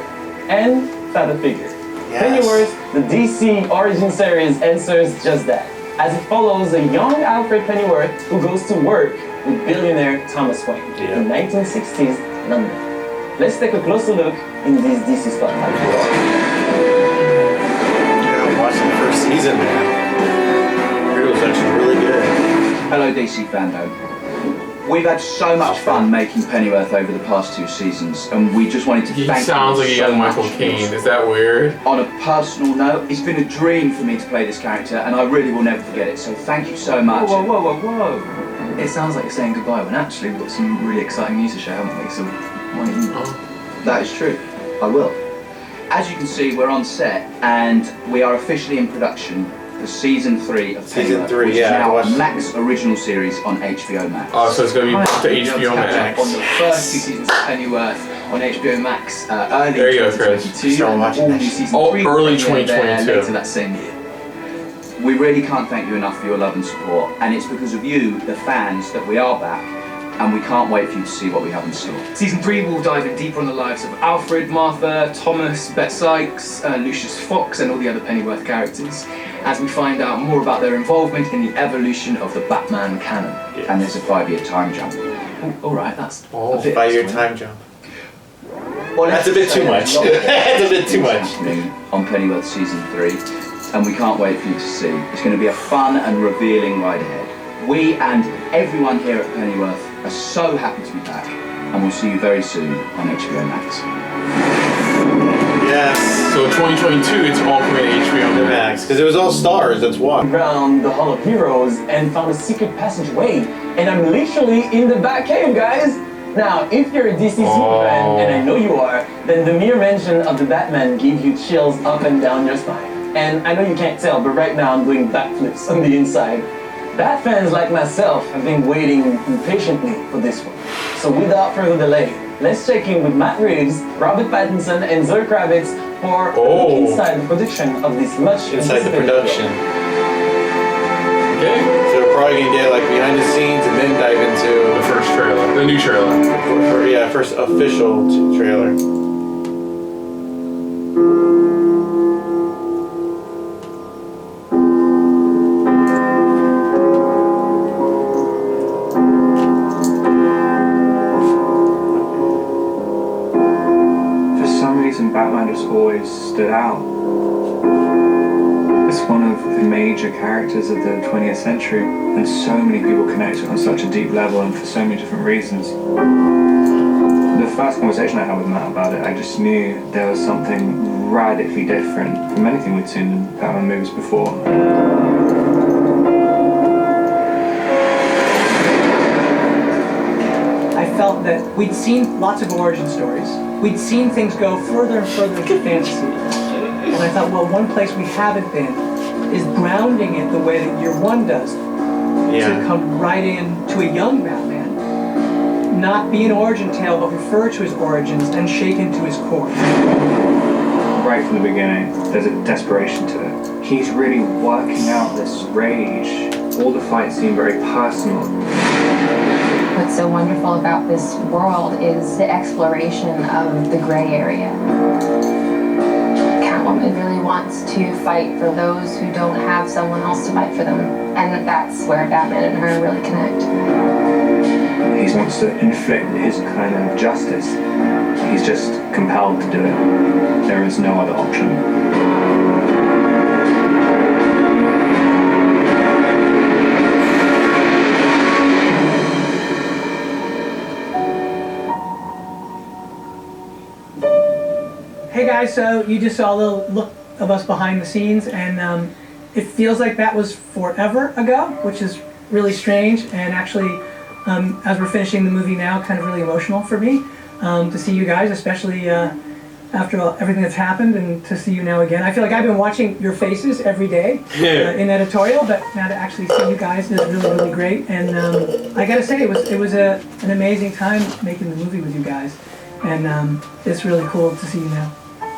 and father figure. Yes. Pennyworth, the DC origin series, answers just that, as it follows a young Alfred Pennyworth who goes to work with billionaire Thomas Wayne in 1960s London. Let's take a closer look in this DC Spotlight. Yeah, watching the first season, man. It was actually really good. Hello, DC FanDome. We've had so much fun making Pennyworth over the past 2 seasons, and we just wanted to He thank sounds you like a so young much. Michael Caine. Is that weird? On a personal note, it's been a dream for me to play this character, and I really will never forget it, so thank you so much. Whoa, whoa, whoa, whoa, whoa. It sounds like you're saying goodbye when actually we've got some really exciting news to share, haven't we? So why don't you... That is true. I will. As you can see, we're on set, and we are officially in production for season 3 of Pennyworth, three, which yeah, I is now watched a Max original series on HBO Max. Oh, so it's gonna be to You'll HBO catch up Max. on the first 2 seasons of Pennyworth on HBO Max early There you go, Chris. 2022, Start and watching all that new shit. season Oh, 3 early premiere there 2022. later that same year. We really can't thank you enough for your love and support, and it's because of you, the fans, that we are back, and we can't wait for you to see what we have in store. Season 3 will dive in deeper on the lives of Alfred, Martha, Thomas, Bet Sykes, Lucius Fox, and all the other Pennyworth characters, as we find out more about their involvement in the evolution of the Batman canon. And there's a 5-year time jump. Oh, alright, that's a Oh, bit 5-year time jump. Well, That's a bit too much. That's a bit too much. On Pennyworth season 3, and we can't wait for you to see. It's going to be a fun and revealing ride ahead. We and everyone here at Pennyworth are so happy to be back, and we'll see you very soon on HBO Max. Yes. So 2022, it's all coming to HBO Max, because it was all stars, that's why. Around the Hall of Heroes and found a secret passageway, and I'm literally in the Batcave, guys. Now, if you're a DC superfan, and I know you are, then the mere mention of the Batman gave you chills up and down your spine. And I know you can't tell, but right now I'm doing backflips on the inside. Bat fans like myself have been waiting impatiently for this one. So without further delay, let's check in with Matt Reeves, Robert Pattinson, and Zoe Kravitz for a look inside the production of this much Inside the anticipated production. film. Okay. So we're probably gonna get like behind the scenes and then dive into the first trailer, the new trailer. First official trailer. For some reason, Batman just always stood out. It's one of the major characters of the 20th century, and so many people connect to it on such a deep level and for so many different reasons. The first conversation I had with Matt about it, I just knew there was something radically different from anything we'd seen in Batman movies before. I felt that we'd seen lots of origin stories. We'd seen things go further and further into fantasy. And I thought, well, one place we haven't been is grounding it the way that Year One does. To come right in to a young Batman. Not be an origin tale, but refer to his origins and shake into his core. Right from the beginning, there's a desperation to it. He's really working out this rage. All the fights seem very personal. What's so wonderful about this world is the exploration of the gray area. Catwoman really wants to fight for those who don't have someone else to fight for them. And that's where Batman and her really connect. He wants to inflict his kind of justice. He's just compelled to do it. There is no other option. Hey guys, so you just saw a little look of us behind the scenes, and it feels like that was forever ago, which is really strange, and actually, as we're finishing the movie now, kind of really emotional for me to see you guys, especially after everything that's happened, and to see you now again. I feel like I've been watching your faces every day in editorial, but now to actually see you guys is really, really great, and I gotta say, it was an amazing time making the movie with you guys, and it's really cool to see you now.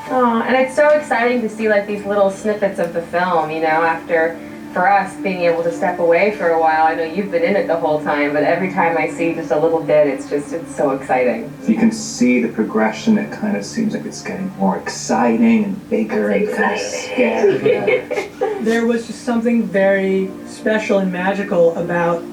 Oh, and it's so exciting to see like these little snippets of the film, you know, after, for us, being able to step away for a while. I know you've been in it the whole time, but every time I see just a little bit, it's so exciting. You can see the progression. It kind of seems like it's getting more exciting and bigger and kind of scary. There was just something very special and magical about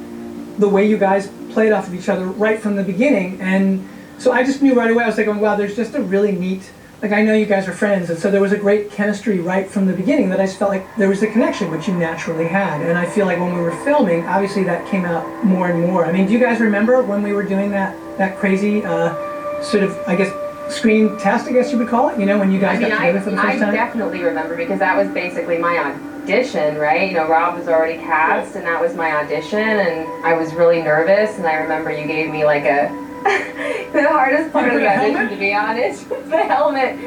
the way you guys played off of each other right from the beginning, and so I just knew right away, I was like, oh, wow, there's just a really neat, like I know you guys are friends, and so there was a great chemistry right from the beginning that I just felt like there was a connection, which you naturally had. And I feel like when we were filming, obviously that came out more and more. I mean, do you guys remember when we were doing that crazy sort of, I guess, screen test, I guess you would call it, you know, when you guys got together for the first time? I definitely remember, because that was basically my audition, right? You know, Rob was already cast, and that was my audition, and I was really nervous, and I remember you gave me like the hardest part of the audition, to be honest, was the helmet.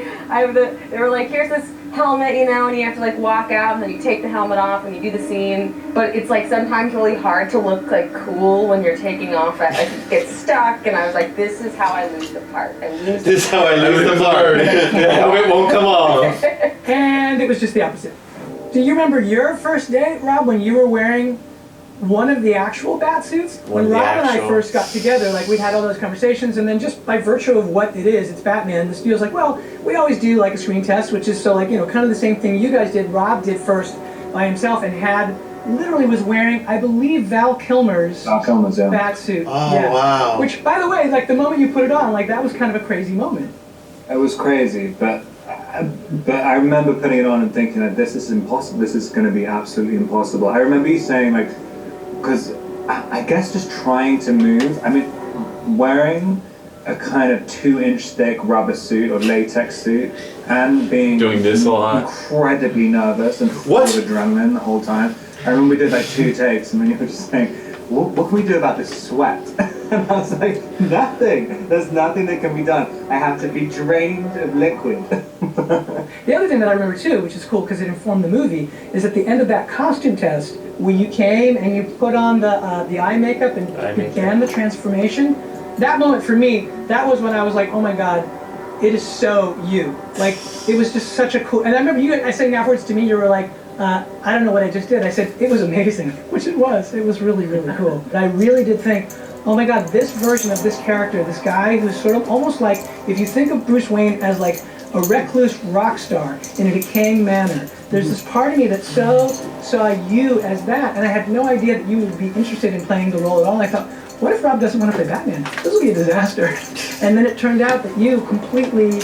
They were like, here's this helmet, you know, and you have to like walk out, and then you take the helmet off and you do the scene. But it's like sometimes really hard to look like cool when you're taking off. Like it gets stuck, and I was like, this is how I lose the part. This is how I lose the part. The helmet won't come off. And it was just the opposite. Do you remember your first day, Rob, when you were wearing one of the actual bat suits? When Rob and I first got together, like we'd had all those conversations, and then just by virtue of what it is, it's Batman, the studio's like, well, we always do like a screen test, which is so like, you know, kind of the same thing you guys did. Rob did first by himself and literally was wearing, I believe, Val Kilmer's bat suit. Oh, yeah. Wow. Which, by the way, like the moment you put it on, like that was kind of a crazy moment. It was crazy, but I remember putting it on and thinking that this is impossible. This is going to be absolutely impossible. I remember you saying like, because I guess just trying to move. I mean, wearing a kind of 2-inch thick rubber suit or latex suit and being doing this a lot, incredibly nervous and full of adrenaline the whole time. I remember we did like 2 takes and then you were just saying, what can we do about this sweat? And I was like, nothing. There's nothing that can be done. I have to be drained of liquid. The other thing that I remember too, which is cool because it informed the movie, is at the end of that costume test, where you came and you put on the eye makeup and began the transformation. That moment for me, that was when I was like, oh my god, it is so you. Like, it was just such a cool. And I remember you guys saying afterwards to me, you were like, I don't know what I just did. I said it was amazing, which it was. It was really, really cool. But I really did think, oh my god, this version of this character, this guy who's sort of almost like, if you think of Bruce Wayne as like a recluse rock star in a decaying manner, there's this part of me that so saw you as that, and I had no idea that you would be interested in playing the role at all. And I thought, what if Rob doesn't want to play Batman? This will be a disaster. And then it turned out that you completely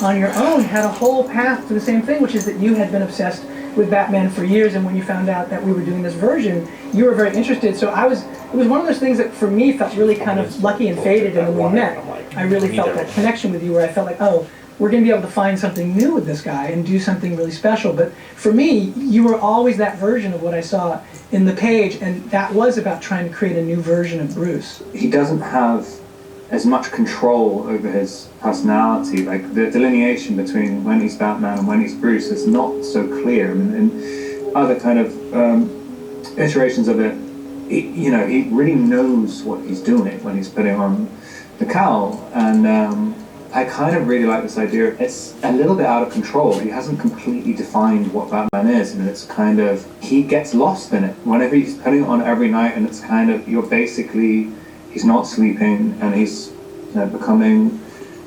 on your own had a whole path to the same thing, which is that you had been obsessed with Batman for years, and when you found out that we were doing this version, you were very interested. So it was one of those things that for me felt really kind of lucky and fated, and when we met, I really felt that connection with you where I felt like, oh, we're going to be able to find something new with this guy and do something really special. But for me, you were always that version of what I saw in the page, and that was about trying to create a new version of Bruce. He doesn't have as much control over his personality. Like, the delineation between when he's Batman and when he's Bruce is not so clear. I mean, in other kind of iterations of it, he really knows what he's doing when he's putting on the cowl. And I kind of really like this idea. It's a little bit out of control. He hasn't completely defined what Batman is, and it's kind of, he gets lost in it. Whenever he's putting it on every night, and it's kind of, he's not sleeping, and he's becoming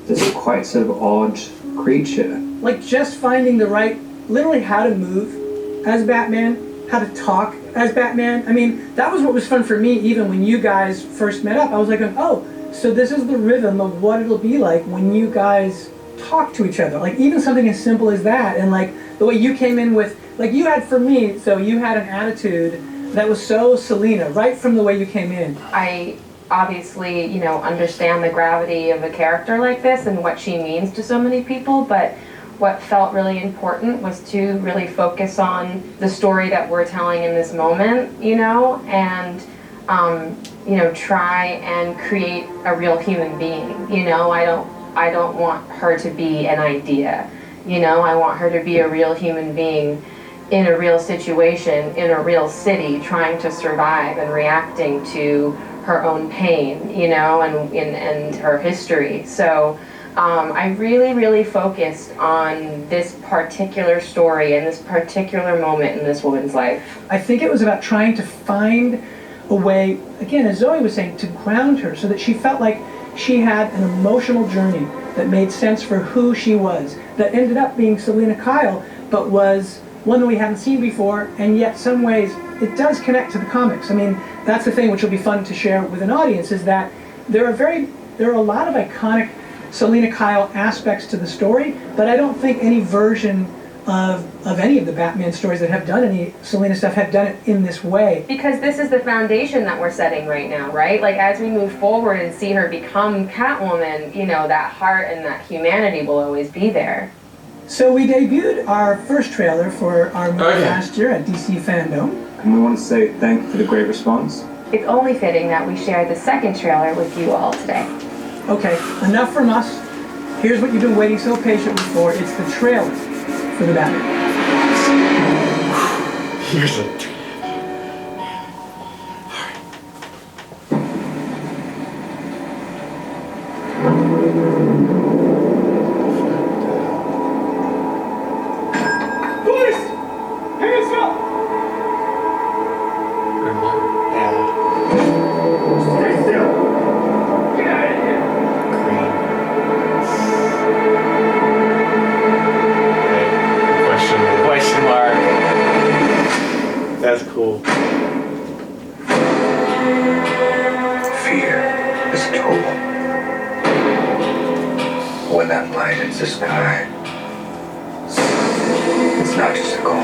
this quite sort of odd creature. Like just finding the right, literally how to move as Batman, how to talk as Batman. I mean, that was what was fun for me even when you guys first met up. I was like, oh, so this is the rhythm of what it'll be like when you guys talk to each other. Like even something as simple as that, and like the way you came in with, like you had for me, so you had an attitude that was so Selena, right from the way you came in. I obviously, understand the gravity of a character like this and what she means to so many people, but what felt really important was to really focus on the story that we're telling in this moment, and try and create a real human being. I don't want her to be an idea. I want her to be a real human being in a real situation, in a real city, trying to survive and reacting to her own pain, and her history. So I really, really focused on this particular story and this particular moment in this woman's life. I think it was about trying to find a way, again, as Zoe was saying, to ground her so that she felt like she had an emotional journey that made sense for who she was, that ended up being Selena Kyle, but was one that we haven't seen before, and yet some ways it does connect to the comics. I mean, that's the thing which will be fun to share with an audience, is that there are a lot of iconic Selena Kyle aspects to the story, but I don't think any version of any of the Batman stories that have done any Selena stuff have done it in this way. Because this is the foundation that we're setting right now, right? Like as we move forward and see her become Catwoman, that heart and that humanity will always be there. So we debuted our first trailer for our movie last year at DC FanDome. And we want to say thank you for the great response. It's only fitting that we share the second trailer with you all today. Okay, enough from us. Here's what you've been waiting so patiently for. It's the trailer for the Batman. Here's a... That's cool. Fear is a tool. When that light hits the sky, it's not just a goal.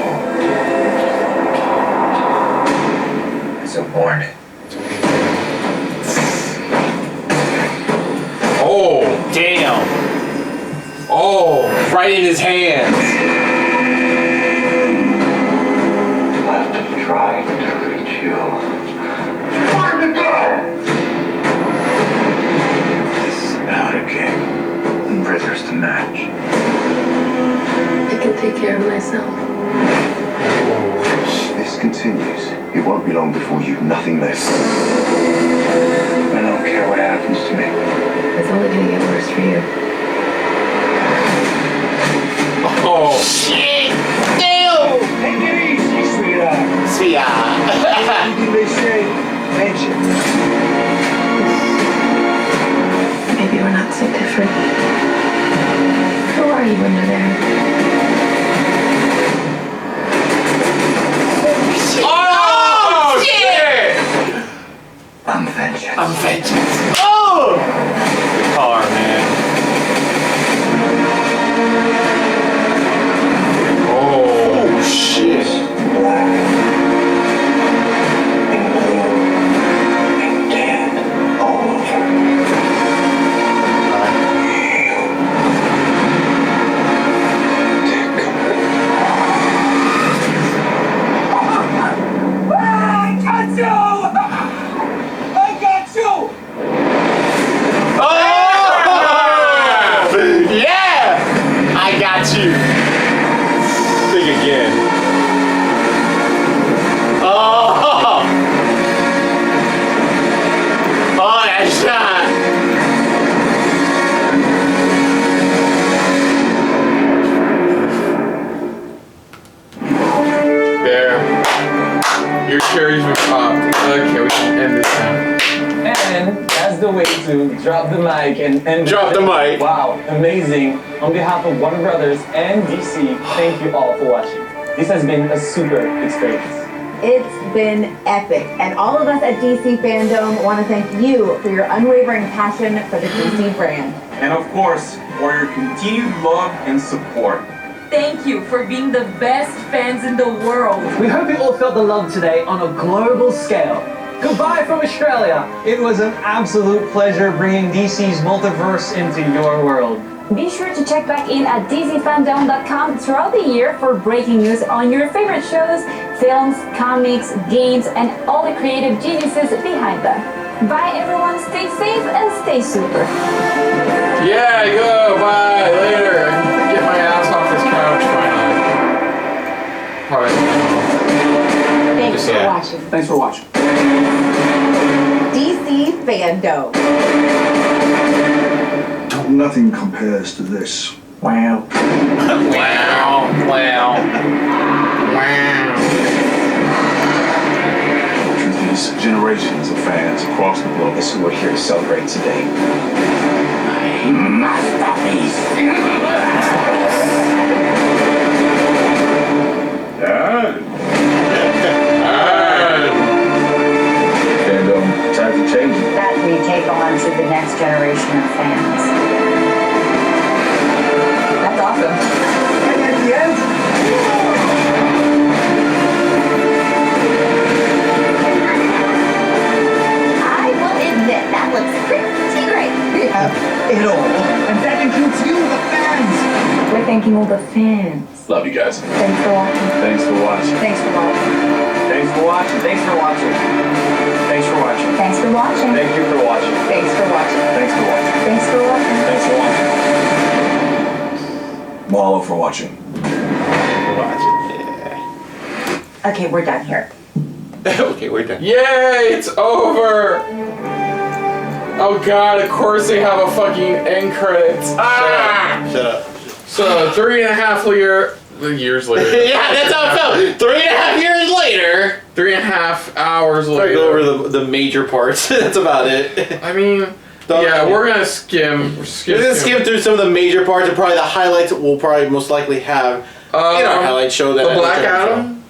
It's a warning. Oh! damn. Oh, right in his hands. Left trying to reach you. Where'd it go? This is about a game. And prisoners to match. I can take care of myself. If this continues, it won't be long before you've nothing left. I don't care what happens to me. It's only gonna get worse for you. Oh, shit! Damn! Take it easy, sweetheart. Anything they say, mention. Maybe we're not so different. Who are you under there? Oh, shit! I'm vengeance. I'm vengeance. Oh! The car, man. Oh, shit. Black. And blue. And dead. All over. cherries were popped. Okay, we can end this now. And that's the way to drop the mic and end Drop the mic. Wow, amazing. On behalf of Warner Brothers and DC, thank you all for watching. This has been a super experience. It's been epic, and all of us at DC FanDome want to thank you for your unwavering passion for the DC brand. And of course, for your continued love and support. Thank you for being the best fans in the world. We hope you all felt the love today on a global scale. Goodbye from Australia. It was an absolute pleasure bringing DC's multiverse into your world. Be sure to check back in at DCFanDome.com throughout the year for breaking news on your favorite shows, films, comics, games, and all the creative geniuses behind them. Bye everyone, stay safe and stay super. Yeah, go, bye, later. I can get my ass off this couch finally. Alright. Thanks for watching. Thanks for watching. DC FanDome. Nothing compares to this. Wow. Wow. Wow. Wow. Truth is, generations of fans across the globe. That's who we're here to celebrate today. FanDome, times are changing. That we take on to the next generation of fans. That's awesome. And at the end, I will admit that looks pretty great. We have it all, and that includes you, the fans. We're thanking all the fans. Love you guys. Thanks for watching. Thanks for watching. Thanks for watching. Thanks for watching. Thanks for watching. Thanks for watching. Thanks for watching. Thank you for watching. Thanks for watching. Thanks for watching. Thanks for watching. Thanks for watching. Mahalo for watching. okay, we're done here. Okay, we're done. Yay, it's over! Oh god, of course they have a fucking end credits. Shut up. So, 3.5 years later. Yeah, that's how it felt. 3.5 years later. 3.5 hours later. Go over the major parts. That's about it. I mean, yeah, we're gonna skim. We're gonna skim through some of the major parts and probably the highlights that we'll probably most likely have in our highlight show. That the Black Adam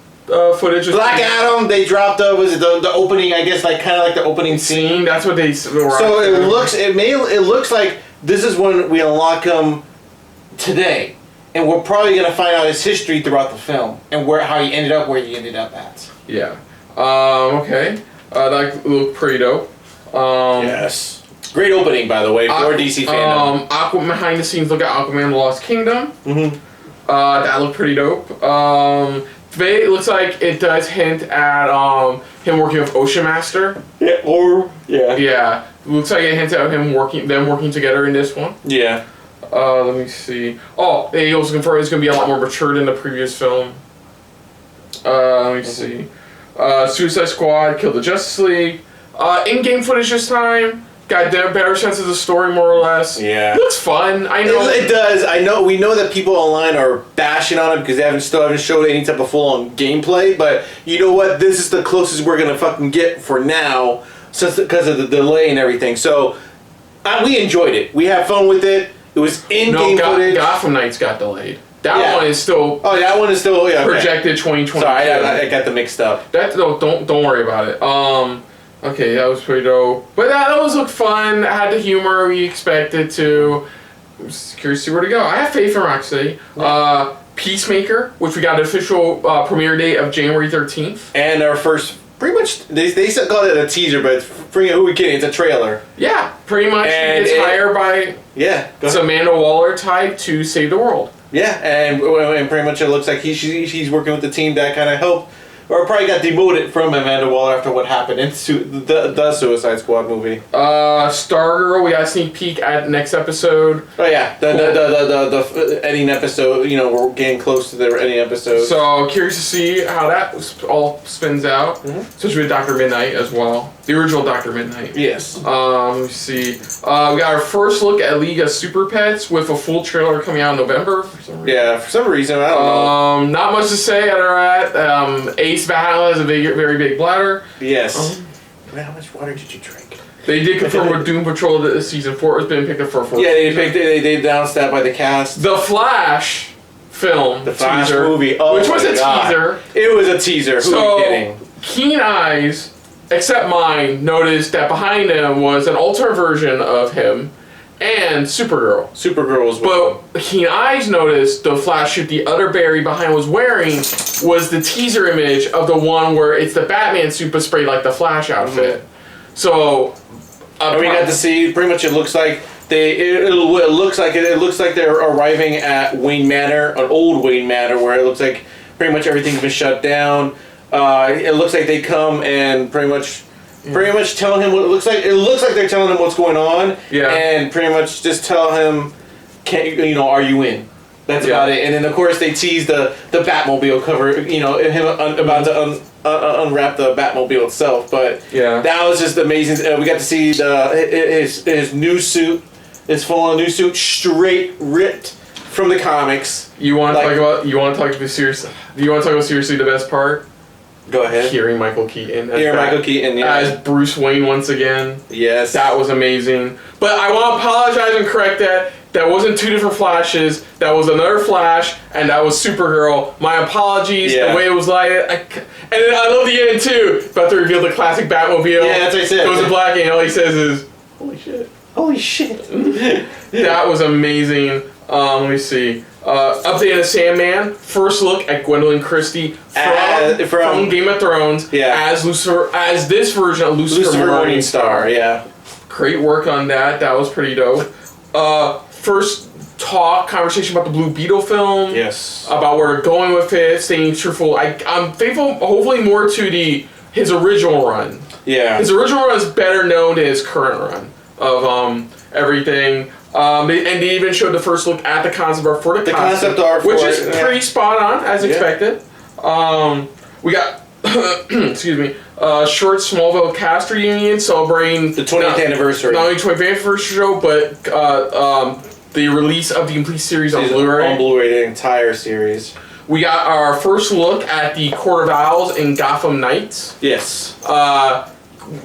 footage. Black Adam. They dropped was it the opening? I guess like kind of like the opening scene. That's what they were. So it looks like this is when we unlock him today, and we're probably gonna find out his history throughout the film and how he ended up where he ended up at. Yeah. Okay. That looked pretty dope. Yes. Great opening, by the way, for DC FanDome. Aquaman behind the scenes look at Aquaman: The Lost Kingdom. Mm-hmm. That looked pretty dope. It looks like it does hint at him working with Ocean Master. Yeah. Yeah. Looks like it hints at them working together in this one. Yeah. Let me see. Oh, they also confirmed it's going to be a lot more mature than the previous film. Let me see. Suicide Squad, Kill the Justice League. In-game footage this time. Got a better sense of the story, more or less. Yeah. Looks fun. I know. It does. I know. We know that people online are bashing on it because they still haven't showed any type of full-on gameplay. But you know what? This is the closest we're gonna fucking get for now, because of the delay and everything. So we enjoyed it. We had fun with it. It was in-game footage. Gotham Knights got delayed. That one is still. Oh, that one is still projected 2022. Sorry, I got them mixed up. Don't worry about it. Okay, that was pretty dope. But that was looked fun. It had the humor we expected to. I'm just curious to see where to go. I have faith in Rocksteady. Yeah. Peacemaker, which we got an official premiere date of January 13th. And our first, pretty much, they called it a teaser, but who are we kidding? It's a trailer. Yeah, pretty much. And it's hired by Amanda Waller type to save the world. Yeah, and pretty much it looks like he's working with the team that kind of helped. Or probably got demoted from Amanda Waller after what happened in the Suicide Squad movie. Stargirl, we got a sneak peek at next episode. Oh yeah, the ending episode. You know, we're getting close to the ending episode. So curious to see how that all spins out, especially with Dr. Midnight as well. The original Dr. Midnight. Yes. Let me see. We got our first look at League of Super Pets with a full trailer coming out in November. For some reason, I don't know. Not much to say other than that. Ace Battle has a very big bladder. Yes. How much water did you drink? They did confirm with Doom Patrol that season 4 has been picked up for 4. Yeah, they announced that by the cast. The Flash film. The Flash teaser, movie. Oh, which was a teaser. It was a teaser. Who are you kidding? Keen eyes, except mine, noticed that behind him was an alternate version of him and Supergirl. Supergirl was But Keen Eyes noticed the Flash suit the other Barry behind was wearing was the teaser image of the one where it's the Batman suit but sprayed like the Flash outfit. So we got to see pretty much. It looks like it looks like they're arriving at Wayne Manor, an old Wayne Manor, where it looks like pretty much everything's been shut down. It looks like they come and pretty much telling him what it looks like. It looks like they're telling him what's going on. Yeah. And pretty much just tell him, are you in? That's about it. And then of course they tease the Batmobile cover. Him about to unwrap the Batmobile itself. But that was just amazing. We got to see his new suit, his full-on new suit, straight ripped from the comics. You want to talk about seriously the best part? Go ahead. Hearing Michael Keaton. Michael Keaton, as Bruce Wayne once again. Yes. That was amazing. But I want to apologize and correct that. That wasn't two different Flashes. That was another Flash, and that was Supergirl. My apologies. The way it was like, and then I love the end too. About to reveal the classic Batmobile. Yeah, that's what I said. Goes to black, and all he says is, "Holy shit! Holy shit!" That was amazing. Let me see. Updated Sandman. First look at Gwendolyn Christie from Game of Thrones as Lucifer, as this version of Lucifer Morningstar. Yeah. Great work on that. That was pretty dope. First conversation about the Blue Beetle film. Yes. About where we're going with it, staying truthful. I'm faithful, hopefully more to his original run. Yeah. His original run is better known than his current run of everything. And they even showed the first look at the concept art for the concept art, which is pretty spot on as expected. We got excuse me, short Smallville cast reunion celebrating the 20th anniversary. Not only 20th anniversary show, but the release of the complete series on Blu-ray. On Blu-ray, the entire series. We got our first look at the Court of Owls in Gotham Knights. Yes.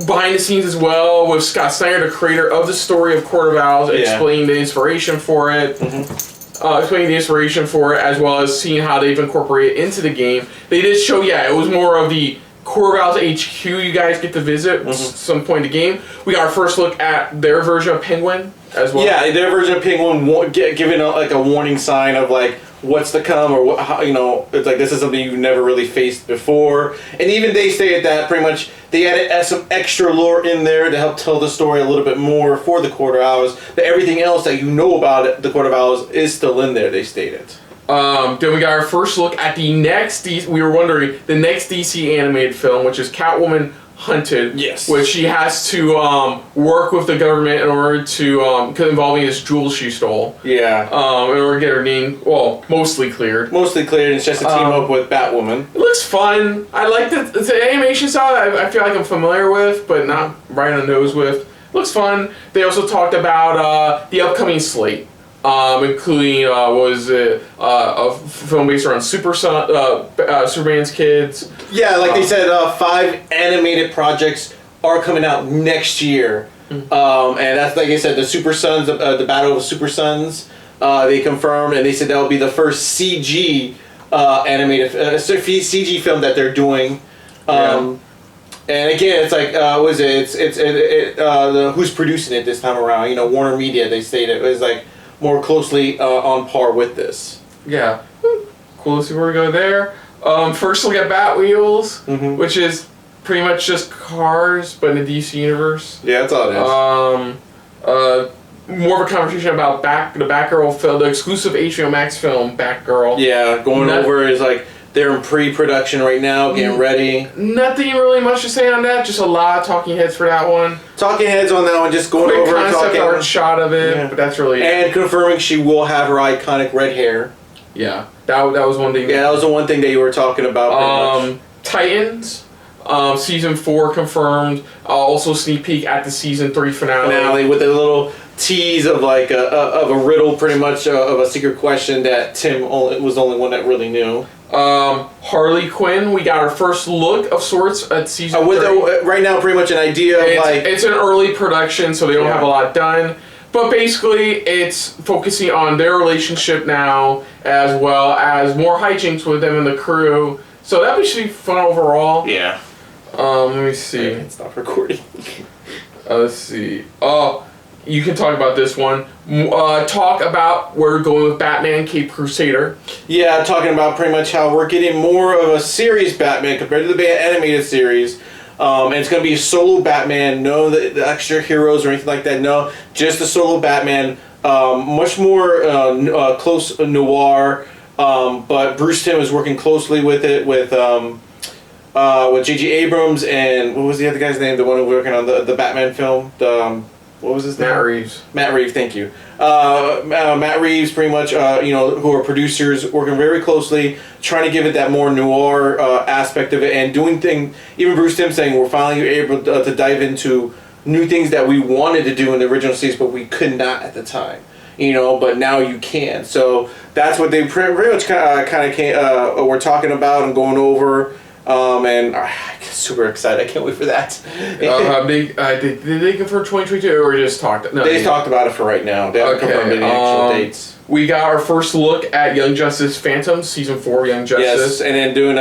Behind the scenes as well with Scott Snyder, the creator of the story of Court of Owls, explaining the inspiration for it. Explaining the inspiration for it, as well as seeing how they've incorporated it into the game. They did show, it was more of the Court of Owls HQ you guys get to visit at some point in the game. We got our first look at their version of Penguin as well. Yeah, their version of Penguin giving a warning sign of what's to come, or what, how, it's like this is something you've never really faced before. And even they stated that pretty much they added some extra lore in there to help tell the story a little bit more for the Court of Owls. But everything else that you know about it, the Court of Owls is still in there, they stated. Then we got our first look at the next we were wondering, the next DC animated film, which is Catwoman Hunted. Yes. Which she has to work with the government in order to, involving this jewel she stole. Yeah. In order to get her name, mostly cleared. Mostly cleared, and it's just a team up with Batwoman. It looks fun. I like the animation style. I feel like I'm familiar with, but not right on the nose with. Looks fun. They also talked about the upcoming slate. Including a film based around Superman's kids. Yeah, like they said, 5 animated projects are coming out next year, and that's like I said, the Super Sons, the Battle of Super Sons. They confirmed, and they said that will be the first CG animated CG film that they're doing. And again, it's like was it? It's who's producing it this time around? Warner Media. They stated it was like more closely on par with this. Yeah. Cool to see where we go there. First look at Batwheels, which is pretty much just cars, but in the DC universe. Yeah, that's all it is. More of a conversation about the Batgirl film, the exclusive HBO Max film, Batgirl. Yeah, going over is like they're in pre-production right now, getting ready. Nothing really much to say on that. Just a lot of talking heads for that one. Talking heads on that one, just going quick over and concept talking. art shot of it, but that's really and confirming she will have her iconic red hair. Yeah, that was one thing. Yeah, that was the one thing that you were talking about. Titans, season 4 confirmed. Also sneak peek at the season 3 finale with a little tease of like of a riddle, pretty much of a secret question that Tim was the only one that really knew. Harley Quinn, we got our first look of sorts at season 3. Right now, pretty much an idea of it's an early production, so they don't have a lot done. But basically, it's focusing on their relationship now, as well as more hijinks with them and the crew. So that should be fun overall. Yeah. Let me see. Stop recording. Let's see. Oh, you can talk about this one. Talk about where we're going with Batman Cape Crusader. Yeah, talking about pretty much how we're getting more of a serious Batman compared to the animated series. And it's going to be a solo Batman, no the extra heroes or anything like that, no, just a solo Batman, much more close noir, but Bruce Timm is working closely with it, with J.J. Abrams, and what was the other guy's name, the one who was working on the Batman film, what was his name? Matt Reeves. Matt Reeves, thank you. Matt Reeves, pretty much, who are producers, working very closely, trying to give it that more noir aspect of it, and doing things. Even Bruce Timm saying we're finally able to dive into new things that we wanted to do in the original series, but we could not at the time. But now you can. So that's what they pretty much were talking about and going over. And I'm super excited. I can't wait for that. Did they confirm 2022 or just talked? No, they talked about it for right now. They haven't confirmed any actual dates. We got our first look at Young Justice Phantom, season 4 Young Justice. Yes, and then doing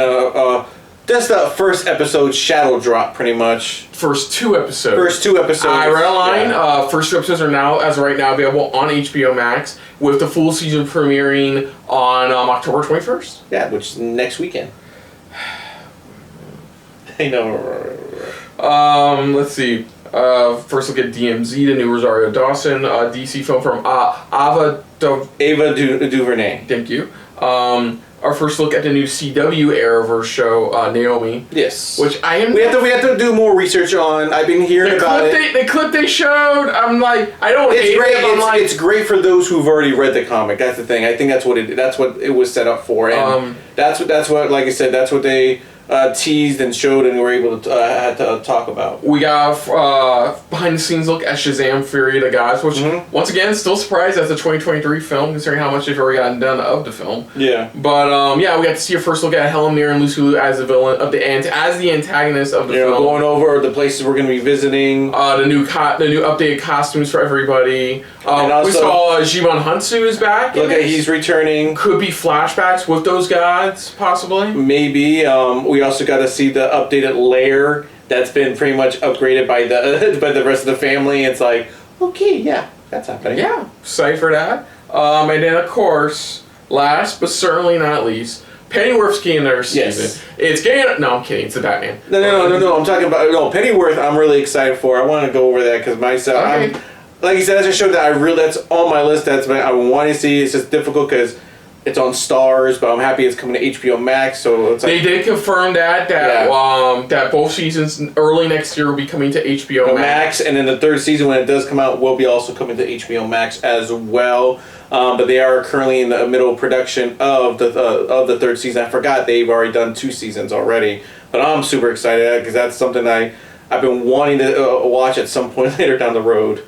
just the first episode shadow drop, pretty much. First 2 episodes. I read a line. First 2 episodes are now, as of right now, available on HBO Max, with the full season premiering on October 21st. Yeah, which is next weekend. I know. Let's see. First look at DMZ, the new Rosario Dawson DC film from Ava DuVernay. Thank you. Our first look at the new CW Arrowverse show, Naomi. Yes. Which I am. We have to do more research on. I've been hearing about it. The clip they showed, I'm like, I don't hate great. it. It's great for those who've already read the comic. That's the thing. I think that's what it was set up for. And that's what like I said, that's what they teased and showed and were able to had to talk about. We got behind the scenes look at Shazam: Fury of the Gods, which once again still surprised that's a 2023 film considering how much they've already gotten done of the film. Yeah. But we got to see a first look at Helen Mirren and Lucy Liu as the villain of as the antagonist of the film. Going over the places we're going to be visiting. The new updated costumes for everybody. And also, we saw Jimon Hunsu is back. He's returning. Could be flashbacks with those gods, possibly. Maybe. We also got to see the updated lair that's been pretty much upgraded by the rest of the family. It's like, okay, yeah, that's happening. Yeah, excited for that. And then of course, last but certainly not least, Pennyworth's getting another season. It's getting... No, I'm kidding. It's the Batman. No. I'm talking about... Pennyworth, I'm really excited for. I want to go over that because myself... Okay. Like you said, that's a show that that's on my list. I want to see. It's just difficult because it's on Stars, but I'm happy it's coming to HBO Max. So it's like, they did confirm that both seasons early next year will be coming to HBO Max, and then the third season when it does come out will be also coming to HBO Max as well. But they are currently in the middle of production of the third season. I forgot they've already done 2 seasons already, but I'm super excited because that's something I've been wanting to watch at some point later down the road.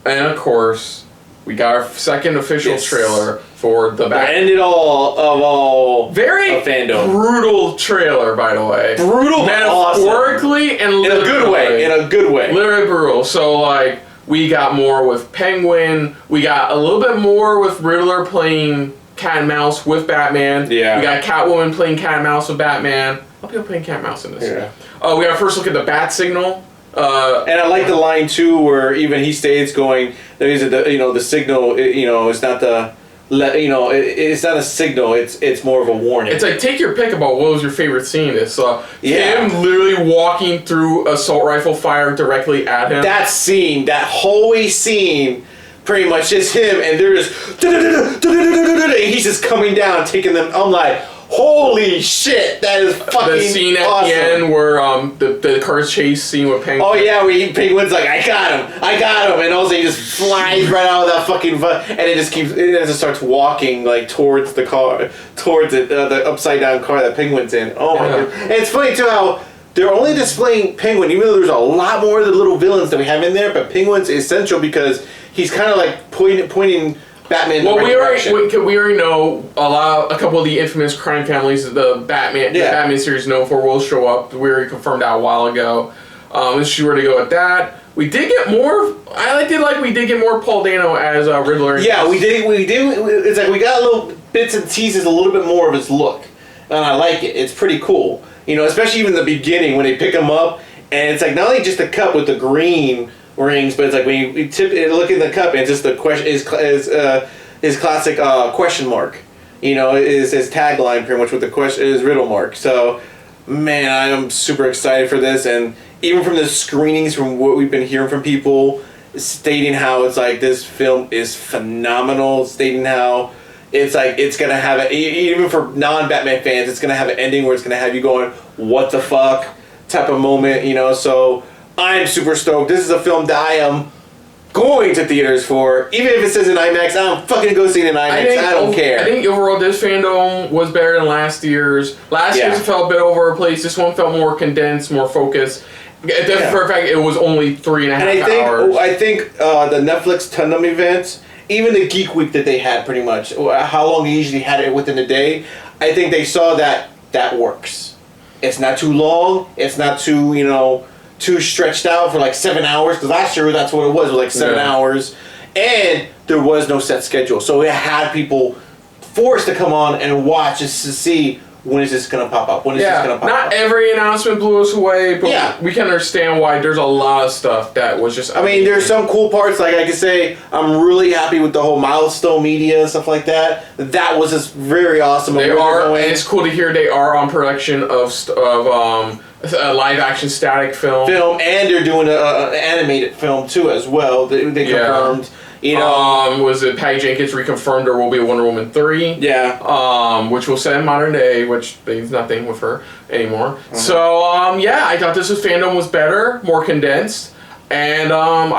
And of course, we got our second official trailer for the Batman. End it all very FanDome. Brutal trailer, by the way. Brutal, metaphorically and literally. In a good way. Literally brutal. So like, we got more with Penguin. We got a little bit more with Riddler playing cat and mouse with Batman. Yeah. We got Catwoman playing cat and mouse with Batman. I'll be playing cat and mouse in this. Yeah. We got to first look at the bat signal. And I like the line too, where even he states going, the signal, it's not it's not a signal, it's more of a warning. It's like, take your pick about what was your favorite scene. It's him literally walking through assault rifle fire directly at him. That scene, that hallway scene, pretty much just him, and they're just, and he's just coming down, taking them. I'm like, holy shit, that is fucking The scene at awesome. the end where the car chase scene with Penguin. Oh yeah, where Penguin's like, I got him, and also he just flies right out of that fucking and it just starts walking like towards the car, towards the upside down car that Penguin's in. Oh my god. And it's funny too how they're only displaying Penguin, even though there's a lot more of the little villains that we have in there, but Penguin's essential because he's kind of like pointing Batman. Well, we already know a couple of the infamous crime families that the Batman series is known for will show up. We already confirmed that a while ago. If she were to go with that, we did get more. We did get more Paul Dano as Riddler. Yeah, we did. It's like we got little bits and teases, a little bit more of his look, and I like it. It's pretty cool. Especially even in the beginning when they pick him up, and it's like not only just the cup with the green rings, but it's like when you look in the cup and it's just the question is his classic question mark. Is his tagline pretty much with the question is riddle mark. So man, I am super excited for this, and even from the screenings, from what we've been hearing from people stating how it's like this film is phenomenal, stating how it's like it's gonna have even for non-Batman fans, it's gonna have an ending where it's gonna have you going, what the fuck type of moment, so I'm super stoked. This is a film that I am going to theaters for. Even if it says in IMAX, I'm fucking go see it in IMAX. I don't care. I think overall this FanDome was better than last year's. Last year's felt a bit over a place. This one felt more condensed, more focused. For a fact, it was only 3.5 hours. I think the Netflix Tandem event, even the Geek Week that they had pretty much, how long they usually had it within a day, I think they saw that works. It's not too long. It's not too, too stretched out for like 7 hours, because last year that's what it was like 7 hours, and there was no set schedule, so it had people forced to come on and watch just to see when is this gonna pop up. Not every announcement blew us away, but we can understand why there's a lot of stuff that was just amazing. There's some cool parts, like I can say I'm really happy with the whole Milestone Media and stuff like that. That was just very awesome. And it's cool to hear they are on production of a live action static film, and they're doing an animated film too as well. They confirmed. Was it Patty Jenkins reconfirmed there will be a Wonder Woman 3? Yeah. Which will set in modern day, which means nothing with her anymore. So I thought this FanDome was better, more condensed, and I'm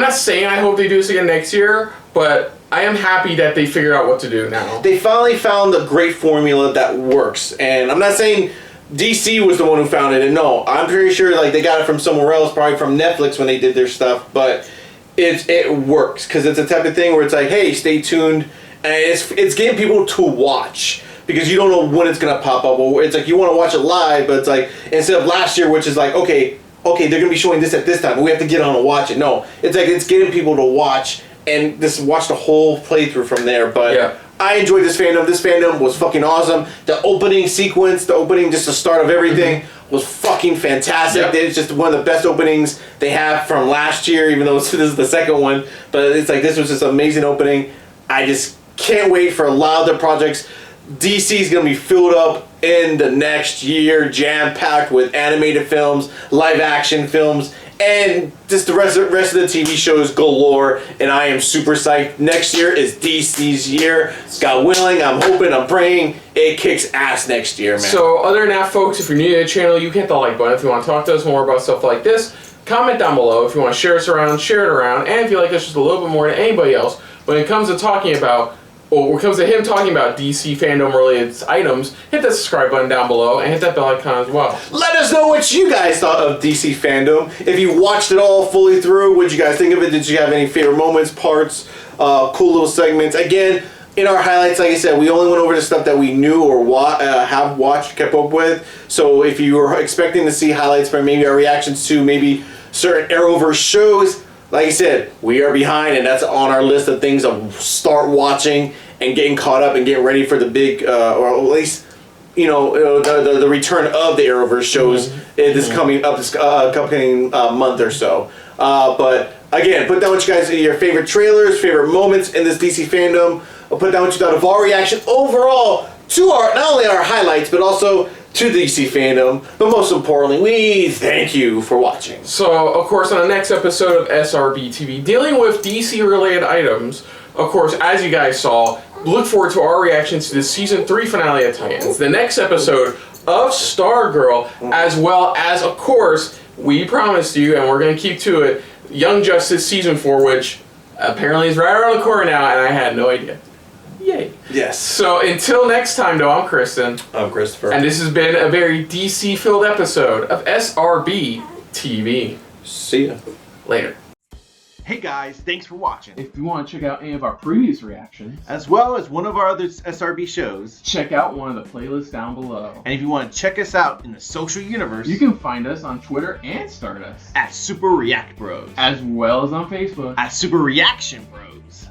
not saying I hope they do this again next year, but I am happy that they figured out what to do now. They finally found a great formula that works, and I'm not saying DC was the one who found it, and no, I'm pretty sure like they got it from somewhere else, probably from Netflix when they did their stuff, but it works because it's a type of thing where it's like, hey, stay tuned, and it's getting people to watch because you don't know when it's gonna pop up. Or it's like you want to watch it live, but it's like instead of last year, which is like okay, they're gonna be showing this at this time, but we have to get on and watch it. No, it's like it's getting people to watch and just watch the whole playthrough from there. But I enjoyed this FanDome. This FanDome was fucking awesome. The opening sequence, just the start of everything was fucking fantastic. It's just one of the best openings they have from last year, even though this is the second one. But it's like this was just an amazing opening. I just Can't wait for a lot of the projects. DC is going to be filled up in the next year, jam-packed with animated films, live-action films, and just the rest of the TV shows galore. And I am super psyched. Next year is DC's year. God willing, I'm hoping, I'm praying it kicks ass next year, man. So other than that, folks, if you're new to the channel, you can hit the like button. If you want to talk to us more about stuff like this, comment down below. If you want to share us around, share it around. And if you like us just a little bit more than anybody else, when it comes to talking about, or when it comes to him talking about DC fandom related items, hit that subscribe button down below and hit that bell icon as well. Let us know what you guys thought of DC fandom. If you watched it all fully through, what did you guys think of it? Did you have any favorite moments, parts, cool little segments? Again, in our highlights, like I said, we only went over the stuff that we knew or have watched, kept up with. So if you were expecting to see highlights from maybe our reactions to maybe certain Arrowverse shows, like I said, we are behind, and that's on our list of things to start watching and getting caught up and getting ready for the big, or at least, you know, the return of the Arrowverse shows this coming month or so. But again, put down what you guys, your favorite trailers, favorite moments in this DC fandom. Put down what you thought of our reaction overall to our, not only our highlights, but also to DC fandom. But most importantly, we thank you for watching. So, of course, on the next episode of SRBTV, dealing with DC-related items, of course, as you guys saw, look forward to our reactions to the Season 3 finale of Titans, the next episode of Stargirl, as well as, of course, we promised you, and we're going to keep to it, Young Justice Season 4, which apparently is right around the corner now, and I had no idea. Yay. Yes. So until next time, though, I'm Kristen. I'm Christopher. And this has been a very DC-filled episode of SRB TV. See ya. Later. Hey guys, thanks for watching. If you want to check out any of our previous reactions, as well as one of our other SRB shows, check out one of the playlists down below. And if you want to check us out in the social universe, you can find us on Twitter and Stardust at Super React Bros, as well as on Facebook at Super Reaction Bros.